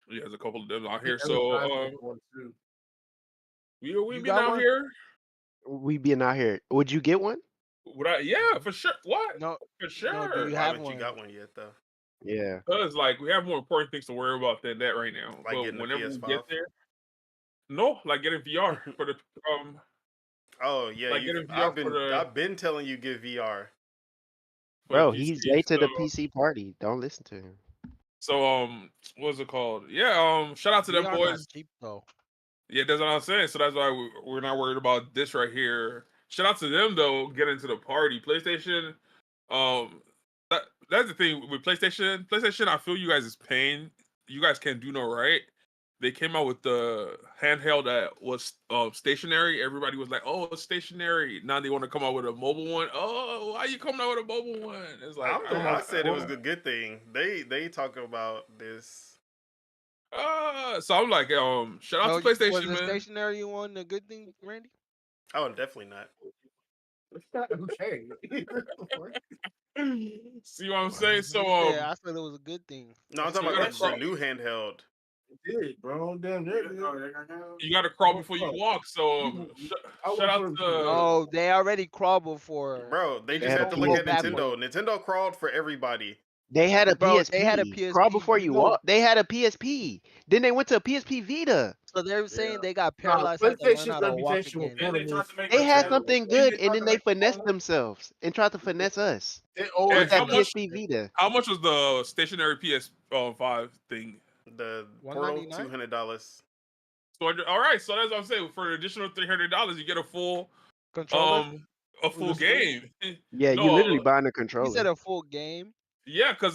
He has a couple of them out here. Every So time I want to. we You been got out one? here. We being out here. Would you get one? Would I? Yeah, for sure. What? No, For no. sure. Do you Why have haven't one? you got one yet though? Yeah. Because like we have more important things to worry about than that right now. Like But getting a whenever we PS5? get there, no, like getting VR for the Oh yeah, like getting VR for the I've been telling you get VR. Bro, PC. he's late to the So, PC party. Don't listen to him. so what's it called? Yeah, shout out to them VR not boys. cheap though. Yeah, that's what I'm saying. So that's why we're not worried about this right here. Shout out to them though, get into the party. PlayStation, that's the thing with PlayStation. PlayStation, I feel you guys is pain. You guys can't do no right. They came out with the handheld that was stationary. Everybody was like, "Oh, it's stationary." Now they want to come out with a mobile one. Oh, why you coming out with a mobile one? It's like I said it was a good thing. They talk about this. so I'm like, shout out to Was PlayStation, the man. stationary one a good thing, Randy? Oh, definitely not. Okay. See what I'm saying? So Yeah, I said it was a good thing. No, I'm So talking you about gotta the new handheld. It did, bro. Damn, you got to crawl before you walk. So shout out to No, they already crawled before. Bro, they just had have a to look at PSP. Nintendo. Nintendo crawled for everybody. They had a Bro, PSP. they had a PSP. Crawl before you know. walk. They had a PSP. Then they went to a PSP Vita. So they're saying they got Nah, paralyzed, had to learn PlayStation's how to walk reputation with again. portables. They had something good, and then they finessed themselves and tried to finesse us They Hey, always with that how much? PSP Vita. How much was the stationary PS5 thing? The Portal, $199? $200. So all right, so that's what I'm saying. For an additional $300, you get a full Controller? a full game. Yeah, you No, literally buying a He controller. said a full game. yeah, because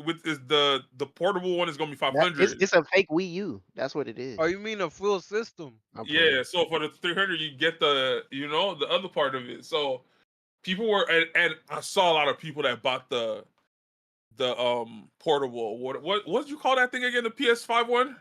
with the portable one is gonna be That- 500. it's a fake Wii U. That's what it is. Oh, you mean a full system? I'm Yeah, playing. so for the 300, you get the the other part of it. So people were and I saw a lot of people that bought the portable. What did you call that thing again? The PS5 one?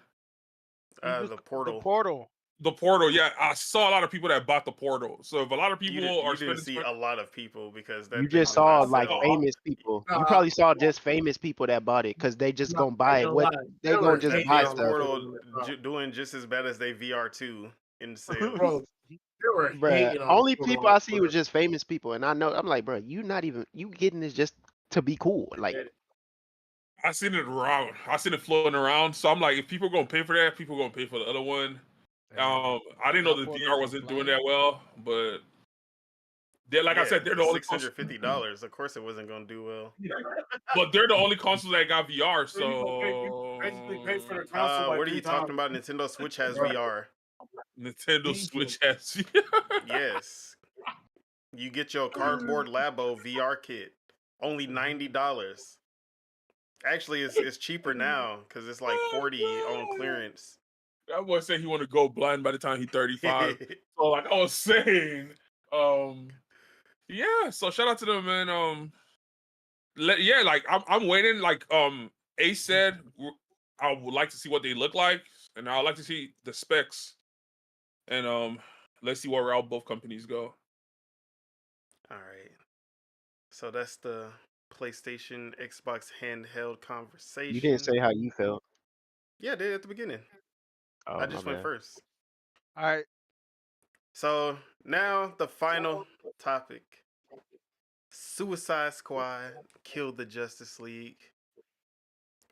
The Portal. The Portal. The portal. Yeah, I saw a lot of people that bought the portal. So if a lot of people You are didn't spending see a lot of people because that You thing just did saw not like sell. famous people. You probably saw just famous people that bought it because they just gonna buy it. What they gonna just That buy PS stuff. Portal doing just as bad as they VR2 in sales. Bro, they were Bruh, hating on only Portal people on I see was Twitter. just famous people, and I know I'm like, bro, you getting this just to be cool. Like, I seen it around. I seen it floating around. So I'm like, if people are gonna pay for that, people are gonna pay for the other one. I didn't know the VR wasn't doing that well, but like I said, they're the only $650. Of course, it wasn't gonna do well. but they're the only console that got VR. So basically pay for the console. What are you talking about? Nintendo Switch has VR. Nintendo Switch has. Yes, you get your cardboard Labo VR kit, only $90. Actually, it's cheaper now because it's like 40 on clearance. That boy said he want to go blind by the time he's 35. So like I was saying, yeah. So shout out to them, man. Yeah, like I'm waiting. Like Ace said, I would like to see what they look like, and I'd like to see the specs, and let's see where route both companies go. All right. So that's the PlayStation Xbox handheld conversation. you didn't say how you felt. Yeah, I did at the beginning. Oh, I just my went bad. first. All right. So now the final topic. Suicide Squad killed the Justice League.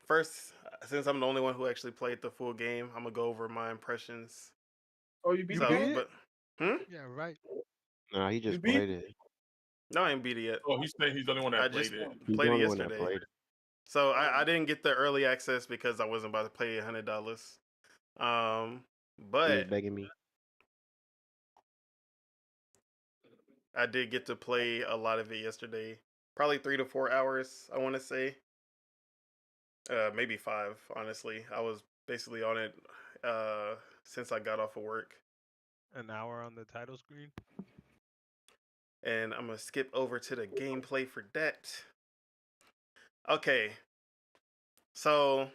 First, since I'm the only one who actually played the full game, I'm gonna go over my impressions. Oh, you beat So, it? but Yeah, right. No, he just You beat played it. no, I ain't beat it yet. Oh, he's saying he's the only one that I played just it. He's played the it only one that yesterday. played it. So I didn't get the early access because I wasn't about to pay $100. He was But begging me. I did get to play a lot of it yesterday. Probably 3 to 4 hours, I want to say. Maybe 5, honestly. I was basically on it since I got off of work. An hour on the title screen. And I'm going to skip over to the gameplay for that. Okay, so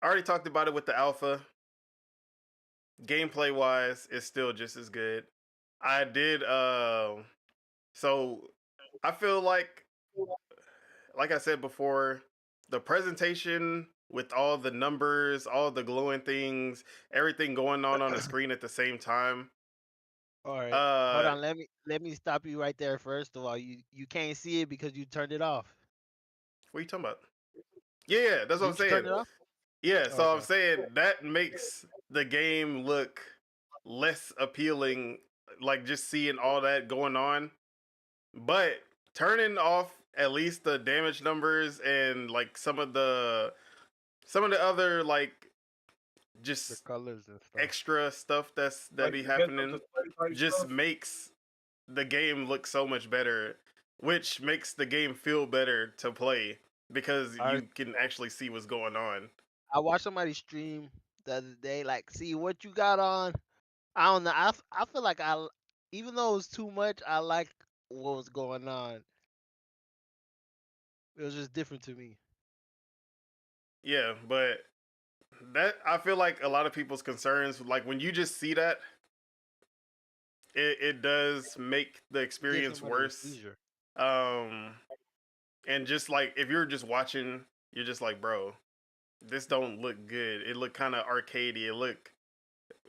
I already talked about it with the alpha. Gameplay wise, it's still just as good. I did so I feel like I said before, the presentation with all the numbers, all the glowing things, everything going on the screen at the same time. All right. Hold Uh on. Let me stop you right there. First of all, you can't see it because you turned it off. what are you talking about? Yeah, that's what I'm Didn't you turn saying. it off? Yeah, so I'm Okay. saying that makes the game look less appealing, like just seeing all that going on. But turning off at least the damage numbers and like some of the other like The just colors and stuff. extra stuff that Like be the heads up happening display type just stuff. makes the game look so much better, which makes the game feel better to play because All right. you can actually see what's going on. I watched somebody stream the other day. Like, see what you got on. I don't know. I feel like even though it was too much, I like what was going on. It was just different to me. Yeah, but that I feel like a lot of people's concerns, like when you just see that, it does make the It gives experience somebody a worse. seizure. Um, and just like if you're just watching, you're just like, bro, this don't look good. It look kind of arcadey. It look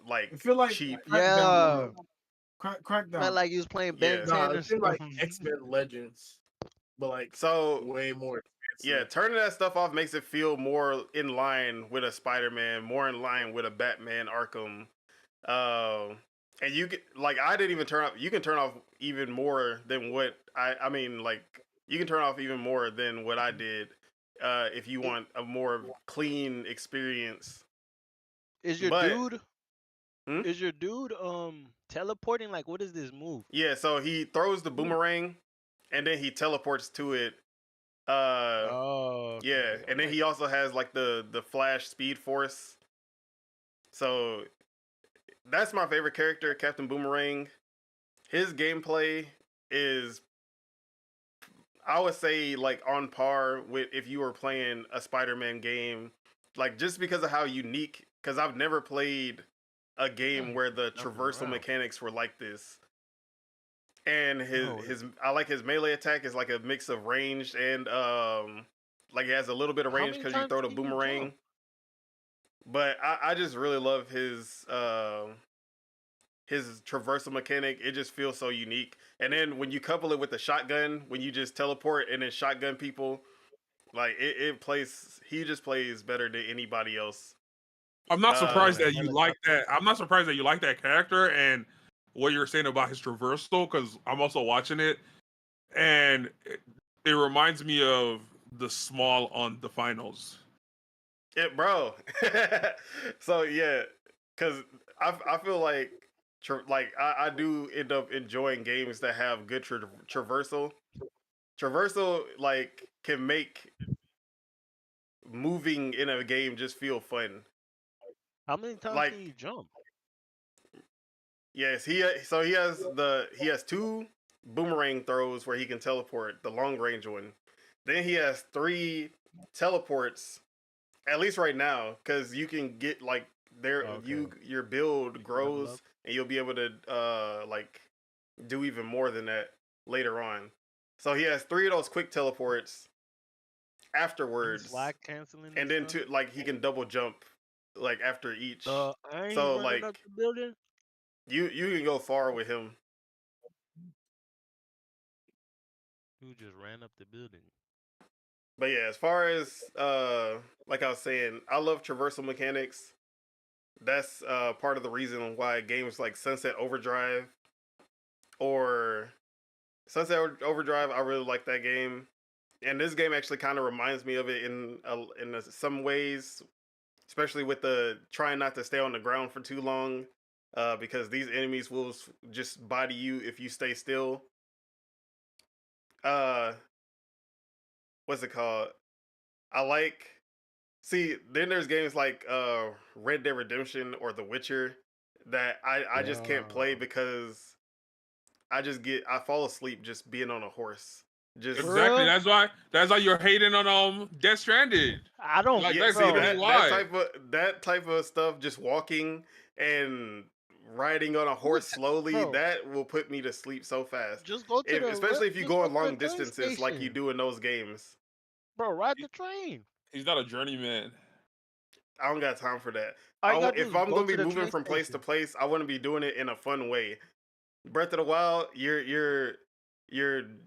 like I feel like cheap. Yeah. Crackdown. Felt like you was playing Ben Yeah. 10 Nah, or I feel like something. X-Men Legends, but like So way more yeah, expensive. turning that stuff off makes it feel more in line with a Spider-Man, more in line with a Batman Arkham. Uh, and you get like I didn't even turn off. You can turn off even more than what I mean. Like you can turn off even more than what I did. If you want a more clean experience. Is your But dude hmm? is your dude teleporting? Like, what is this move? Yeah, so he throws the boomerang, and then he teleports to it. Uh, Oh, yeah, okay. and then he also has like the Flash Speed Force. So that's my favorite character, Captain Boomerang. His gameplay is, I would say, like on par with if you were playing a Spider-Man game, like just because of how unique. Because I've never played a game where the Jumping traversal around. mechanics were like this. And Oh, his I like his melee attack is like a mix of ranged and like it has a little bit of how range many because you times throw the can you jump? boomerang. But I just really love his traversal mechanic. It just feels so unique. And then when you couple it with the shotgun, when you just teleport and then shotgun people, like it plays. He just plays better than anybody else. I'm not On surprised a that you like helicopter. that. I'm not surprised that you like that character and what you're saying about his traversal because I'm also watching it, and it reminds me of the small on the finals. Yeah, bro. So yeah, because I feel like I do end up enjoying games that have good traversal. Traversal like can make moving in a game just feel fun. How many times Like can you jump? yes, he has two boomerang throws where he can teleport, the long range one. Then he has three teleports, at least right now, because you can get like there Okay. your build Level up. grows and you'll be able to like do even more than that later on. So he has three of those quick teleports You afterwards, slack canceling and and then stuff. two like he can double jump like after each. Ain't he So running up like the building? you can go far with him. Who just ran up the building? But yeah, as far as like I was saying, I love traversal mechanics. That's part of the reason why games like Sunset Overdrive or Overdrive, I really like that game. And this game actually kind of reminds me of it in some ways, especially with the trying not to stay on the ground for too long, because these enemies will just body you if you stay still. Uh, what's it called? I like. See, then there's games like Red Dead Redemption or The Witcher that I just can't play Yeah. because I fall asleep just being on a horse. Just Exactly. That's why you're hating on Death Stranded. I don't. Like, yeah, that's see literally why. that type of stuff, just walking and riding on a horse slowly, Bro, that will put me to sleep so fast. just go to Especially if you just go go on to the long train distances like you station, do in those games. bro. Ride the train. He's not a journeyman. I don't got time for that. All you gotta do If is I'm go gonna to be the moving train from place to station. place, I want to be doing it in a fun way. Breath of the Wild, you're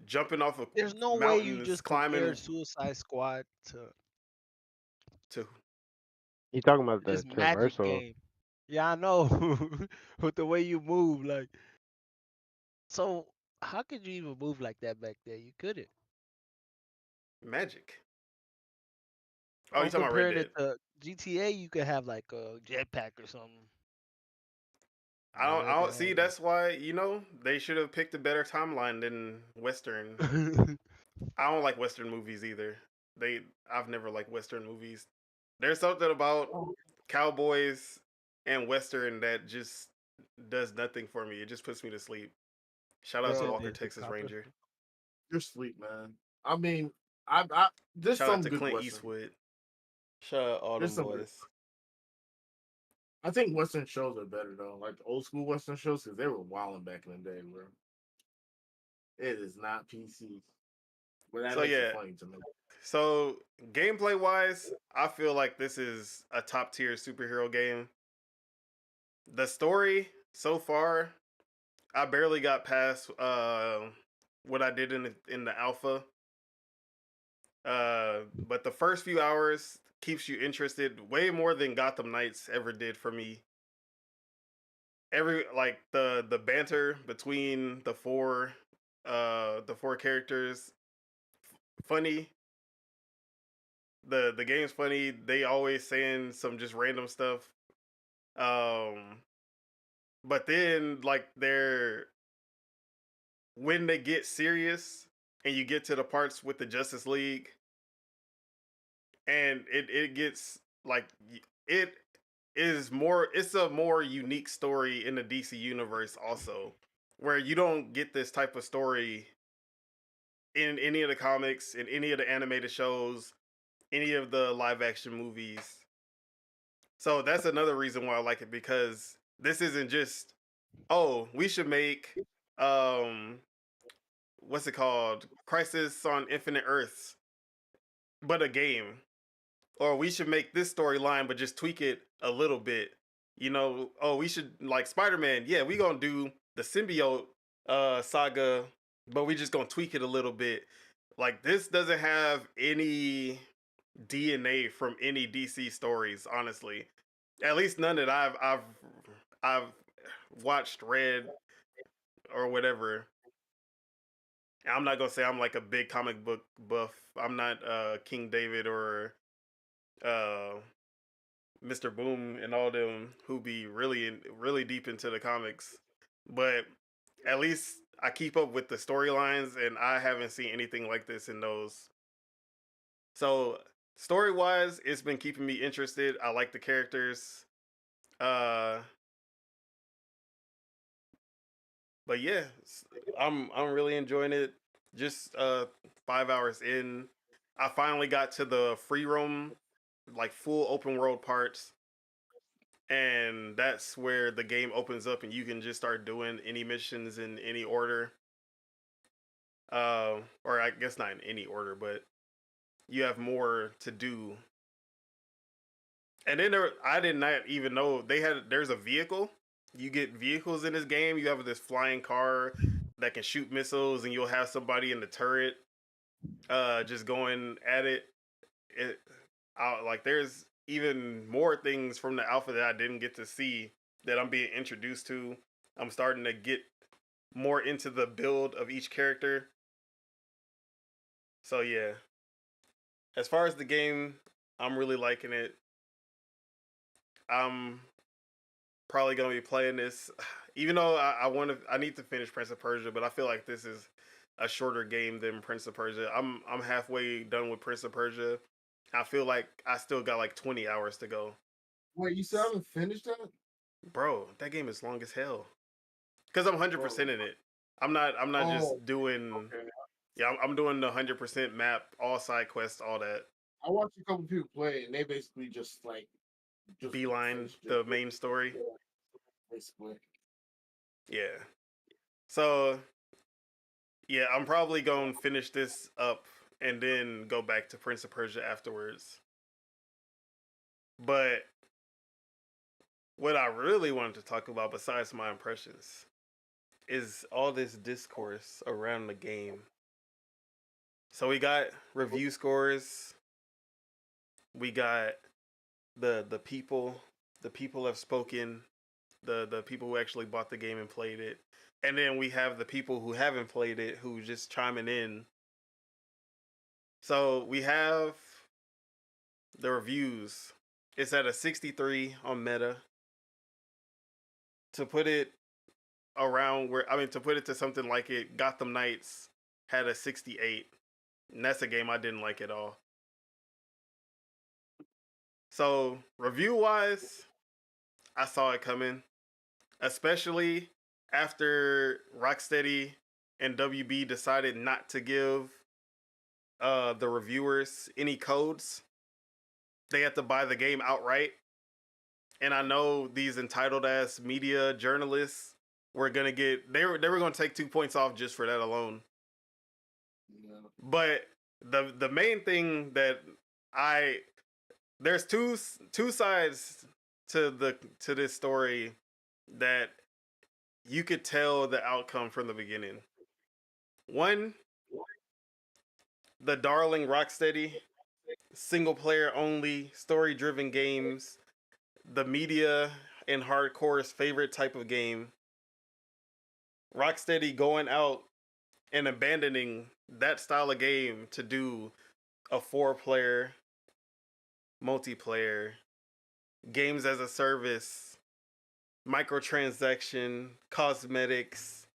jumping off of There's no way you mountains, just compare climbing Suicide Squad to. You talking about to the this Magic traversal? game. Yeah, I know. With the way you move, like, so how could you even move like that back there? You couldn't. Magic. Oh, you I'm talking about Red comparing Dead? it to GTA. You could have like a jetpack or something. I don't see. That's why they should have picked a better timeline than Western. I don't like Western movies either. I've never liked Western movies. There's something about cowboys and Western that just does nothing for me. It just puts me to sleep. Shout You out to Bro, said Walker, the Texas copper. Ranger. you're sweet, man. I mean, I there's Shout out some to good Clint Western. Eastwood. Shout out all There's them some good. boys. I think Western shows are better though, like old school Western shows, because they were wilding back in the day, bro. It is not PC, but that So makes it yeah. funny to me. So gameplay wise, I feel like this is a top tier superhero game. The story so far, I barely got past what I did in the alpha. But the first few hours keeps you interested way more than Gotham Knights ever did for me. The banter between the four characters, funny. The game's funny. They always saying some just random stuff. Um, but then when they get serious and you get to the parts with the Justice League, and it gets like it it's a more unique story in the DC universe also, where you don't get this type of story in any of the comics, in any of the animated shows, any of the live action movies. So that's another reason why I like it, because this isn't just, oh, we should make um what's it called? Crisis on Infinite Earths, but a game. Or we should make this storyline but just tweak it a little bit. Oh, we should, like Spider-Man, yeah, we gonna do the symbiote saga, but we just gonna tweak it a little bit. Like, this doesn't have any DNA from any DC stories, honestly. At least none that I've watched, read, or whatever. I'm not gonna say I'm like a big comic book buff. I'm not King David or uh Mr. Boom and all them who be really deep into the comics. But at least I keep up with the storylines, and I haven't seen anything like this in those. So story wise, it's been keeping me interested. I like the characters. Uh but yeah, I'm really enjoying it. Just 5 hours in, I finally got to the free roam, like full open world parts, and that's where the game opens up and you can just start doing any missions in any order. Or I guess not in any order, but you have more to do. And then I did not even know there's a vehicle. You get vehicles in this game. You have this flying car that can shoot missiles, and you'll have somebody in the turret just going at it. Like, there's even more things from the alpha that I didn't get to see that I'm being introduced to. I'm starting to get more into the build of each character. So yeah, as far as the game, I'm really liking it. I'm probably gonna be playing this, even though I need to finish Prince of Persia, but I feel like this is a shorter game than Prince of Persia. I'm halfway done with Prince of Persia. I feel like I still got like 20 hours to go. Wait, you still haven't finished that? Bro, that game is long as hell. Cause I'm 100% in it. I'm not Oh, just doing okay. Yeah, I'm doing the 100% map, all side quests, all that. I watched a couple people play, and they basically just Beeline the main story. Basically. Yeah. So yeah, I'm probably gonna finish this up and then go back to Prince of Persia afterwards. But what I really wanted to talk about, besides my impressions, is all this discourse around the game. So we got review scores. We got the people. The people have spoken. The people who actually bought the game and played it. And then we have the people who haven't played it who just chiming in. So we have the reviews. It's at a 63 on Meta. To put it around where, to put it to something like it, Gotham Knights had a 68. And that's a game I didn't like at all. So review wise, I saw it coming, especially after Rocksteady and WB decided not to give the reviewers any codes. They had to buy the game outright. And I know these entitled ass media journalists were gonna get they were gonna take 2 points off just for that alone. Yeah. But the main thing that there's two sides to this story that you could tell the outcome from the beginning. One, the darling Rocksteady, single player only, story driven games, the media and hardcore's favorite type of game. Rocksteady going out and abandoning that style of game to do a 4-player multiplayer, games as a service, microtransaction, cosmetics,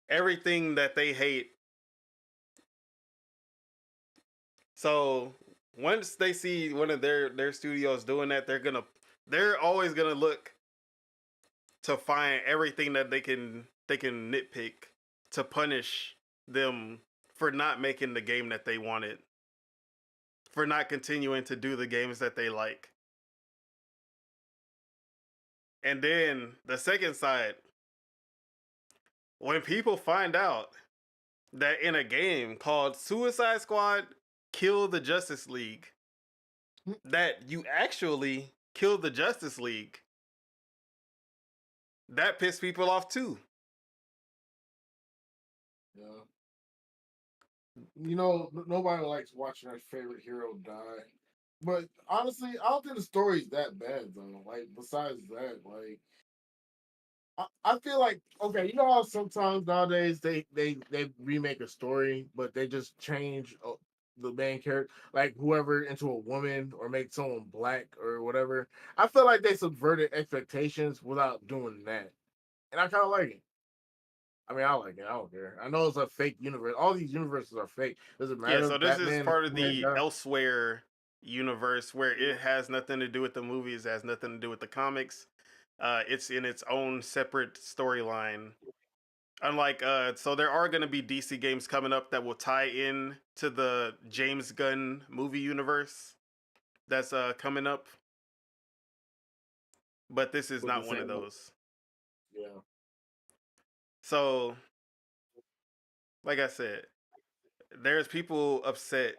everything that they hate. So once they see one of their studios doing that, they're always gonna look to find everything that they can nitpick to punish them for not making the game that they wanted, for not continuing to do the games that they like. And then the second side, when people find out that in a game called Suicide Squad Kill the Justice League, that you actually kill the Justice League, that pissed people off too. Yeah. Nobody likes watching their favorite hero die. But honestly, I don't think the story's that bad though. Like, besides that, like, I feel like, okay, you know how sometimes nowadays they remake a story, but they just change the main character, like whoever, into a woman or make someone black or whatever. I feel like they subverted expectations without doing that, and I kind of like it. I mean, I like it. I don't care. I know it's a fake universe. All these universes are fake. Does it matter? Yeah, so this Batman, is part of Superman the die? Elsewhere universe where it has nothing to do with the movies, it has nothing to do with the comics. It's in its own separate storyline. Unlike, so there are going to be DC games coming up that will tie in to the James Gunn movie universe that's coming up. But this is With not the one of same- those. Yeah. So, like I said, there's people upset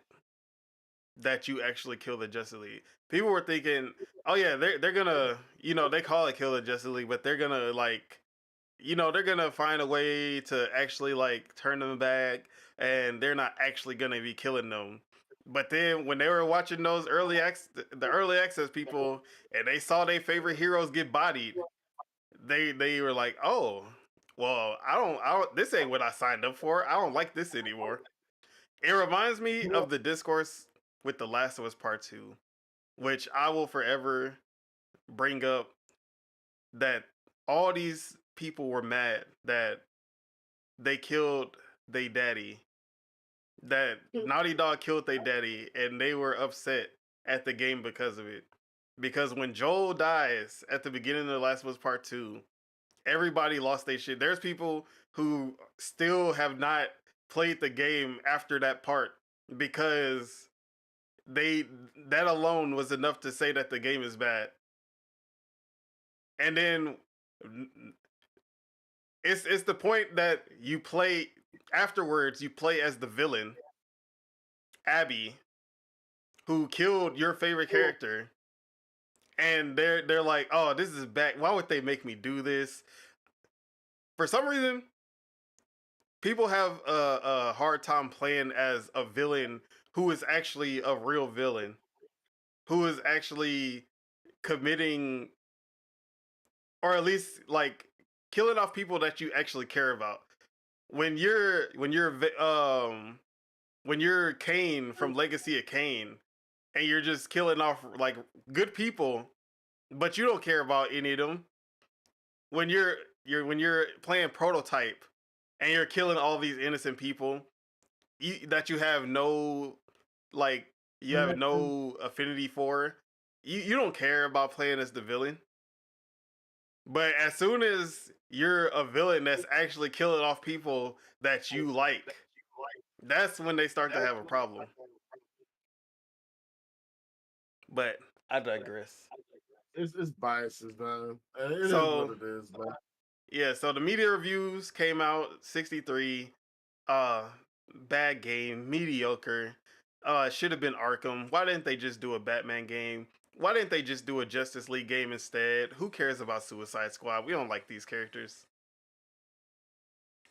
that you actually kill the Justice League. People were thinking, oh yeah, they're gonna, they call it kill the Justice League, but they're gonna they're gonna find a way to actually like turn them back, and they're not actually gonna be killing them. But then when they were watching those the early access people, and they saw their favorite heroes get bodied, they were like, oh, well, I don't. This ain't what I signed up for. I don't like this anymore. It reminds me of the discourse with The Last of Us Part 2, which I will forever bring up, that all these people were mad that they killed their daddy, that Naughty Dog killed their daddy, and they were upset at the game because of it. Because when Joel dies at the beginning of The Last of Us Part 2, everybody lost their shit. There's people who still have not played the game after that part because that alone was enough to say that the game is bad. And then it's the point that you play afterwards. You play as the villain, Abby, who killed your favorite character, and they're like, "Oh, this is bad. Why would they make me do this?" For some reason, people have a hard time playing as a villain who is actually a real villain, who is actually committing, or at least like killing off people that you actually care about. When you're Kane from Legacy of Kane, and you're just killing off like good people, but you don't care about any of them. When you're playing Prototype, and you're killing all these innocent people that you have no affinity for, you don't care about playing as the villain. But as soon as you're a villain that's actually killing off people that you like, that's when they start to have a problem. But I digress. It's biases, man. It is So- what it is, man. Yeah, so the media reviews came out 63. Bad game, mediocre. It should have been Arkham. Why didn't they just do a Batman game? Why didn't they just do a Justice League game instead? Who cares about Suicide Squad? We don't like these characters.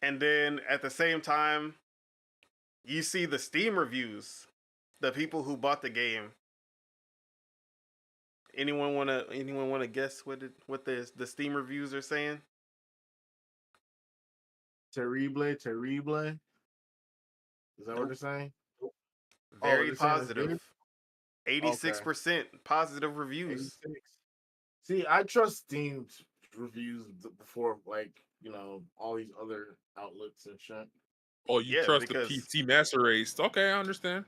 And then at the same time, you see the Steam reviews, the people who bought the game. Anyone wanna guess what the Steam reviews are saying? Terrible. Is that what they're saying? Very they're saying it's positive. good? 86% positive reviews. 86. See, I trust Steam reviews before, like, all these other outlets and shit. Oh, you Yeah, trust the because- PC Master Race? Okay, I understand.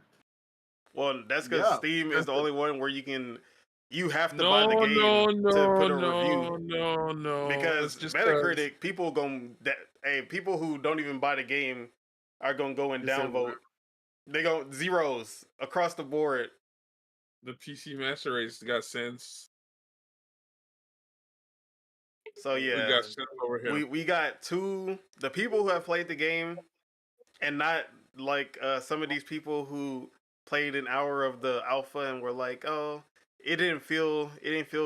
Well, that's because Yeah, Steam is that's the only one where you have to No, buy the game no, to put a no, review. no. Because It's just Metacritic, people who don't even buy the game are gonna go and They say downvote. They go zeros across the board. the PC Master Race got sense. So We yeah, got sense over here. we got the people who have played the game, and not like some of these people who played an hour of the alpha and were like, "Oh, it didn't feel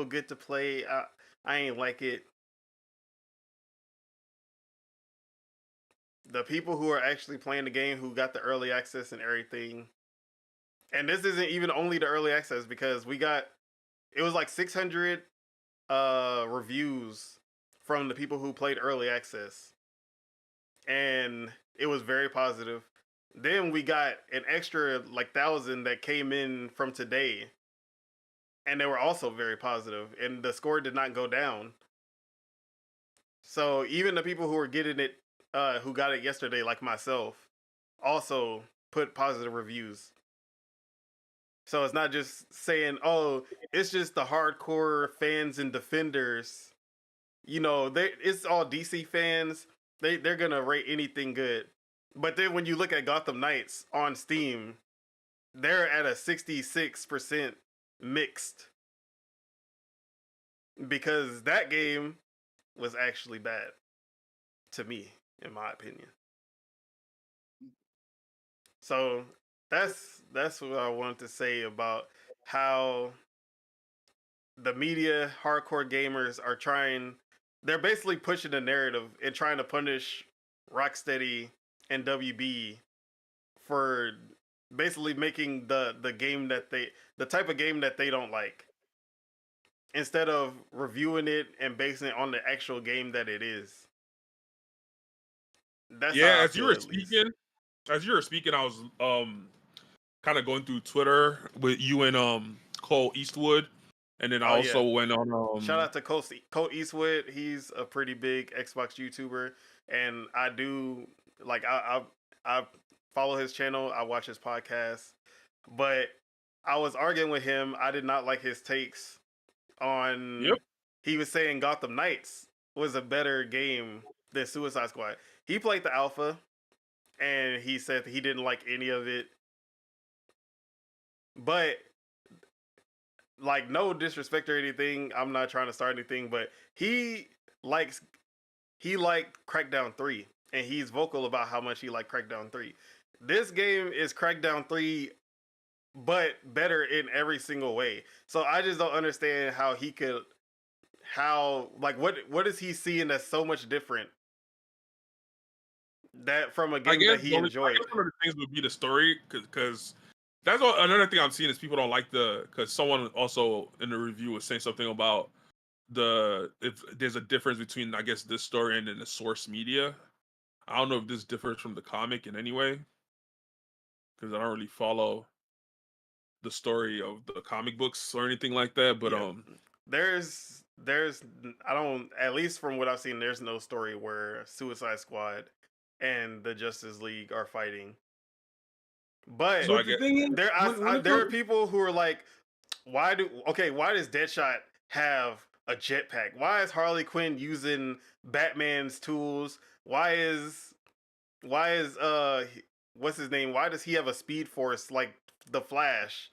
good to play. I ain't like it." The people who are actually playing the game, who got the early access and everything, and this isn't even only the early access, because it was like 600 reviews from the people who played early access, and it was very positive. Then we got an extra like 1,000 that came in from today, and they were also very positive, and the score did not go down. So even the people who were getting it, who got it yesterday, like myself, also put positive reviews. So it's not just saying, "Oh, it's just the hardcore fans and defenders." It's all DC fans. They're gonna rate anything good. But then when you look at Gotham Knights on Steam, they're at a 66% mixed, because that game was actually bad to me, in my opinion. So that's what I wanted to say about how the media, hardcore gamers are they're basically pushing the narrative and trying to punish Rocksteady and WB for basically making the type of game that they don't like, instead of reviewing it and basing it on the actual game that it is. That's how I As you feel, were at least. speaking, I was kind of going through Twitter with you and Cole Eastwood, and then I also went on Shout out to Cole Eastwood. He's a pretty big Xbox YouTuber, and I do like I follow his channel. I watch his podcast, but I was arguing with him. I did not like his takes on. Yep. He was saying Gotham Knights was a better game than Suicide Squad. He played the alpha, and he said he didn't like any of it. But like, no disrespect or anything. I'm not trying to start anything, but he liked Crackdown 3, and he's vocal about how much he liked Crackdown 3. This game is Crackdown 3, but better in every single way. So I just don't understand how he could, what is he seeing that's so much different that from a game that he enjoyed? I guess one of the things would be the story, because that's another thing I'm seeing is people don't like because someone also in the review was saying something about if there's a difference between, I guess, this story and then the source media. I don't know if this differs from the comic in any way, because I don't really follow the story of the comic books or anything like that. But there's I don't, at least from what I've seen, there's no story where Suicide Squad and the Justice League are fighting. But so I guess there are people who are like, why does Deadshot have a jetpack? Why is Harley Quinn using Batman's tools? Why is what's his name? Why does he have a Speed Force like the Flash?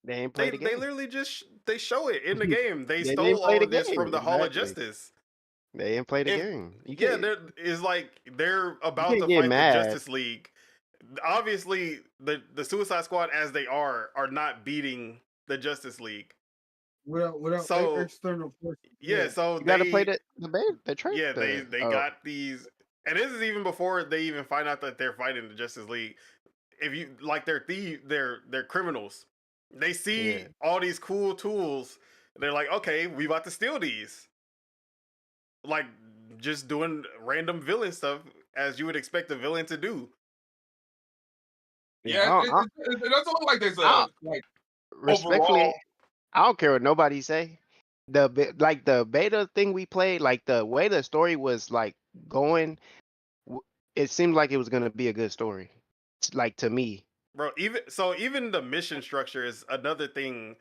They ain't played the game. They literally just they show it in the game. They stole all of this from the Hall of Justice. They didn't play the game. It's like they're about to fight the Justice League. Obviously, the Suicide Squad as they are not beating the Justice League. Without external forces. Yeah, so you gotta play the trailer. Yeah, they got these, and this is even before they even find out that they're fighting the Justice League. If you like, they're criminals. They see all these cool tools. They're like, okay, we about to steal these. Like, just doing random villain stuff as you would expect a villain to do. Yeah, that's all. Like, there's like respectfully, overall, I don't care what nobody say. The beta thing we played, like the way the story was like going, it seemed like it was gonna be a good story. Like, to me, bro. Even the mission structure is another thing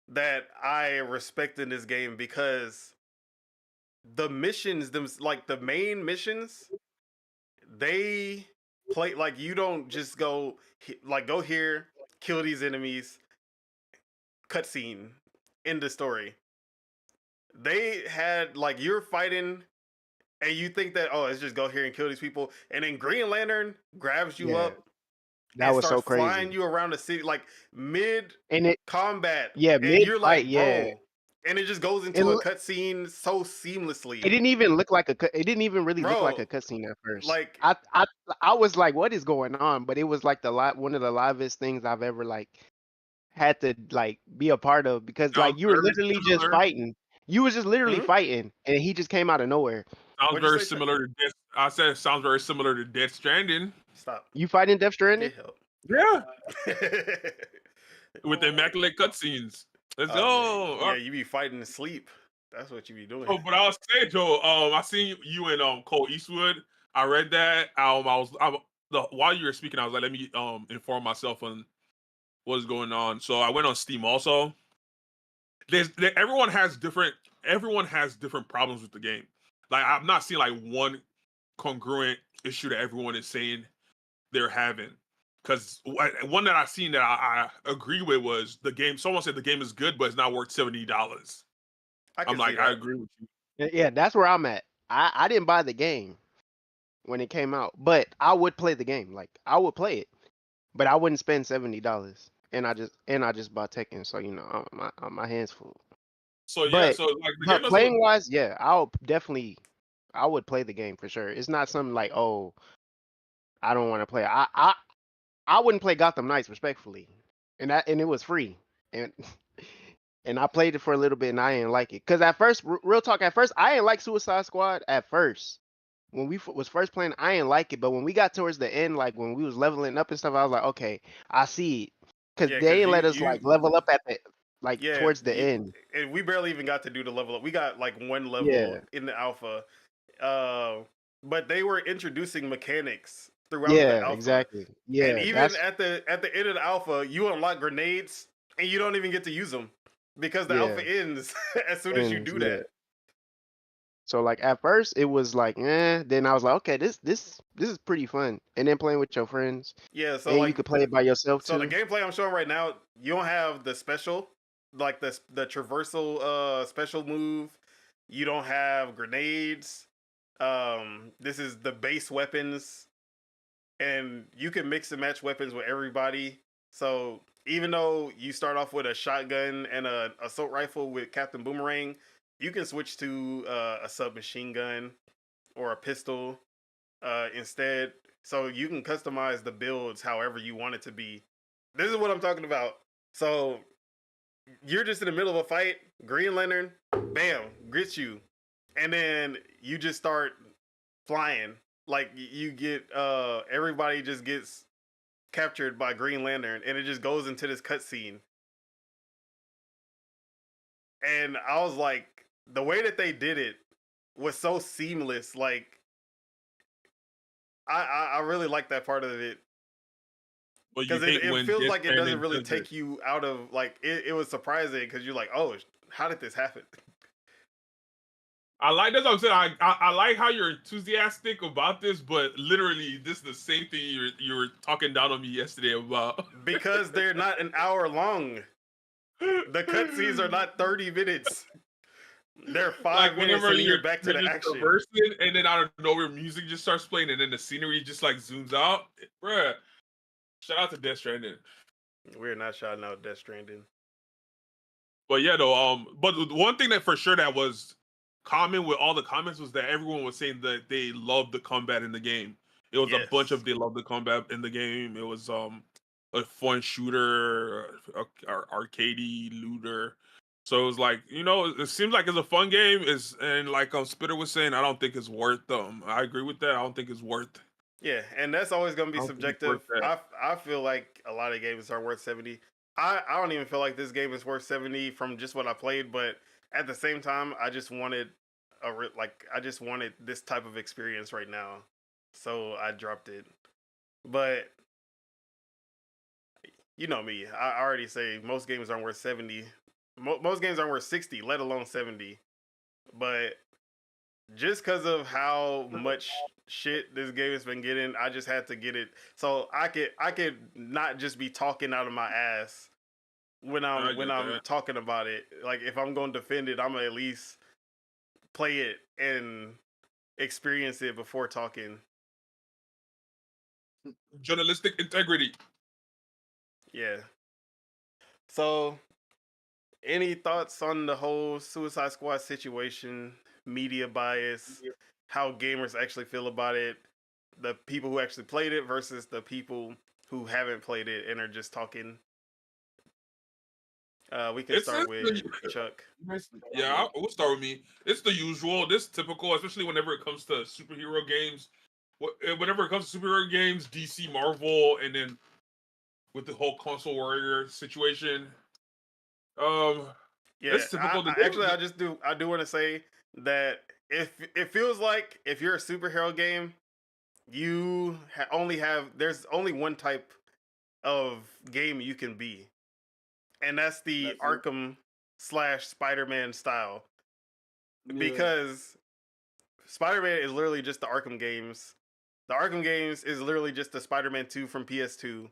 that I respect in this game, because the missions, like the main missions, they play like, you don't just go here, kill these enemies, cutscene, end the story. They had like, you're fighting and you think that, oh, let's just go here and kill these people, and then Green Lantern grabs you up. That was so crazy. Flying you around the city like mid combat. Yeah, and mid you're like, fight, bro. And it just goes into a cutscene so seamlessly. It didn't even look like it didn't even really look like a cutscene at first. Like, I was like, what is going on? But it was like one of the livest things I've ever like had to like be a part of, because like you were literally just fighting. You was just literally fighting, and he just came out of nowhere. Sounds very similar to Death. I said it sounds very similar to Death Stranding. Stop. You fighting Death Stranding? Yeah. With the immaculate cutscenes. Let's go. Yeah, you be fighting to sleep. That's what you be doing. Oh, but I was saying, Joe, I seen you and Cole Eastwood. I read that. While you were speaking, I was like, let me inform myself on what is going on. So I went on Steam also. Everyone has different problems with the game. Like, I've not seen like one congruent issue that everyone is saying they're having. Because one that I've seen that I agree with was the game. Someone said the game is good, but it's not worth $70. I'm like, I agree with you. Yeah, that's where I'm at. I didn't buy the game when it came out, but I would play the game. Like, I would play it, but I wouldn't spend $70. And I just bought Tekken, so you know, my hands full. So yeah, but playing wise, yeah, I would play the game for sure. It's not something like, oh, I don't want to play. I wouldn't play Gotham Knights, respectfully, and it was free, and I played it for a little bit, and I didn't like it. Cause at first, real talk, I didn't like Suicide Squad at first. When we was first playing, I didn't like it, but when we got towards the end, like when we was leveling up and stuff, I was like, okay, I see it. Cause they didn't let us like level up at the towards the end, and we barely even got to do the level up. We got like one level in the alpha, but they were introducing mechanics throughout the alpha. Exactly. Yeah, and even at the end of the alpha, you unlock grenades and you don't even get to use them because the alpha ends as soon as you do that. So like at first it was like, then I was like, okay, this is pretty fun. And then playing with your friends, Yeah, so and you like could play it by yourself so the too. gameplay I'm showing right now, you don't have the special, like the traversal special move. You don't have grenades. This is the base weapons, and you can mix and match weapons with everybody. So even though you start off with a shotgun and a assault rifle with Captain Boomerang, you can switch to a submachine gun or a pistol instead. So you can customize the builds however you want it to be. This is what I'm talking about. So you're just in the middle of a fight, Green Lantern, bam, grits you, and then you just start flying. Like you get everybody just gets captured by Green Lantern, and it just goes into this cutscene. And I was like, the way that they did it was so seamless. Like I really like that part of it. But you Because hate it when feels Death like it doesn't Stranding really does it. take you out of like it was surprising because you're like, oh, how did this happen? I like that's what I'm saying. I like how you're enthusiastic about this, but literally this is the same thing you were talking down on me yesterday about. Because they're not an hour long. The cutscenes are not 30 minutes. They're 5 Like minutes whenever and then you're back to you're the just action. traversing and then out of nowhere music just starts playing and then the scenery just like zooms out. Bruh. Shout out to Death Stranding. We're not shouting out Death Stranding. But yeah, though, but the one thing that for sure that was common with all the comments was that everyone was saying that they loved the combat in the game. It was a bunch Yes. of they loved the combat in the game. It was a fun shooter, arcadey looter. So it was like, it seems like it's a fun game. And like Spitter was saying, I don't think it's worth I agree with that. I don't think it's worth. Yeah, and that's always gonna I be don't think it's worth subjective. that. I feel like a lot of games are worth 70. I don't even feel like this game is worth 70 from just what I played, but at the same time, I just wanted I just wanted this type of experience right now, so I dropped it. But you know me, I already say most games aren't worth 70. Most games aren't worth 60, let alone 70. But just because of how much shit this game has been getting, I just had to get it so I could not just be talking out of my ass when I I'm get that. talking about it. Like if I'm going to defend it, I'm gonna at least play it and experience it before talking. Journalistic integrity. Yeah. So, any thoughts on the whole Suicide Squad situation, media bias, how gamers actually feel about it, the people who actually played it versus the people who haven't played it and are just talking? We can start with Chuck. Yeah, we'll start with me. It's the usual. This typical, especially whenever it comes to superhero games. Whenever it comes to superhero games, DC, Marvel, and then with the whole console warrior situation. Yeah, It's typical. I do want to say that if it feels like if you're a superhero game, you only have there's only one type of game you can be, and that's the Arkham / Spider-Man style. Because Spider-Man is literally just the Arkham games. The Arkham games is literally just the Spider-Man 2 from PS2.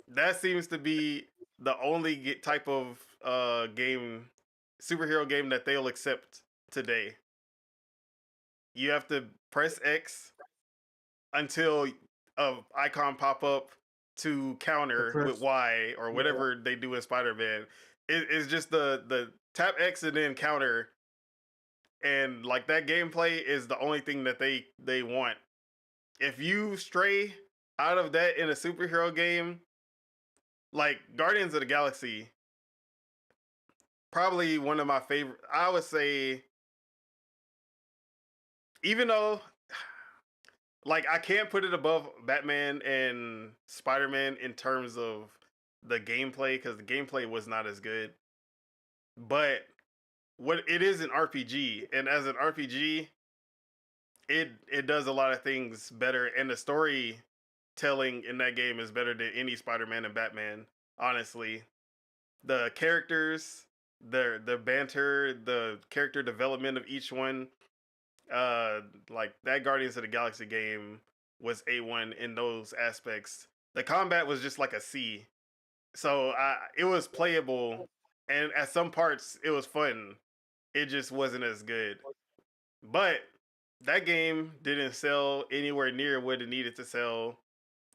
That seems to be the only type of game, superhero game that they'll accept today. You have to press X until a icon pop up to counter with Y or whatever they do in Spider-Man. It's just the tap X and then counter, and like that gameplay is the only thing that they want. If you stray out of that in a superhero game, like Guardians of the Galaxy, probably one of my favorite. I would say, even though, like, I can't put it above Batman and Spider-Man in terms of the gameplay because the gameplay was not as good. But what it is an RPG, and as an RPG, it does a lot of things better, and the storytelling in that game is better than any Spider-Man and Batman. Honestly, the characters, the banter, the character development of each one, Like that Guardians of the Galaxy game was A1 in those aspects. The combat was just like a C. So it was playable, and at some parts it was fun. It just wasn't as good. But that game didn't sell anywhere near what it needed to sell.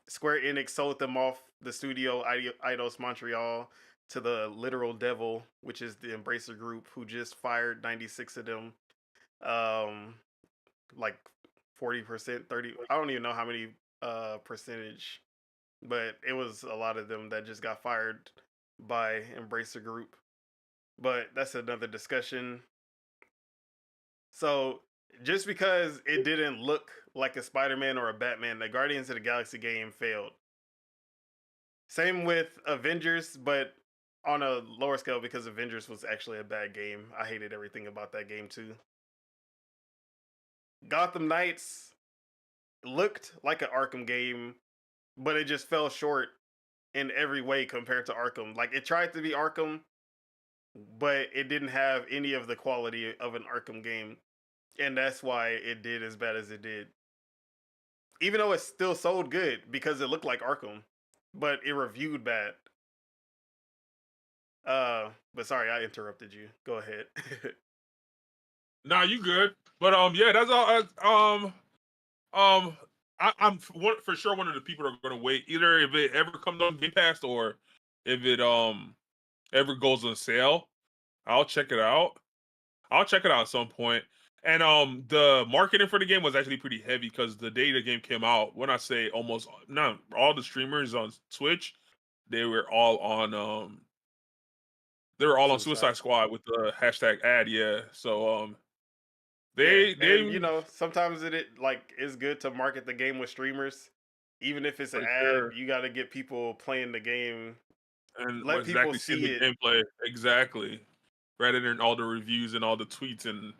Square Enix sold them off the studio Eidos Montreal to the literal devil, which is the Embracer Group, who just fired 96 of them. Um, like 40%, 30. I don't even know how many percentage, but it was a lot of them that just got fired by Embracer Group. But that's another discussion. So just because it didn't look like a Spider-Man or a Batman, the Guardians of the Galaxy game failed. Same with Avengers, but on a lower scale because Avengers was actually a bad game. I hated everything about that game too. Gotham Knights looked like an Arkham game, but it just fell short in every way compared to Arkham. Like it tried to be Arkham, but it didn't have any of the quality of an Arkham game. And that's why it did as bad as it did. Even though it still sold good because it looked like Arkham, but it reviewed bad. But sorry, I interrupted you. Go ahead. Nah, you good. But yeah, that's all. I'm for sure one of the people that are gonna wait. Either if it ever comes on Game Pass or if it ever goes on sale, I'll check it out. I'll check it out at some point. And the marketing for the game was actually pretty heavy because the day the game came out, when I say almost not all the streamers on Twitch, they were all on on Suicide Squad with the hashtag ad, yeah. So they and, you know, sometimes it like it's good to market the game with streamers. Even if it's an ad, you gotta get people playing the game and let people see the gameplay exactly. Rather than all the reviews and all the tweets and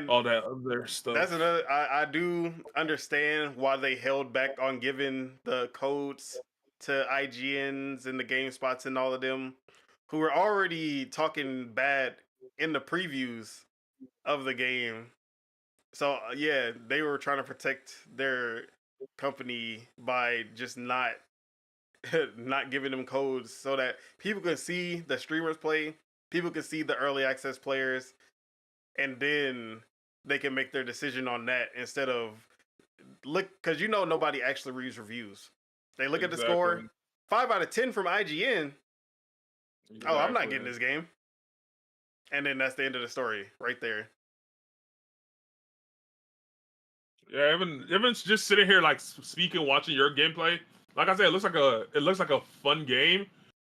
all that other stuff. That's another. I do understand why they held back on giving the codes to IGNs and the GameSpots and all of them, who were already talking bad in the previews of the game. So yeah, they were trying to protect their company by just not giving them codes so that people can see the streamers play, people can see the early access players, and then they can make their decision on that instead of look, because you know nobody actually reads reviews. They look at the score, 5 out of 10 from IGN. Oh, I'm not getting this game, and then that's the end of the story right there. Yeah, Evan's just sitting here like speaking, watching your gameplay. Like I said, it looks like a fun game.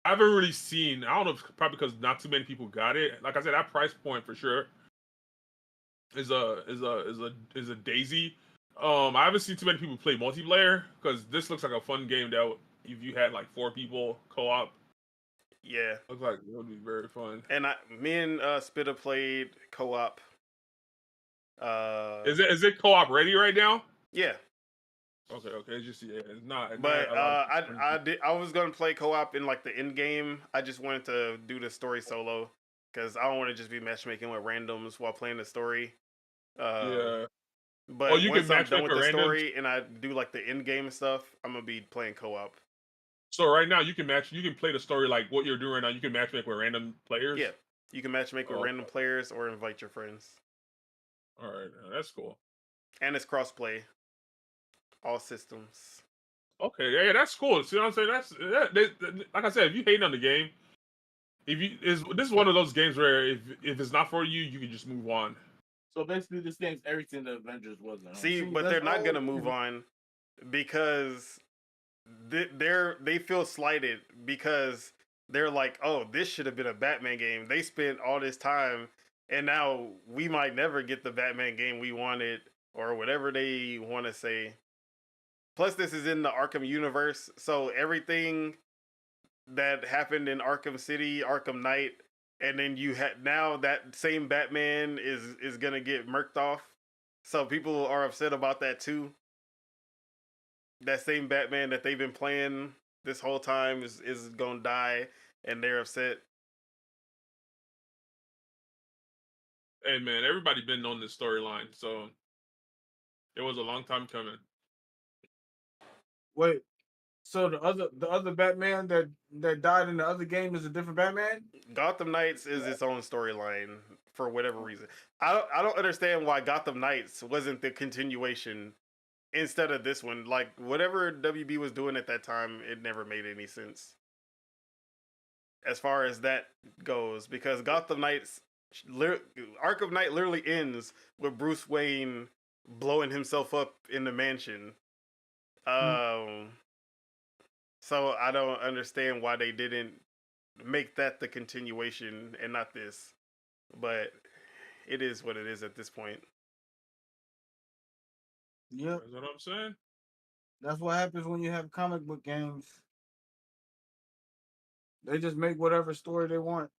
I haven't really seen. I don't know, probably because not too many people got it. Like I said, that price point for sure is a daisy. I haven't seen too many people play multiplayer because this looks like a fun game that if you had like 4 people co-op. Yeah, looks like it would be very fun. And me and Spitta played co-op. Is it co-op ready right now? Yeah. Okay. It's just it's not. But I was gonna play co-op in like the end game. I just wanted to do the story solo because I don't want to just be matchmaking with randoms while playing the story. Yeah. But you once I'm done with the story and I do like the end game stuff, I'm gonna be playing co-op. So right now you can play the story like what you're doing right now. You can matchmake with random players. Yeah, you can matchmake with random players or invite your friends. All right, that's cool. And it's crossplay, all systems. Okay, yeah, that's cool. See what I'm saying? Like I said, if you hate on the game, this is one of those games where if it's not for you, you can just move on. So basically, this game's everything the Avengers wasn't. See, but they're not gonna move on because they feel slighted because they're like, oh, this should have been a Batman game. They spent all this time, and now we might never get the Batman game we wanted, or whatever they want to say. Plus, this is in the Arkham universe, so everything that happened in Arkham City, Arkham Knight, and then you had now that same Batman is gonna get murked off. So people are upset about that too. That same Batman that they've been playing this whole time is gonna die, and they're upset. Hey man, everybody been on this storyline, so it was a long time coming. Wait, so the other Batman that died in the other game is a different Batman? Gotham Knights is its own storyline for whatever reason. I don't understand why Gotham Knights wasn't the continuation instead of this one. Like whatever WB was doing at that time, it never made any sense as far as that goes, because Gotham Knights Arkham Knight literally ends with Bruce Wayne blowing himself up in the mansion. So I don't understand why they didn't make that the continuation and not this. But it is what it is at this point. Yep. That's what I'm saying. That's what happens when you have comic book games. They just make whatever story they want.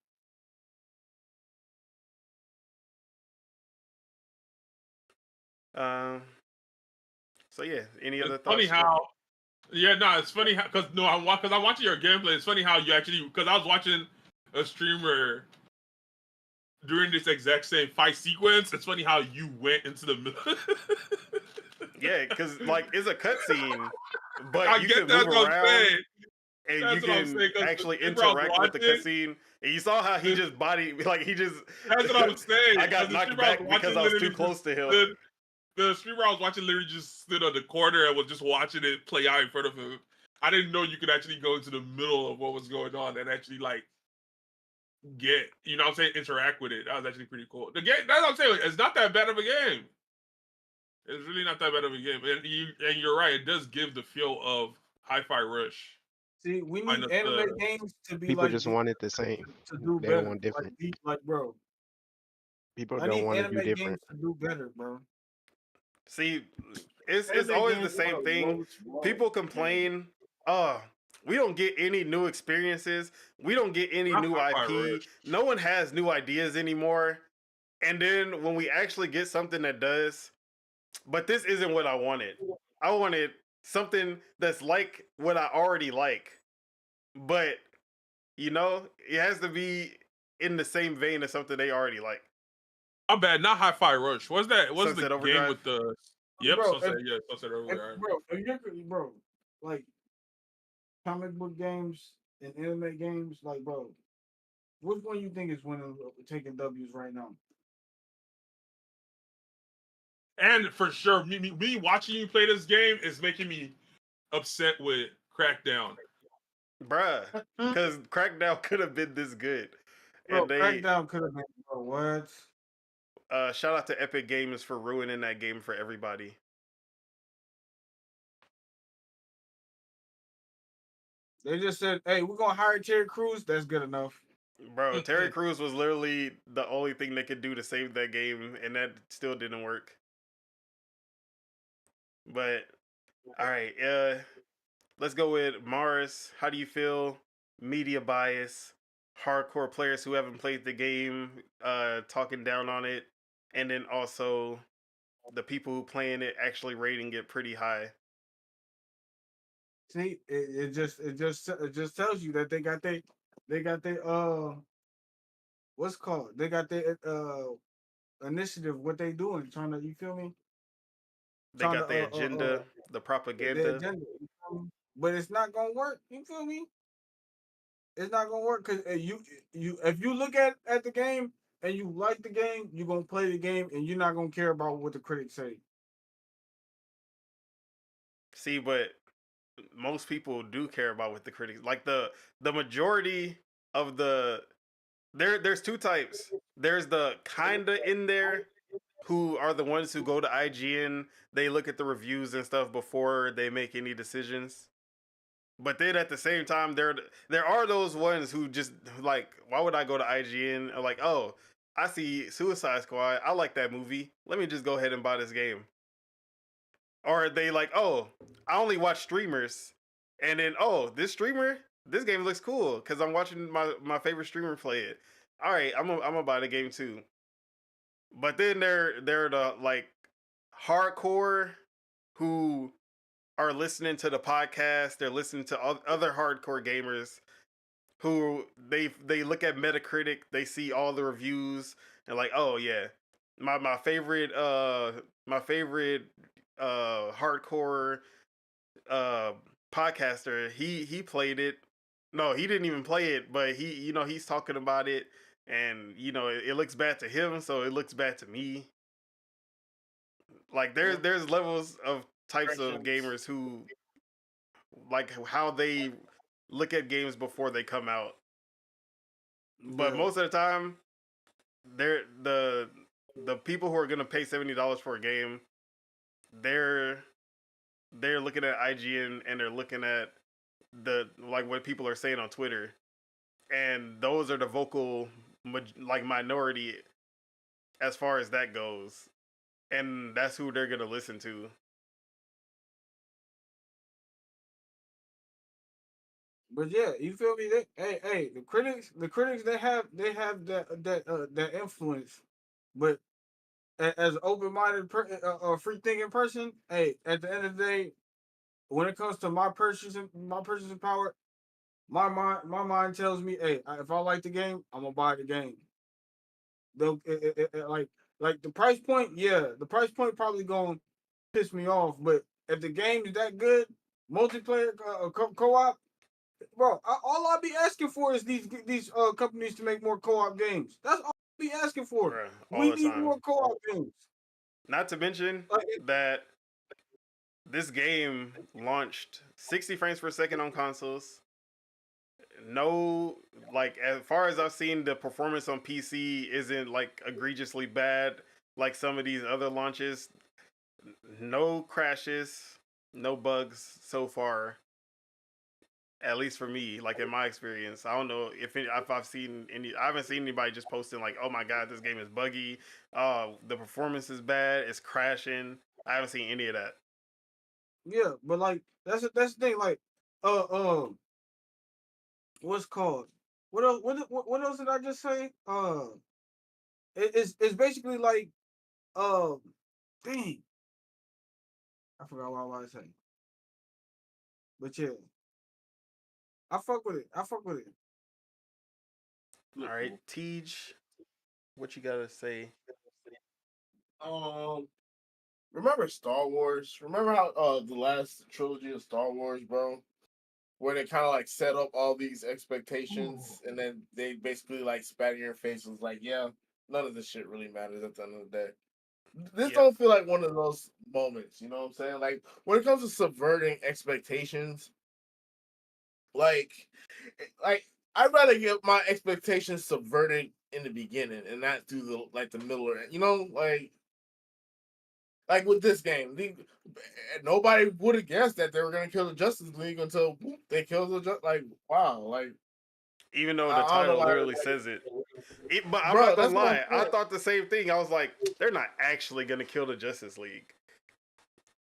So yeah, any other It's thoughts? funny how, it's funny how, because I'm watching your gameplay. It's funny how you actually, because I was watching a streamer during this exact same fight sequence. It's funny how you went into the middle. Yeah, because like it's a cutscene, but I you get can move that's what I'm around saying. and That's you what I'm can saying, 'cause actually the streamer I was interact with the watching- cutscene. And you saw how he just body like he just. That's what I was saying. I got 'cause the knocked streamer I was back because watching I was too literally close to him. The streamer I was watching literally just stood on the corner and was just watching it play out in front of him. I didn't know you could actually go into the middle of what was going on and actually like get, you know what I'm saying, interact with it. That was actually pretty cool. The game, that's what I'm saying, it's not that bad of a game. It's really not that bad of a game. And you're right, it does give the feel of Hi-Fi Rush. See, we need Minus anime the- games to be People like just want it the same. to do They better. don't want different. Like bro, People I don't need want to anime do different. games to do better, bro. See, it's Anime always the games same are thing. low small. People complain, we don't get any new experiences. We don't get any Not new Hi-Fi IP. Rush. No one has new ideas anymore. And then when we actually get something that does, but this isn't what I wanted. I wanted something that's like what I already like. But, you know, it has to be in the same vein as something they already like. My bad, not Hi-Fi Rush. What's that? What's Sunset the Overdrive? game with the... Yep, Bro, Sunset Overdrive. Bro, like comic book games and anime games, like bro, which one you think is winning, taking W's right now? And for sure, me watching you play this game is making me upset with Crackdown. Bruh, because Crackdown could have been this good. Bro, And they Crackdown could have been, bro, what? shout out to Epic Games for ruining that game for everybody. They just said, hey, we're gonna hire Terry Crews. That's good enough. Bro, Terry Crews was literally the only thing they could do to save that game, and that still didn't work. But all right, let's go with Mars. How do you feel? Media bias, hardcore players who haven't played the game, talking down on it, and then also the people who playing it actually rating it pretty high. See, it just tells you that they got their what's it called? They got their initiative. What they doing? Trying to, you feel me? They got the agenda, the propaganda. The agenda, you feel me? But it's not gonna work. You feel me? It's not gonna work because you if you look at the game and you like the game, you're gonna play the game and you're not gonna care about what the critics say. See, but most people do care about what the critics like. The majority of there's two types. There's the kinda in there who are the ones who go to IGN. They look at the reviews and stuff before they make any decisions. But then at the same time, there are those ones who just like, why would I go to IGN? Like, oh, I see Suicide Squad. I like that movie. Let me just go ahead and buy this game. Or they like, oh, I only watch streamers, and then this game looks cool because I'm watching my favorite streamer play it. All right, I'm gonna buy the game too. But then they're the like hardcore who are listening to the podcast. They're listening to other hardcore gamers who they look at Metacritic, they see all the reviews, and like, oh yeah, my favorite hardcore uh podcaster, he played it. No, he didn't even play it, but he's talking about it, and it looks bad to him, so it looks bad to me. Like there's levels of types of gamers who like how they look at games before they come out. But most of the time, they're the people who are gonna pay $70 for a game, they're looking at IGN and they're looking at the like what people are saying on Twitter, and those are the vocal like minority as far as that goes, and that's who they're gonna listen to. But yeah, you feel me? Hey, the critics, they have that influence. But as an open-minded, free thinking person, hey, at the end of the day, when it comes to my purchasing power, my mind tells me, hey, if I like the game, I'm gonna buy the game. Like the price point, yeah, the price point probably gonna piss me off. But if the game is that good, multiplayer, co-op, bro, all I'll be asking for is these companies to make more co-op games. That's all I'll be asking for. Bruh, all We the need time. more co-op games. Not to mention that this game launched 60 frames per second on consoles. No, like as far as I've seen, the performance on PC isn't like egregiously bad like some of these other launches. No crashes, no bugs so far. At least for me, like in my experience, I don't know if I've seen any. I haven't seen anybody just posting like, "Oh my god, this game is buggy. The performance is bad. It's crashing." I haven't seen any of that. Yeah, but like that's the thing. Like, what's called? What else? What else did I just say? It's basically like, dang, I forgot what I was saying. But yeah, I fuck with it. All right, Tej, what you gotta say? Remember Star Wars? Remember how the last trilogy of Star Wars, bro? Where they kind of like set up all these expectations and then they basically like spat in your face and was like, yeah, none of this shit really matters at the end of the day. This don't feel like one of those moments, you know what I'm saying? Like when it comes to subverting expectations, like I'd rather get my expectations subverted in the beginning and not through the middle or you know, like with this game, nobody would have guessed that they were gonna kill the Justice League until they killed the like wow, like even though the title literally says it. But I'm not gonna lie, I thought the same thing. I was like, they're not actually gonna kill the Justice League.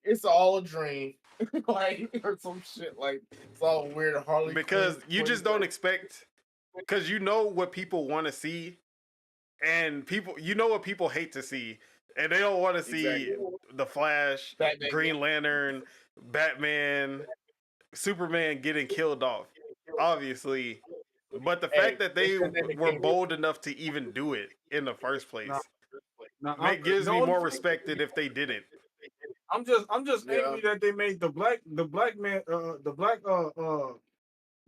It's all a dream, like or some shit. Like it's all weird. Harley because Quinn, you just don't expect, because you know what people want to see, and what people hate to see, and they don't want to see the Flash, Batman, Green Lantern, Batman, Superman getting killed off, obviously. But the fact that they were bold enough to even do it in the first place gives me more respect than if they didn't. I'm just angry that they made the black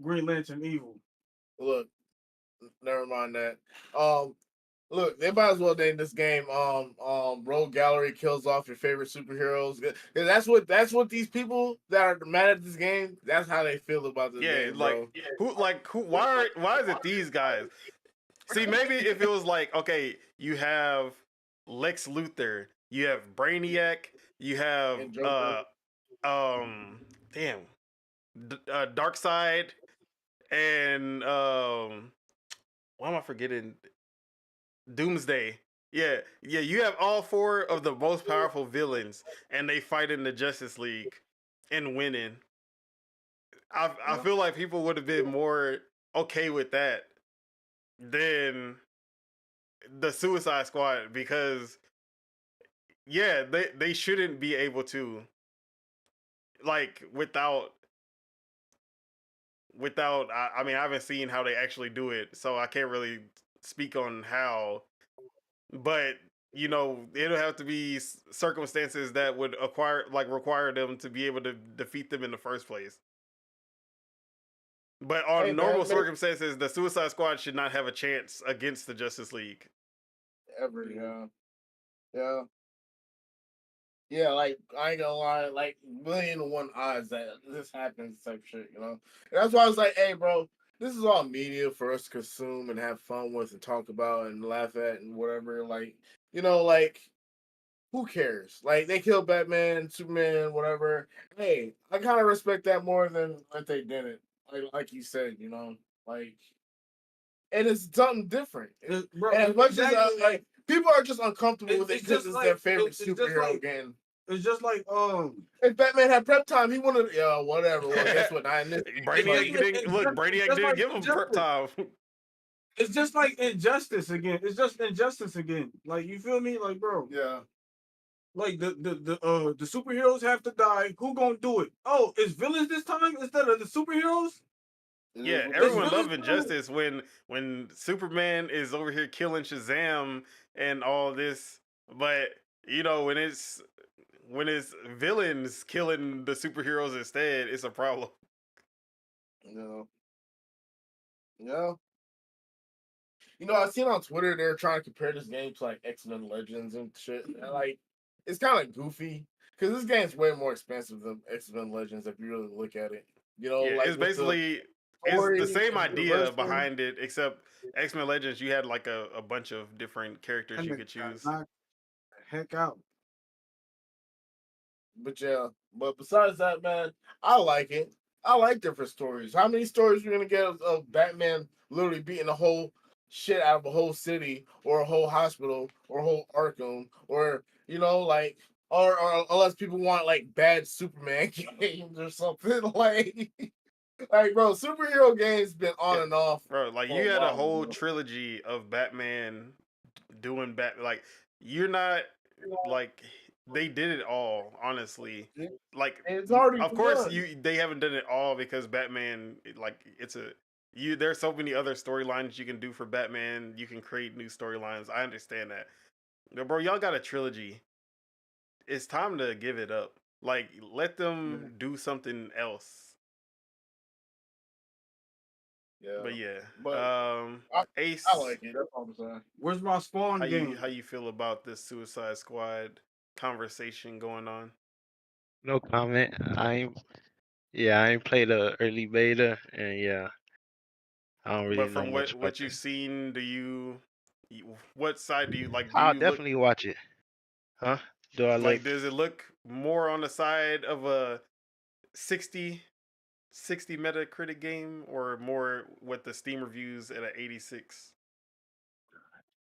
Green Lantern evil. Look, never mind that. Look, they might as well name this game Rogue Gallery kills off your favorite superheroes. That's what these people that are mad at this game, that's how they feel about this game. Why is it these guys? See, maybe if it was like, okay, you have Lex Luthor, you have Brainiac, you have Darkseid, and why am I forgetting? Doomsday. Yeah, you have all four of the most powerful villains, and they fight in the Justice League and winning. I feel like people would have been more okay with that than the Suicide Squad, because they shouldn't be able to, like, without without. I mean, I haven't seen how they actually do it, so I can't really speak on how. But you know, it'll have to be circumstances that would require them to be able to defeat them in the first place. But on Hey, normal man, circumstances, the Suicide Squad should not have a chance against the Justice League. ever, yeah. Yeah, like I ain't gonna lie, like 1,000,000 to 1 odds that this happens type shit, you know. And that's why I was like, hey, bro, this is all media for us to consume and have fun with and talk about and laugh at and whatever. Like, you know, like who cares? Like they killed Batman, Superman, whatever. Hey, I kind of respect that more than that they didn't. Like you said, you know, like, and it's something different. Bro, And as much exactly. as like people are just uncomfortable with it because it's their favorite superhero game. It's just like If Batman had prep time, he wanted whatever. Well, guess what? Not in this. Brainiac didn't give him prep time. It's just like injustice again. It's just injustice again. Like you feel me? Like bro. Yeah. Like the superheroes have to die. Who gonna do it? Oh, it's villains this time instead of the superheroes? Yeah, everyone loved Injustice when Superman is over here killing Shazam and all this, but you know when it's villains killing the superheroes instead, it's a problem. Yeah. You know, I seen on Twitter they're trying to compare this game to like X-Men Legends and shit. And like, it's kind of goofy because this game's way more expensive than X-Men Legends if you really look at it. You know, Yeah, like it's basically it's the same idea behind it, except X-Men Legends you had like a bunch of different characters you could choose. Heck out. But yeah, but besides that, man, I like it. I like different stories. How many stories we're gonna get of Batman literally beating the whole shit out of a whole city or a whole hospital or a whole Arkham or you know like or unless people want like bad Superman games or something like bro, superhero games been on and off. Bro, like you had a whole trilogy of Batman doing like you're not like they did it all, honestly. Like it's already of course done. they haven't done it all because Batman like there's so many other storylines you can do for Batman. You can create new storylines. I understand that. But bro, y'all got a trilogy. It's time to give it up. Like let them do something else. Yeah. But yeah. Ace, I like it. That's all I'm saying. Where's my spawn game? How you feel about this Suicide Squad conversation going on? No comment. I ain't played the early beta, and yeah, I don't really But know from much about what you've it. seen, what side do you like? Do I'll you look definitely watch it. Huh? Do I like? look? Does it look more on the side of a 60 Metacritic game, or more with the Steam reviews at an 86?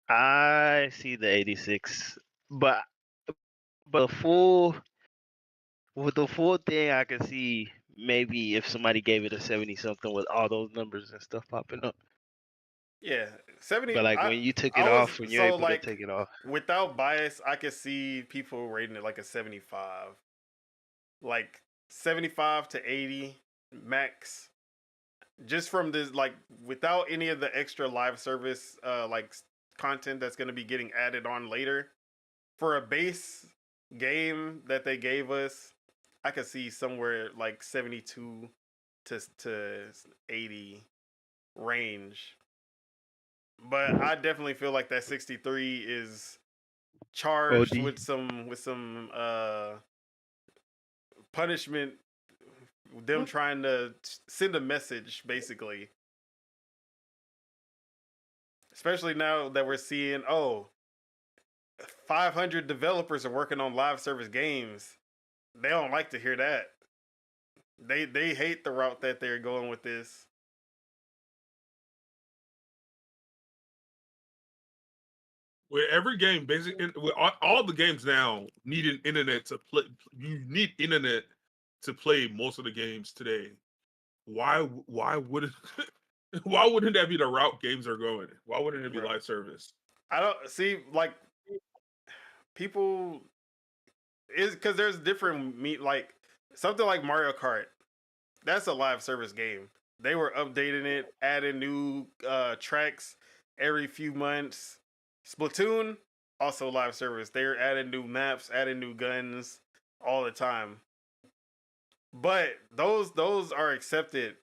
I see the 86, but the full with the full thing, I can see maybe if somebody gave it a 70 something with all those numbers and stuff popping up. Yeah, 70. But like when you took it I was off, when you're so able to like take it off, without bias, I could see people rating it like a 75, like 75 to 80 max. Just from this, like without any of the extra live service, content that's going to be getting added on later, for a base game that they gave us, I could see somewhere like 72 to 80 range. But I definitely feel like that 63 is charged OD. with some punishment, them trying to send a message basically. Especially now that we're seeing 500 developers are working on live service games. They don't like to hear that. They hate the route that they're going with this. With every game, basically, with all the games now need an internet to play. You need internet to play most of the games today. Why wouldn't why wouldn't that be the route games are going? Why wouldn't it be live service? I don't see like people is because there's different like something like Mario Kart. That's a live service game. They were updating it, adding new tracks every few months. Splatoon, also live service. They're adding new maps, adding new guns all the time. But those are accepted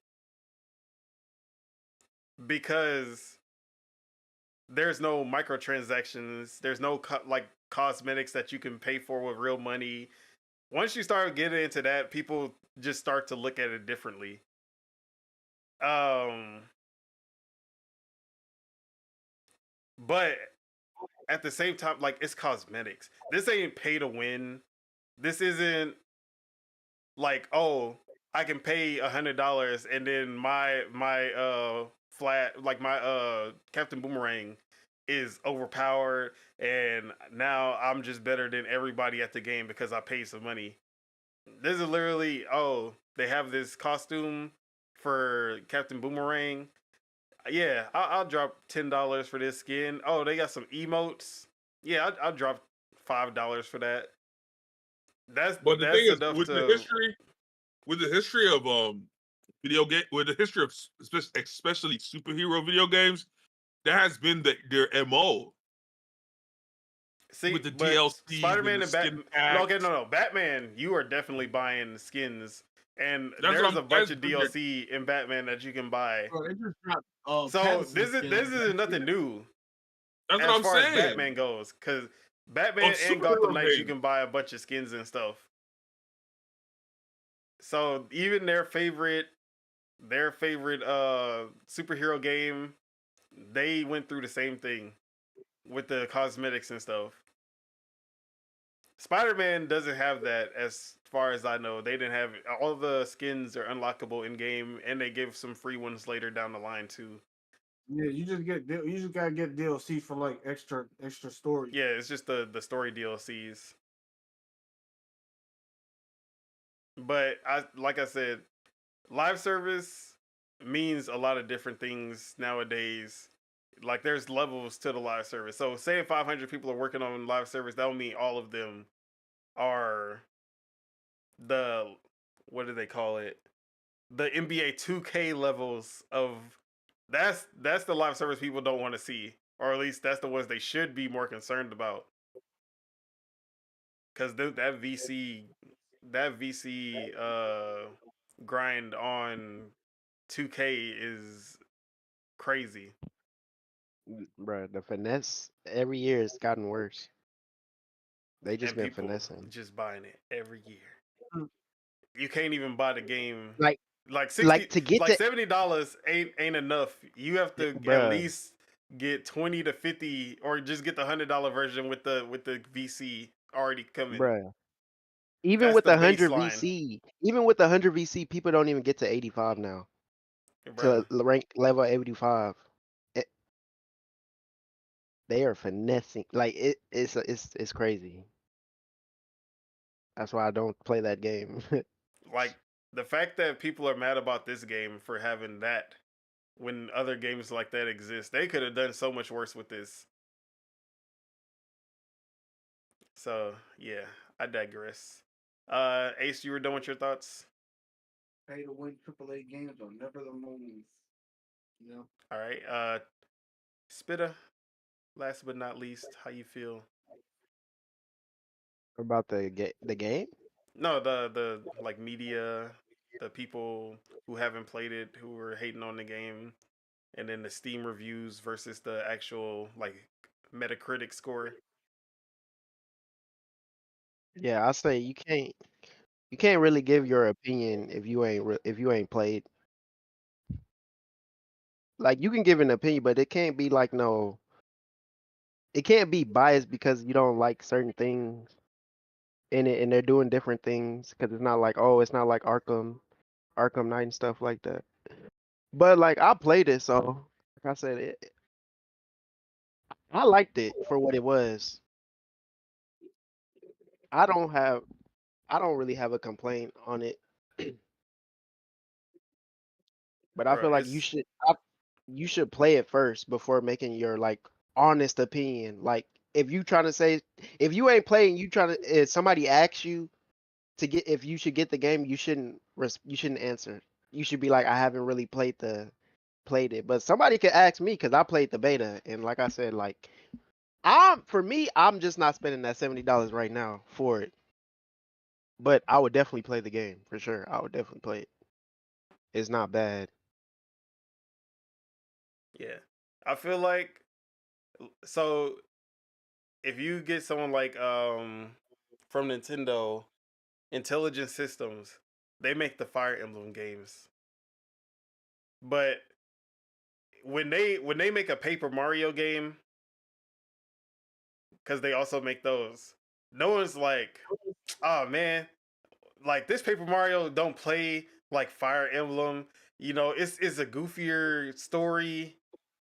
because there's no microtransactions. There's no like cosmetics that you can pay for with real money. Once you start getting into that, people just start to look at it differently. But at the same time, like, it's cosmetics. This ain't pay to win. This isn't like, oh, I can pay $100 and then my flat, like my Captain Boomerang is overpowered and now I'm just better than everybody at the game because I paid some money. This is literally, oh, they have this costume for Captain Boomerang. Yeah, I'll drop $10 for this skin. Oh, they got some emotes. Yeah, I'll drop $5 for that. But the that's thing is, enough with to, the history of video game, with the history of especially superhero video games, that has been their MO. see, With the but DLC, Spider-Man with the and skin Batman. Okay, packs. no, Batman. You are definitely buying skins, and That's what there's a I'm- bunch that's of what DLC in Batman that you can buy. Bro, they just dropped, So Pattinson this skins. isn't nothing new That's what as I'm far as saying. Batman goes, because Batman Of and Gotham superhero Knights you games. can buy a bunch of skins and stuff. So even their favorite superhero game, they went through the same thing with the cosmetics and stuff. Spider-Man doesn't have that, as far as I know. They didn't have all the skins are unlockable in game, and they give some free ones later down the line too. Yeah, you just gotta get DLC for like extra story. Yeah, it's just the story DLCs. But like I said, live service means a lot of different things nowadays. Like, there's levels to the live service. So say if 500 people are working on live service, that would mean all of them are the, what do they call it? The NBA 2K levels of, that's the live service people don't want to see, or at least that's the ones they should be more concerned about. Because that VC grind on 2K is crazy. Bruh, the finesse every year has gotten worse. They just And been people finessing. just buying it every year. You can't even buy the game. Like Like to get like to $70 ain't enough. You have to at bruh, least get 20 to 50, or just get the $100 version with the VC already coming. bruh. Even That's with the 100 baseline, VC, people don't even get to 85 now. bro. To rank level 85. They are finessing. Like it's crazy. That's why I don't play that game. Like, the fact that people are mad about this game for having that when other games like that exist, they could have done so much worse with this. So yeah, I digress. Ace, you were done with your thoughts? Pay to win AAA games are never the movies. You know? All right. Spitta, last but not least, how you feel? About the game? No, the like media, the people who haven't played it, who were hating on the game, and then the Steam reviews versus the actual like Metacritic score. Yeah, I say you can't really give your opinion if if you ain't played. Like, you can give an opinion, but it can't be like it can't be biased because you don't like certain things in it, and they're doing different things. Because it's not like Arkham Knight and stuff like that. But like, I played it, so like I said, I liked it for what it was. I don't have I don't really have a complaint on it, but I Bro, feel like you should play it first before making your like honest opinion. Like, if you trying to say, if you ain't playing, you trying to, if somebody asks you to get, if you should get the game, you shouldn't answer. you should be like, I haven't really played it. But somebody could ask me because I played the beta, and like I said, like I'm just not spending that $70 right now for it. But I would definitely play the game for sure. I would definitely play it. It's not bad. Yeah. I feel like so if you get someone like from Nintendo, Intelligent Systems, they make the Fire Emblem games. But when they make a Paper Mario game, because they also make those, no one's like, oh man, like this Paper Mario don't play like Fire Emblem. You know, it's a goofier story,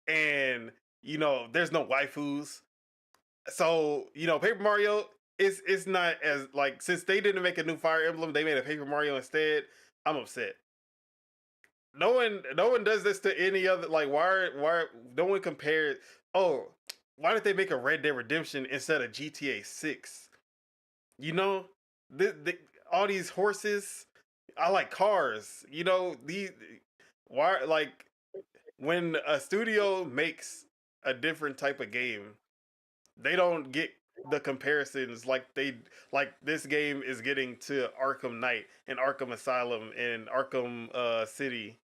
and there's no waifus. So Paper Mario it's not as like, since they didn't make a new Fire Emblem, they made a Paper Mario instead. I'm upset. No one does this to any other, like, why no one compares. Oh, why did they make a Red Dead Redemption instead of GTA 6? You know, all these horses. I like cars. These why, like, when a studio makes a different type of game, they don't get the comparisons like this game is getting to Arkham Knight and Arkham Asylum and Arkham City.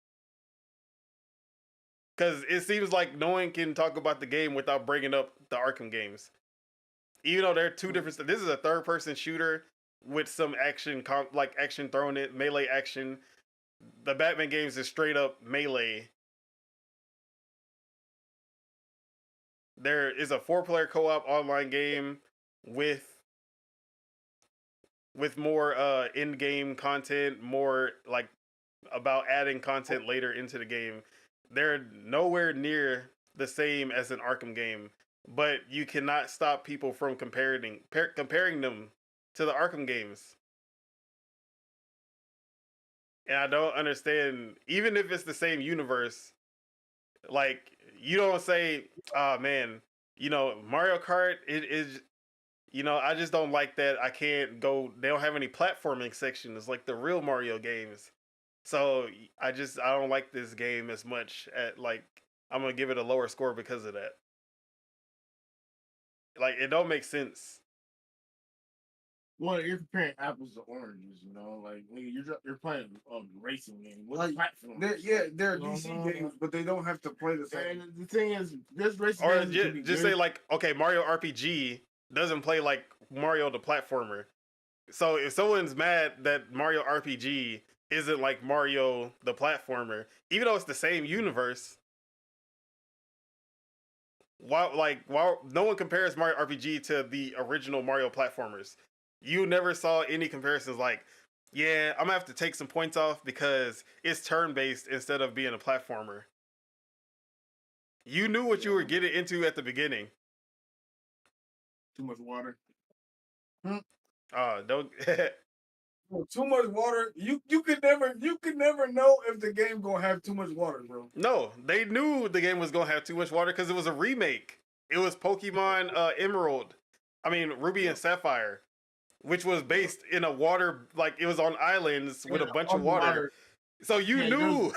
Because it seems like no one can talk about the game without bringing up the Arkham games. Even though they're two different. This is a third-person shooter with some action, like action thrown in, melee action. The Batman games is straight up melee. There is a 4-player co-op online game with more in-game content, more like about adding content later into the game. They're nowhere near the same as an Arkham game, but you cannot stop people from comparing them to the Arkham games. And I don't understand, even if it's the same universe, like, you don't say, oh man, Mario Kart, it is, I just don't like that. I can't go, they don't have any platforming sections like the real Mario games. So I don't like this game as much. Like, I'm gonna give it a lower score because of that. Like, it don't make sense. Well, you're comparing apples to oranges, like you're playing racing game. What platform? They're DC games, but they don't have to play the same. And the thing is, this racing Or games just say, like, okay, Mario RPG doesn't play like Mario the platformer. So if someone's mad that Mario RPG isn't like Mario the platformer, even though it's the same universe, why no one compares Mario RPG to the original Mario platformers? You never saw any comparisons like, yeah, I'm gonna have to take some points off because it's turn-based instead of being a platformer. You knew what you were getting into at the beginning. Too much water. Don't Too much water. You could never know if the game gonna have too much water, bro. No, they knew the game was gonna have too much water because it was a remake. It was Pokemon Emerald. I mean, Ruby and Sapphire, which was based in a water, like, it was on islands with a bunch of water. So you knew,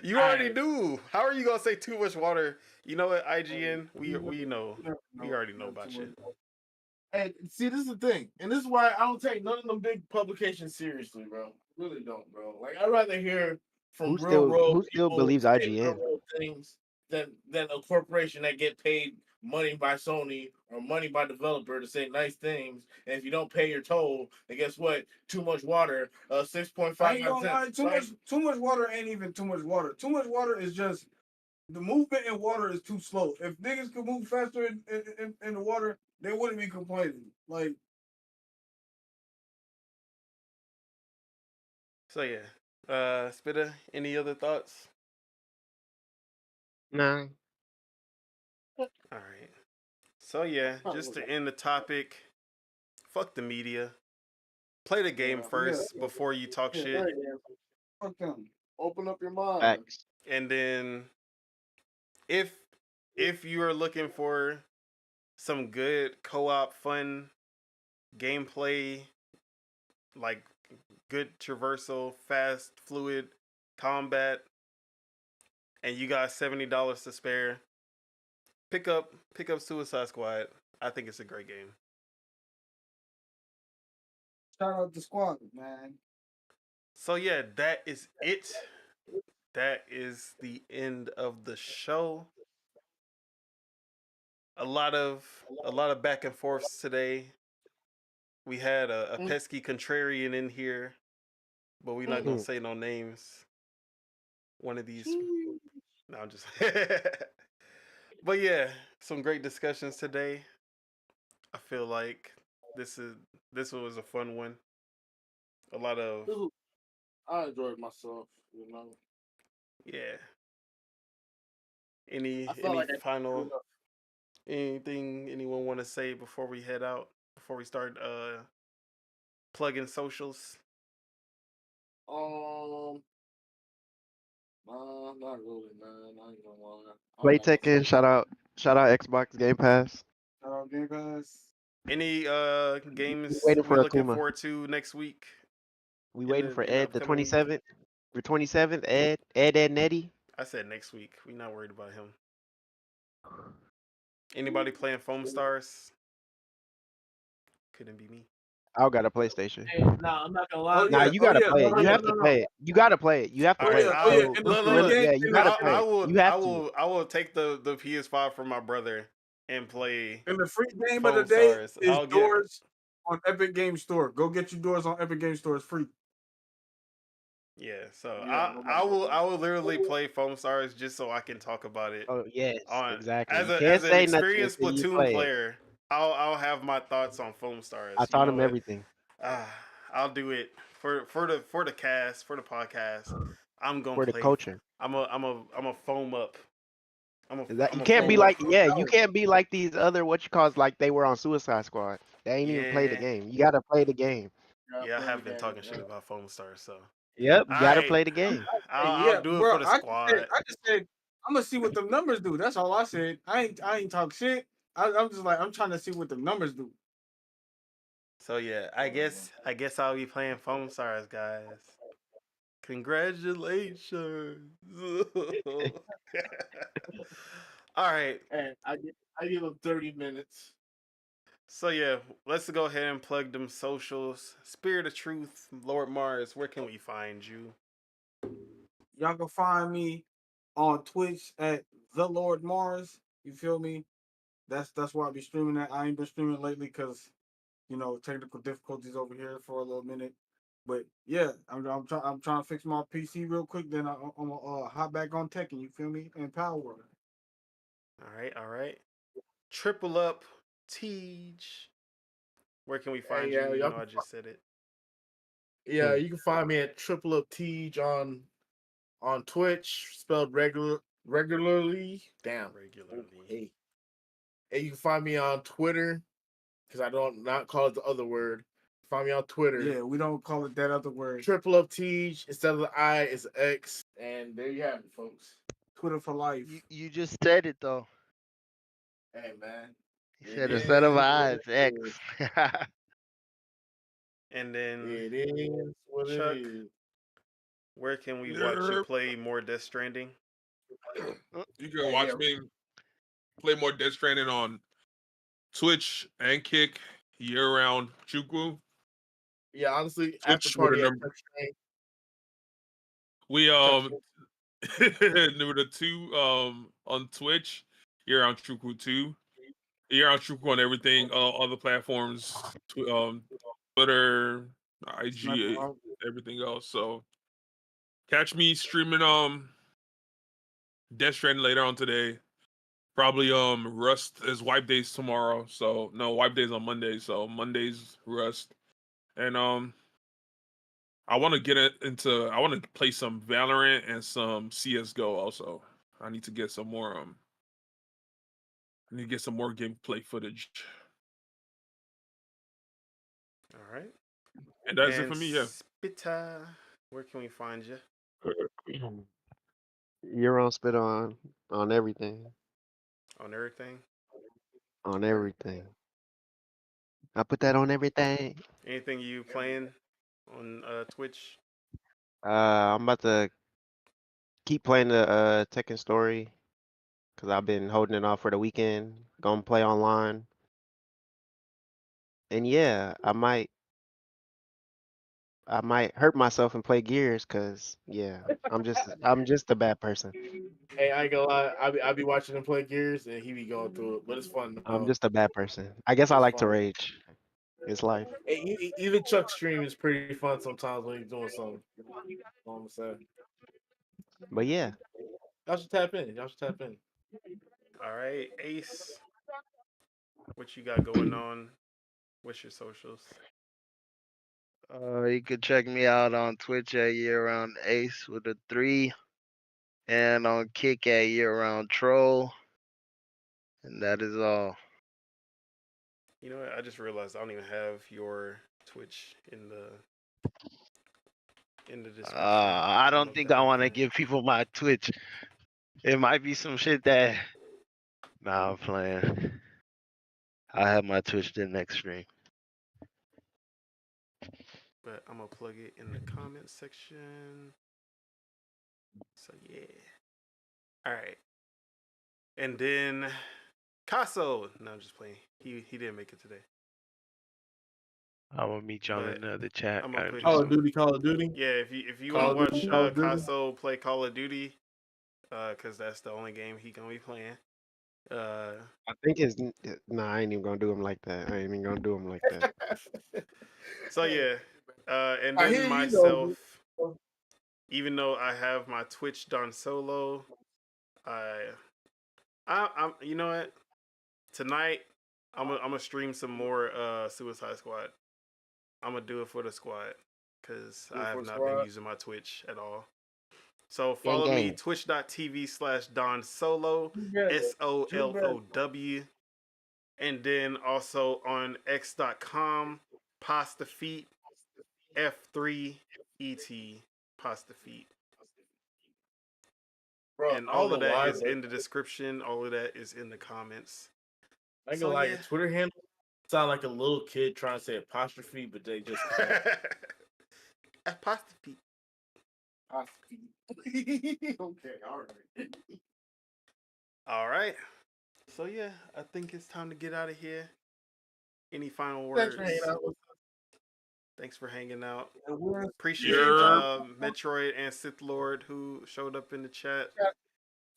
you already knew. How are you gonna say too much water? You know what, IGN, we know, we already know about you. And see, this is the thing, and this is why I don't take none of them big publications seriously, bro. Really don't, bro. Like, I'd rather hear from who still believes IGN things than a corporation that get paid money by Sony or money by developer to say nice things. And if you don't pay your toll, then guess what? Too much water. 6.5. Too much water ain't even too much water. Too much water is just the movement in water is too slow. If niggas could move faster in the water, they wouldn't be complaining. Like, So yeah, Spitter, any other thoughts? Nah. All right. So yeah, just to end the topic, fuck the media. Play the game first before you talk shit. fuck them. Open up your mind. Facts. And then if you are looking for some good co-op fun gameplay, like good traversal, fast, fluid, combat, and you got $70 to spare, pick up Suicide Squad. I think it's a great game. Shout out the squad, man. So yeah, that is it. That is the end of the show. A lot of back and forths today. We had a pesky contrarian in here, but we're not gonna say no names. One of these. No, I'm just. But yeah, some great discussions today. I feel like this was a fun one. A lot of I enjoyed myself, you know. yeah. Any like final anything anyone want to say before we head out? Before we start plugging socials? Nah, not really, man. I ain't gonna lie. Play Tekken. Shout out Xbox Game Pass. Shout out Game Pass. Any games Waiting we for looking Akuma. forward to next week? We waiting for the Ed the upcoming week? 27th. The 27th. Ed Nettie. I said next week. We not worried about him. Anybody playing Foam Stars? Couldn't be me. I got a PlayStation. Hey, nah, I'm not gonna lie. Nah, you gotta play it. You have to play it. You gotta play it. You have to play it. Look, Yeah, you gotta play it. I will take the PS5 from my brother and play. And the free game Foam of the day Stars. is Doors on Epic Game Store. Go get your Doors on Epic Game Store. It's free. Yeah, so I will literally play Foam Stars just so I can talk about it. Oh yes, exactly. As an experienced Splatoon player, I'll have my thoughts on Foam Stars. I taught him everything. I'll do it for the cast, for the podcast. I'm gonna for the coaching. I'm a foam up. You can't be like you can't be like these other like they were on Suicide Squad. They ain't even play the game. You gotta play the game. Yeah, I have been talking shit about Foam Stars, so. Yep, you gotta play the game. I'll do it for the squad. I just said I'm gonna see what the numbers do. That's all I said. I ain't talk shit. I'm just like I'm trying to see what the numbers do. So yeah, I guess I'll be playing Foam Stars, guys. Congratulations. All right. And I give them 30 minutes. So yeah, let's go ahead and plug them socials. Spirit of Truth, Lord Mars, where can we find you? Y'all can find me on Twitch at the Lord Mars. You feel me? That's where I be streaming at. I ain't been streaming lately because, technical difficulties over here for a little minute. But yeah, I'm trying to fix my PC real quick. Then I'm gonna hop back on Tekken. You feel me? And Power Word. All right. Triple Up Tej. Where can we find you? I just said it. Yeah, you can find me at Triple Up Tej on Twitch, spelled regularly. Damn. Regularly. Hey. And you can find me on Twitter, because I don't not call it the other word. Find me on Twitter. Yeah, we don't call it that other word. Triple Up Tej. Instead of the I, it's X. And there you have it, folks. Twitter for life. You just said it though. Hey man. You said instead of I, it's X. And then it is what Chuck, it is. Where can we watch you play more Death Stranding? You can watch me play more Death Stranding on Twitch and Kick year-round Chukwu. Yeah, honestly, Twitch after party we number 2 on Twitch, year-round Chukwu 2. Year-round Chukwu on everything, other platforms, Twitter, IG, everything else. So catch me streaming Death Stranding later on today. Probably Rust is wipe days tomorrow. So no, wipe days on Monday. So Monday's Rust. And I want to play some Valorant and some CS:GO also. I need to get some more gameplay footage. All right. And that's it for me, yeah. Spitta, where can we find you? You're on Spit on everything. On everything? On everything. I put that on everything. Anything you playing on Twitch? I'm about to keep playing the Tekken story because I've been holding it off for the weekend. Gonna play online, and yeah, I might hurt myself and play Gears because yeah, I'm just a bad person. Hey, I ain't gonna lie. I be watching him play Gears, and he be going through it, but it's fun I'm though. just a bad person. I guess I It's like to fun. rage. It's life. Hey, even Chuck's stream is pretty fun sometimes when he's doing something. You know what I'm saying? But yeah, Y'all should tap in. Y'all should tap in. All right, Ace, what you got going on? What's your socials? You could check me out on Twitch at year round ace with a 3, and on Kick at year round troll, and that is all. You know what? I just realized I don't even have your Twitch in the description. I don't know don't if think that I makes want to sense. give people my Twitch. It might be some shit that. Nah, I'm playing. I have my Twitch the next stream. But I'm gonna plug it in the comment section. So yeah. All right. And then Casso. No, I'm just playing. He didn't make it today. I'm gonna meet you on But another chat. I'm gonna put Call his. of Duty, Call of Duty. Yeah, if you Call want to of Duty, watch Call of Duty. Casso play Call of Duty, cause that's the only game he gonna be playing. I think it's nah. I ain't even gonna do him like that. I ain't even gonna do him like that. So yeah. And I then hear you myself, though. even though I have my Twitch done solo, I'm you know what? Tonight I'm gonna stream some more Suicide Squad. I'm gonna do it for the squad because I have not been using my Twitch at all. So Gang follow me gang. twitch.tv/Don Solo SOLOW, and then also on x.com Pasta Feet F3ET Pasta Feet. Bro, And I don't all know of that why, is but in the description. All of that is in the comments. I ain't So gonna lie, yeah. your Twitter handle sound like a little kid trying to say apostrophe, but they just can't. Apostrophe. Apostrophe. Okay, all right. All right. So yeah, I think it's time to get out of here. Any final Thanks words? for hanging out with us. Thanks for hanging out. And we're- Appreciate Yeah. Metroid and Sith Lord who showed up in the chat.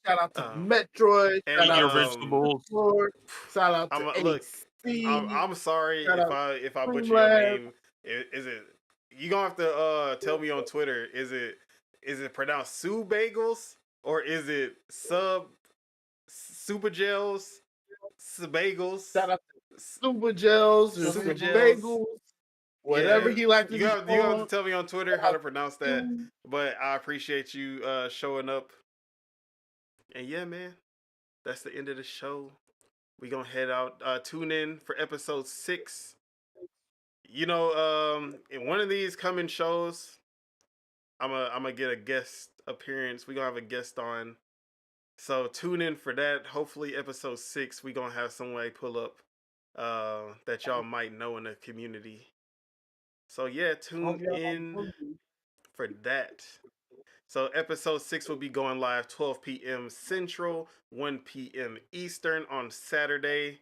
Shout out to Metroid. and, Shout out to vegetables. Lord. Shout out to Look, NEC. I'm sorry Shout if I butcher Streamlab. your name. Is it? You gonna have to tell me on Twitter. Is it pronounced Sue Bagels or is it Super Gels Bagels? Shout out to Super Gels or Super Super Gels. Bagels. Whatever he likes to you have to tell me on Twitter how to pronounce that. you. But I appreciate you showing up. And yeah, man, that's the end of the show. We gonna head out. Tune in for episode 6. You know, in one of these coming shows, I'm gonna get a guest appearance. We gonna have a guest on. So tune in for that. Hopefully, episode 6, we gonna have somebody pull up that y'all might know in the community. So yeah, tune in for that. So episode 6 will be going live 12 p.m. Central, 1 p.m. Eastern on Saturday.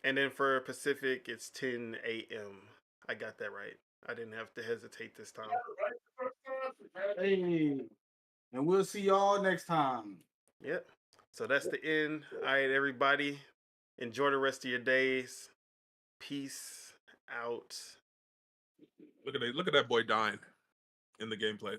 And then for Pacific, it's 10 a.m. I got that right. I didn't have to hesitate this time. Hey, and we'll see y'all next time. Yep. So that's the end. All right, everybody. Enjoy the rest of your days. Peace out. Look at that boy dying in the gameplay.